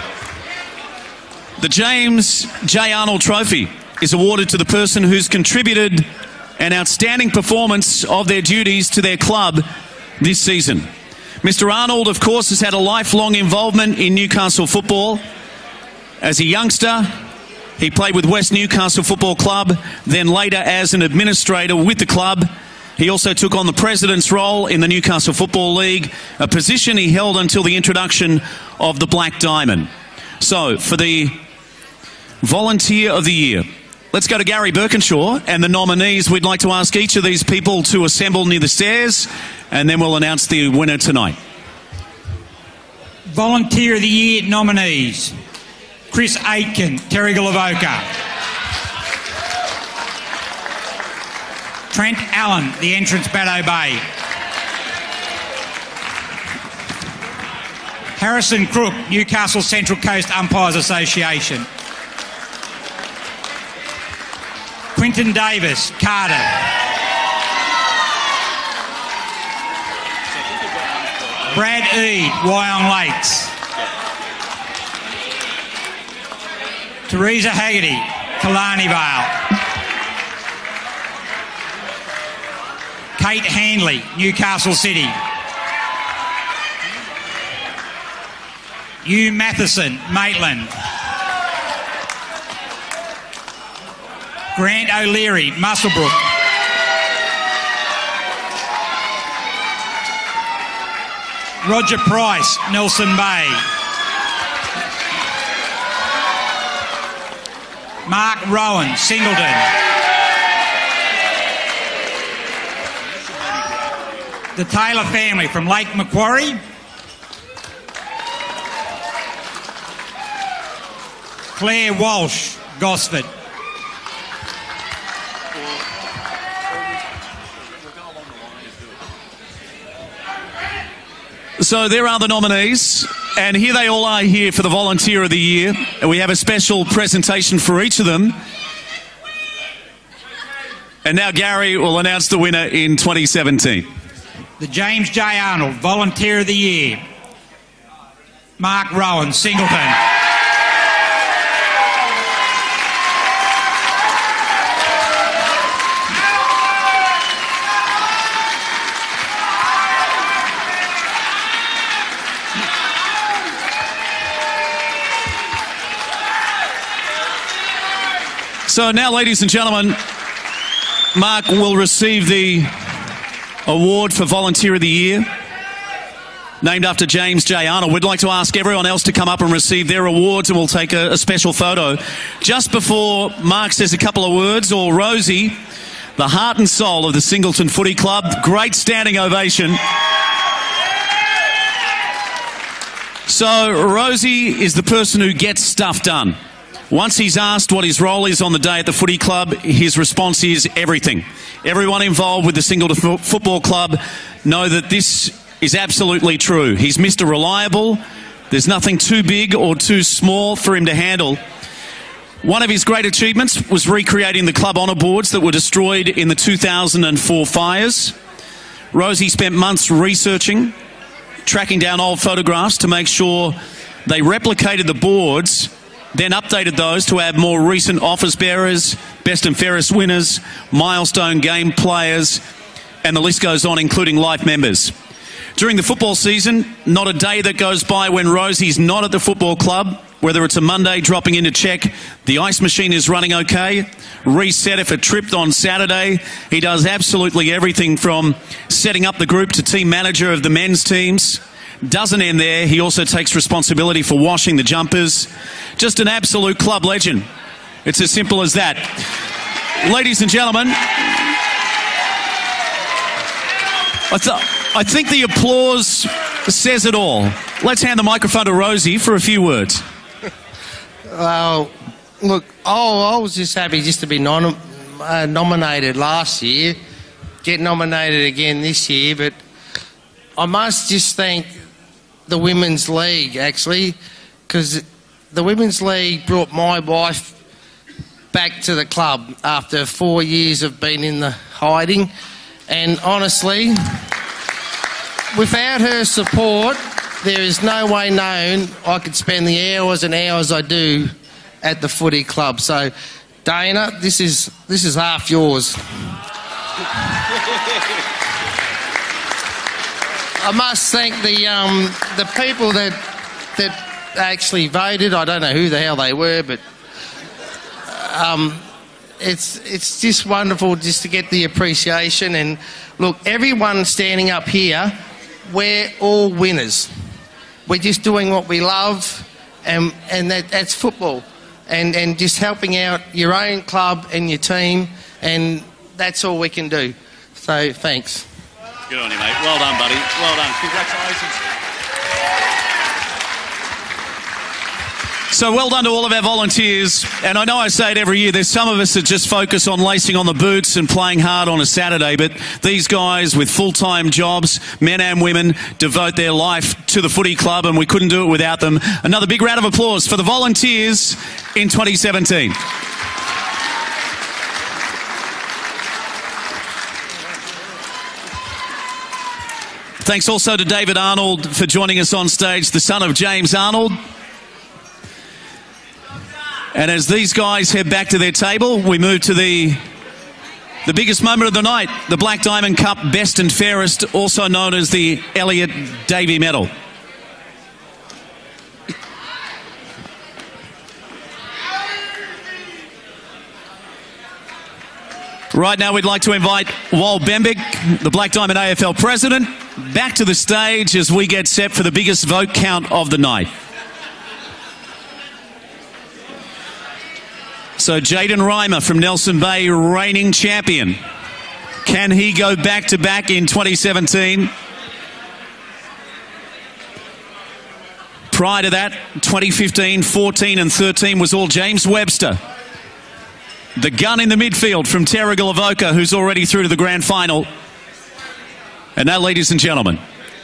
James J. Arnold Trophy is awarded to the person who's contributed an outstanding performance of their duties to their club this season. Mr. Arnold, of course, has had a lifelong involvement in Newcastle football. As a youngster, he played with West Newcastle Football Club, then later as an administrator with the club. He also took on the president's role in the Newcastle Football League, a position he held until the introduction of the Black Diamond. So, for the Volunteer of the Year, let's go to Gary Birkinshaw and the nominees. We'd like to ask each of these people to assemble near the stairs, and then we'll announce the winner tonight. Volunteer of the Year nominees: Chris Aitken, Terrigal Avoca; Trent Allen, the entrance Baddo Bay; Harrison Crook, Newcastle Central Coast Umpires Association; Quinton Davis, Cardiff; Brad Eade, Wyong Lakes; Teresa Haggerty, Killarney Vale; Kate Handley, Newcastle City; Hugh Matheson, Maitland; Grant O'Leary, Muswellbrook; Roger Price, Nelson Bay; Mark Rowan, Singleton; the Taylor family from Lake Macquarie; Claire Walsh, Gosford; So there are the nominees, and here they all are here for the Volunteer of the Year. And we have a special presentation for each of them. And now Gary will announce the winner in 2017. The James J. Arnold Volunteer of the Year, Mark Rowan, Singleton. So now, ladies and gentlemen, Mark will receive the award for Volunteer of the Year, named after James J. Arnold. We'd like to ask everyone else to come up and receive their awards, and we'll take a special photo. Just before Mark says a couple of words, or Rosie, the heart and soul of the Singleton Footy Club, great standing ovation. So Rosie is the person who gets stuff done. Once he's asked what his role is on the day at the footy club, his response is everything. Everyone involved with the Singleton Football Club know that this is absolutely true. He's Mr. Reliable. There's nothing too big or too small for him to handle. One of his great achievements was recreating the club honour boards that were destroyed in the 2004 fires. Rosie spent months researching, tracking down old photographs to make sure they replicated the boards, then updated those to add more recent office bearers, best and fairest winners, milestone game players, and the list goes on, including life members. During the football season, not a day that goes by when Rosie's not at the football club, whether it's a Monday dropping in to check the ice machine is running okay, reset if it tripped on Saturday. He does absolutely everything from setting up the group to team manager of the men's teams, doesn't end there. He also takes responsibility for washing the jumpers. Just an absolute club legend. It's as simple as that. Ladies and gentlemen, I think the applause says it all. Let's hand the microphone to Rosie for a few words. Look, I was just happy just to be nominated last year, get nominated again this year, but I must just thank the Women's League, actually, because the Women's League brought my wife back to the club after 4 years of being in the hiding, and honestly, without her support, there is no way known I could spend the hours and hours I do at the footy club. So, Dana, this is half yours. I must thank the people that actually voted. I don't know who the hell they were, but it's just wonderful just to get the appreciation. And look, everyone standing up here, we're all winners. We're just doing what we love, and that's football. And just helping out your own club and your team, and that's all we can do. So, thanks. Good on you, mate. Well done, buddy. Well done. Congratulations. So well done to all of our volunteers. And I know I say it every year, there's some of us that just focus on lacing on the boots and playing hard on a Saturday, but these guys with full-time jobs, men and women, devote their life to the footy club, and we couldn't do it without them. Another big round of applause for the volunteers in 2017. Thanks also to David Arnold for joining us on stage, the son of James Arnold. And as these guys head back to their table, we move to the biggest moment of the night, the Black Diamond Cup Best and Fairest, also known as the Elliot Davey Medal. Right now we'd like to invite Wal Bembick, the Black Diamond AFL President, back to the stage as we get set for the biggest vote count of the night. So Jaden Reimer from Nelson Bay, reigning champion. Can he go back-to-back in 2017? Prior to that, 2015, 14 and 13 was all James Webster. The gun in the midfield from Terrigal Avoca, who's already through to the grand final. And now, ladies and gentlemen,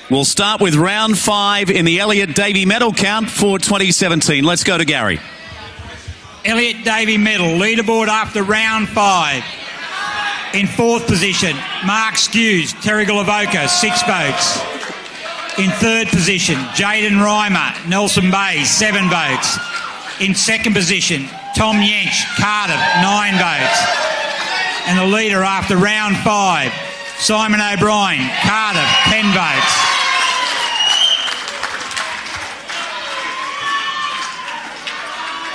we'll start with round 5 in the Elliot Davey medal count for 2017. Let's go to Gary. Elliot Davey medal, leaderboard after round 5. In 4th position, Mark Skews, Terrigal Avoca, 6 votes. In 3rd position, Jaden Reimer, Nelson Bay, 7 votes. In 2nd position, Tom Yench, Cardiff, 9 votes. And the leader after round 5, Simon O'Brien, Cardiff, 10 votes.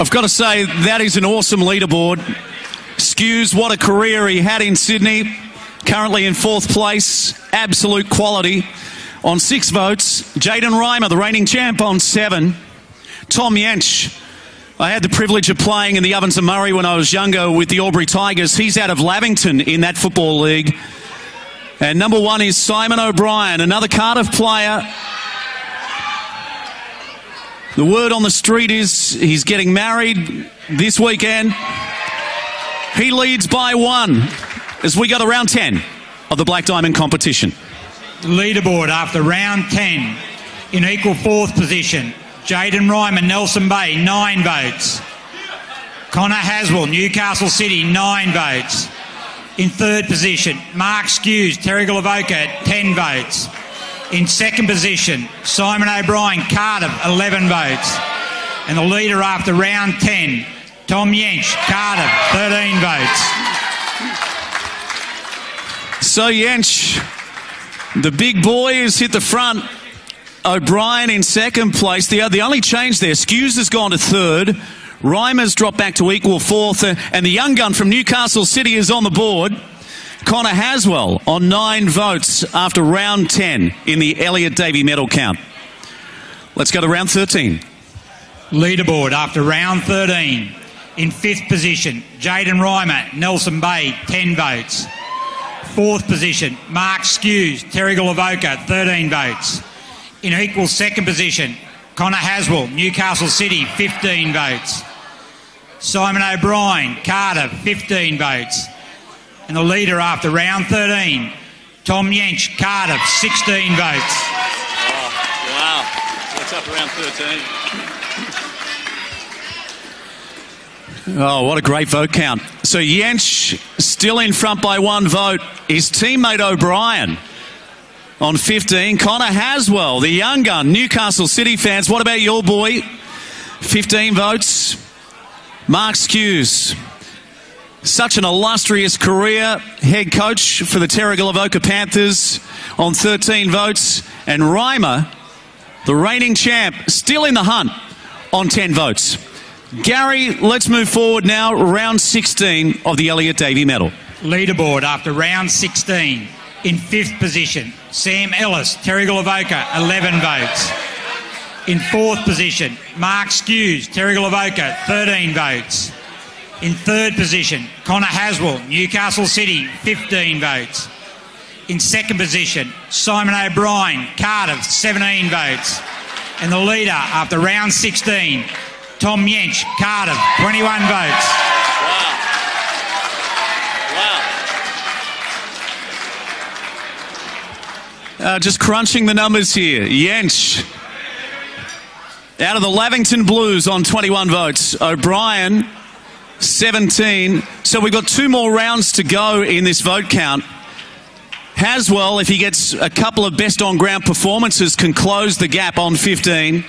I've got to say, that is an awesome leaderboard. Skews, what a career he had in Sydney. Currently in 4th place. Absolute quality. On 6 votes. Jaden Reimer, the reigning champ, on 7. Tom Yench. I had the privilege of playing in the Ovens and Murray when I was younger with the Albury Tigers. He's out of Lavington in that football league. And number 1 is Simon O'Brien, another Cardiff player. The word on the street is he's getting married this weekend. He leads by 1 as we go to round 10 of the Black Diamond competition. Leaderboard after round 10. In equal 4th position, Jaden Reimer, Nelson Bay, 9 votes. Connor Haswell, Newcastle City, 9 votes. In 3rd position, Mark Skews, Terrigal Avoca, 10 votes. In 2nd position, Simon O'Brien, Cardiff, 11 votes. And the leader after round 10, Tom Yench, Cardiff, 13 votes. So Yench, the big boy, has hit the front. O'Brien in 2nd place. The only change there, Skews has gone to 3rd. Reimer's dropped back to equal 4th. And the young gun from Newcastle City is on the board. Connor Haswell on 9 votes after round 10 in the Elliot Davey medal count. Let's go to round 13. Leaderboard after round 13. In 5th position, Jaden Reimer, Nelson Bay, 10 votes. 4th position, Mark Skews, Terrigal Avoca, 13 votes. In equal 2nd position, Connor Haswell, Newcastle City, 15 votes. Simon O'Brien, Cardiff, 15 votes. And the leader after round 13, Tom Yench, Cardiff, 16 votes. Oh, wow. That's up around 13. Oh, what a great vote count. So Yench still in front by 1 vote. His teammate O'Brien on 15. Connor Haswell, the young gun, Newcastle City fans. What about your boy? 15 votes. Mark Skews, such an illustrious career, head coach for the Terrigal Avoca Panthers on 13 votes. And Reimer, the reigning champ, still in the hunt on 10 votes. Gary, let's move forward now. Round 16 of the Elliot Davey Medal. Leaderboard after round 16. In 5th position, Sam Ellis, Terrigal Avoca, 11 votes. In 4th position, Mark Skews, Terrigal Avoca, 13 votes. In 3rd position, Connor Haswell, Newcastle City, 15 votes. In 2nd position, Simon O'Brien, Cardiff, 17 votes. And the leader after round 16, Tom Yench, Cardiff, 21 votes. Just crunching the numbers here. Yench out of the Lavington Blues on 21 votes. O'Brien, 17. So we've got 2 more rounds to go in this vote count. Haswell, if he gets a couple of best on ground performances, can close the gap on 15.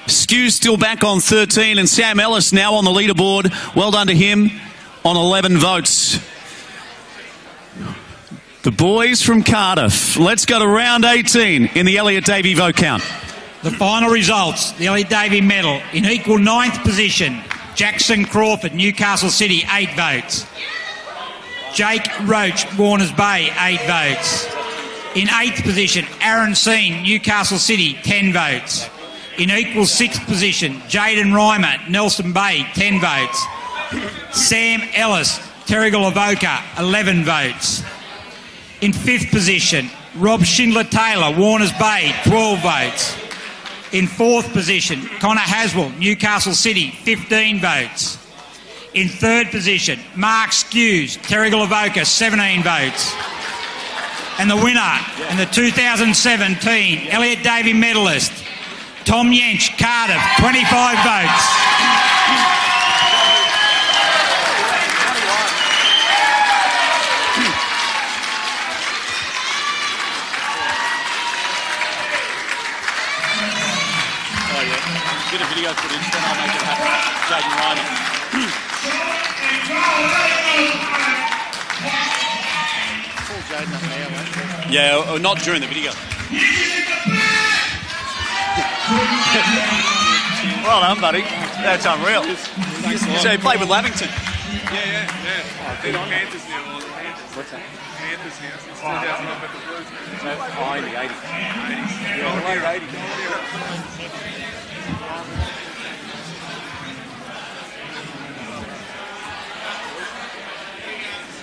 Skew's still back on 13, and Sam Ellis now on the leaderboard. Well done to him on 11 votes. The boys from Cardiff. Let's go to round 18 in the Elliot Davey vote count. The final results, the Elliot Davey Medal. In equal 9th position, Jackson Crawford, Newcastle City, 8 votes. Jake Roach, Warners Bay, 8 votes. In 8th position, Aaron Seen, Newcastle City, 10 votes. In equal 6th position, Jaden Reimer, Nelson Bay, 10 votes. Sam Ellis, Terrigal Avoca, 11 votes. In 5th position, Rob Schindler-Taylor, Warners Bay, 12 votes. In 4th position, Connor Haswell, Newcastle City, 15 votes. In 3rd position, Mark Skews, Terrigal Avoca, 17 votes. And the winner in the 2017 Elliot Davey medalist, Tom Yench, Cardiff, 25 votes. Get a video footage, then I'll make it happen. Jaden Reimer. Yeah, not during the video. Well done, buddy. That's unreal. So you played with Lavington? Yeah. Panthers now. What's that? Panthers now since 2011 at the Blues. Oh, in the 80s. Yeah, the late 80s.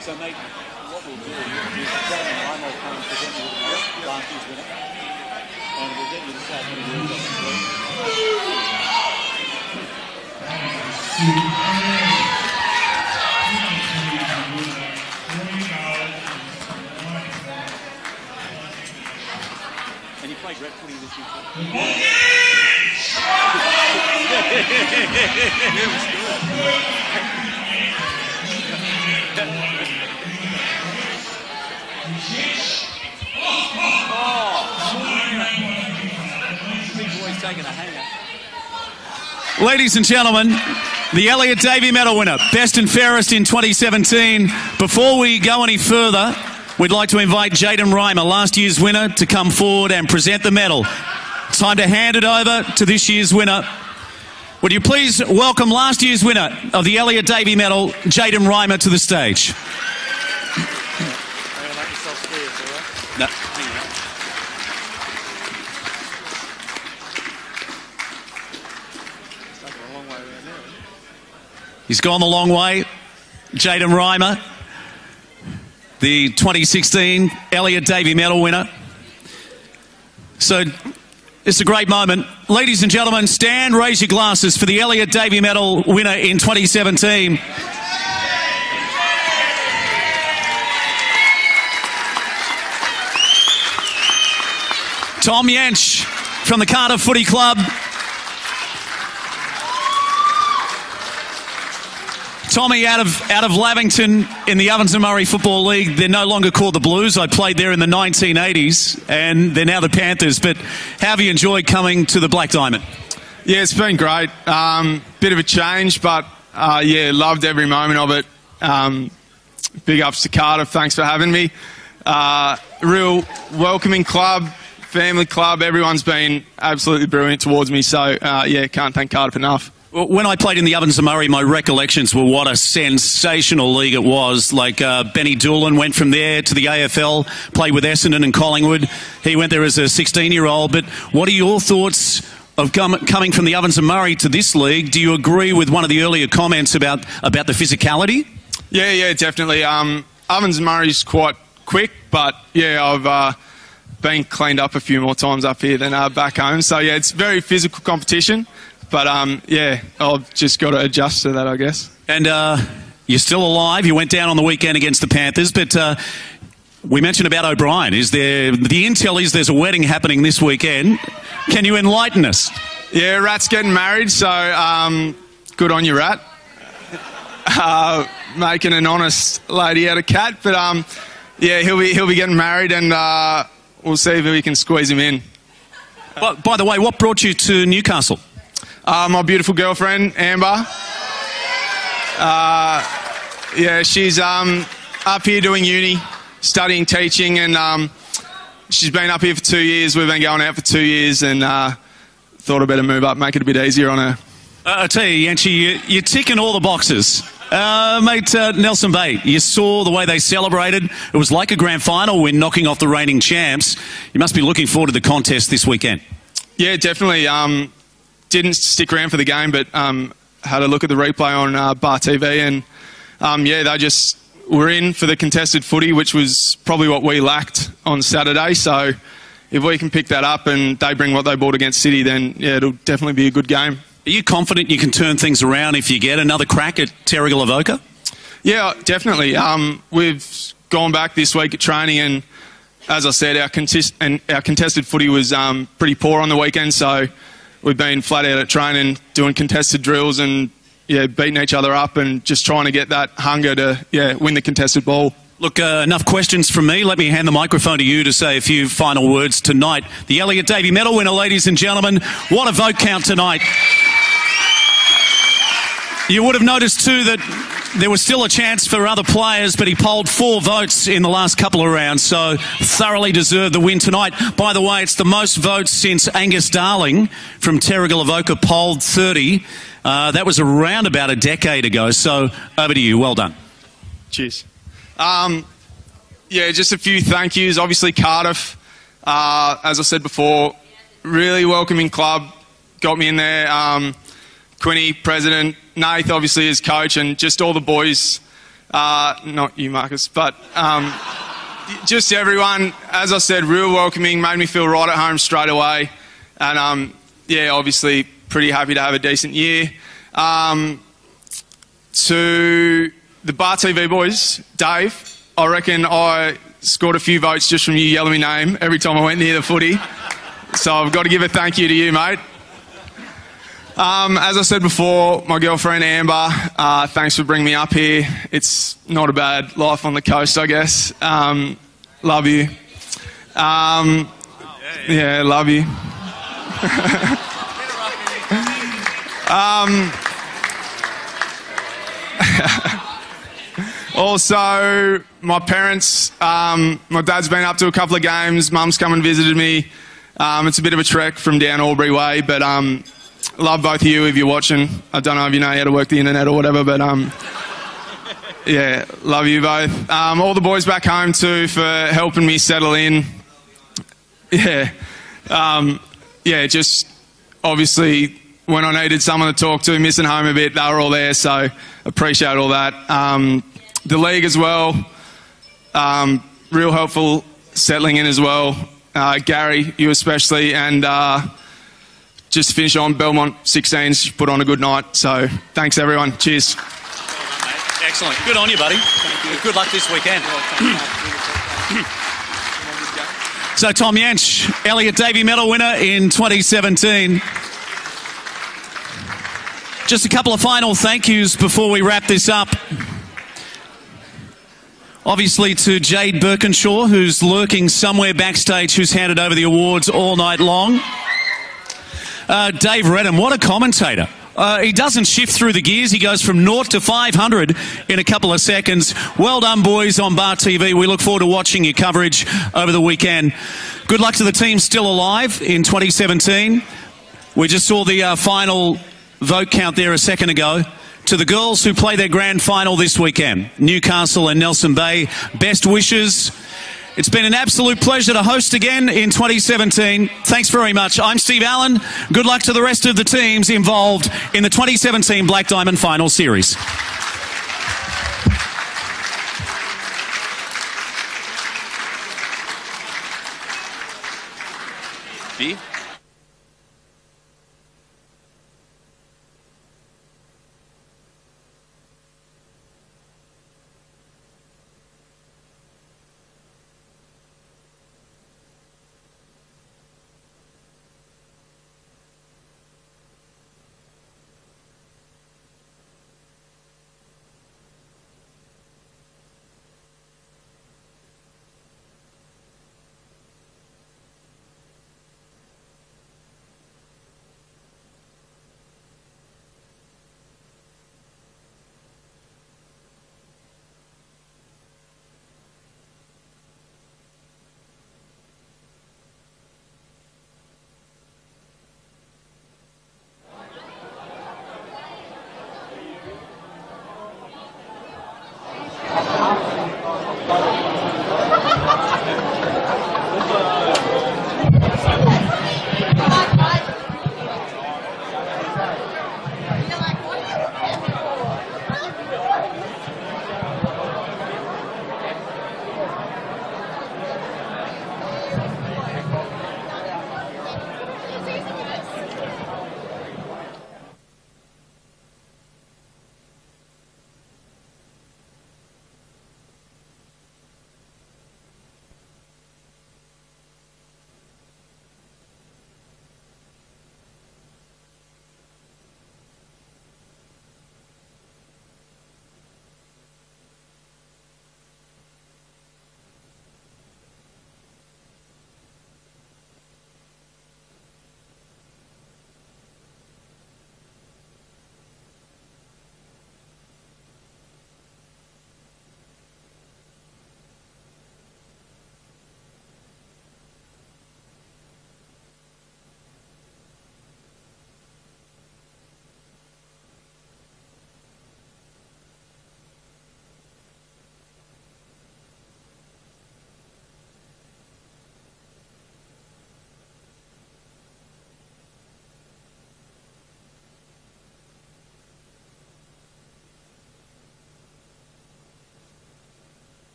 So, mate, what we'll do is Jaden Reimer will come and present you with the last year's winner, and we'll get you to start putting your on the And you played rep footy this year too? Yeah, it was good. Ladies and gentlemen, the Elliot Davey Medal winner, best and fairest in 2017. Before we go any further, we'd like to invite Jaden Reimer, last year's winner, to come forward and present the medal. Time to hand it over to this year's winner. Would you please welcome last year's winner of the Elliot Davey Medal, Jaden Reimer, to the stage. No. He's gone the long way. Jaden Reimer, the 2016 Elliot Davey medal winner. So it's a great moment. Ladies and gentlemen, stand, raise your glasses for the Elliot Davey medal winner in 2017. Tom Yench from the Cardiff Footy Club. Tommy out of Lavington in the Ovens and Murray Football League. They're no longer called the Blues. I played there in the 1980s, and they're now the Panthers. But how have you enjoyed coming to the Black Diamond? Yeah, it's been great. Bit of a change, but yeah, loved every moment of it. Big ups to Cardiff. Thanks for having me. Real welcoming club, family club. Everyone's been absolutely brilliant towards me. So yeah, can't thank Cardiff enough. When I played in the Ovens and Murray, my recollections were what a sensational league it was. Like Benny Doolan went from there to the AFL, played with Essendon and Collingwood. He went there as a 16-year-old. But what are your thoughts of coming from the Ovens and Murray to this league? Do you agree with one of the earlier comments about the physicality? Yeah, definitely. Ovens and Murray's quite quick, but yeah, I've been cleaned up a few more times up here than back home. So yeah, it's very physical competition. But yeah, I've just got to adjust to that, I guess. And you're still alive. You went down on the weekend against the Panthers, but we mentioned about O'Brien. The intel is there's a wedding happening this weekend. Can you enlighten us? Yeah, Rat's getting married, so good on you, Rat. Making an honest lady out of Cat, but yeah, he'll be getting married, and we'll see if we can squeeze him in. By the way, what brought you to Newcastle? My beautiful girlfriend, Amber. Yeah, she's up here doing uni, studying teaching, and she's been up here for 2 years. We've been going out for 2 years, and thought I'd better move up, make it a bit easier on her. I tell you, Yancey, you're ticking all the boxes. Mate, Nelson Bay, you saw the way they celebrated. It was like a grand final win, knocking off the reigning champs. You must be looking forward to the contest this weekend. Yeah, definitely. Didn't stick around for the game, but had a look at the replay on Bar TV, and yeah, they just were in for the contested footy, which was probably what we lacked on Saturday. So if we can pick that up and they bring what they brought against City, then yeah, it'll definitely be a good game. Are you confident you can turn things around if you get another crack at Terrigal Avoca? Yeah, definitely. We've gone back this week at training, and as I said, our contested footy was pretty poor on the weekend, so we've been flat out at training, doing contested drills and yeah, beating each other up and just trying to get that hunger to win the contested ball. Look, enough questions from me. Let me hand the microphone to you to say a few final words tonight. The Elliot Davey medal winner, ladies and gentlemen. What a vote count tonight. You would have noticed too that there was still a chance for other players, but he polled 4 votes in the last couple of rounds, so thoroughly deserved the win tonight. By the way, it's the most votes since Angus Darling from Terrigal Avoca polled 30. That was around about a decade ago, so over to you. Well done. Cheers. Yeah, just a few thank yous. Obviously, Cardiff, as I said before, really welcoming club. Got me in there. Quinny, president, Nath, obviously, as coach, and just all the boys. Not you, Marcus, but just everyone. As I said, real welcoming, made me feel right at home straight away. And yeah, obviously, pretty happy to have a decent year. To the Bar TV boys, Dave, I reckon I scored a few votes just from you yelling my name every time I went near the footy. So I've got to give a thank you to you, mate. As I said before, my girlfriend Amber, thanks for bringing me up here. It's not a bad life on the coast, I guess. Love you. Yeah, love you. Also, my parents, my dad's been up to a couple of games, mum's come and visited me. It's a bit of a trek from down Albury way, but love both of you if you're watching. I don't know if you know how to work the internet or whatever, but yeah, love you both. All the boys back home too for helping me settle in. Yeah, yeah, just obviously when I needed someone to talk to, missing home a bit, they were all there, so appreciate all that. The league as well, real helpful settling in as well. Gary, you especially, and just to finish on, Belmont 16s put on a good night, so thanks everyone. Cheers. Excellent. Good on you, buddy. Good luck this weekend. So Tom Yanch, Elliot Davey medal winner in 2017. Just a couple of final thank yous before we wrap this up. Obviously to Jade Birkinshaw, who's lurking somewhere backstage, who's handed over the awards all night long. Dave Redham, what a commentator. He doesn't shift through the gears. He goes from 0 to 500 in a couple of seconds. Well done, boys, on Bar TV. We look forward to watching your coverage over the weekend. Good luck to the team still alive in 2017. We just saw the final vote count there a second ago. To the girls who play their grand final this weekend, Newcastle and Nelson Bay, best wishes. It's been an absolute pleasure to host again in 2017. Thanks very much. I'm Steve Allen. Good luck to the rest of the teams involved in the 2017 Black Diamond Final Series. Steve?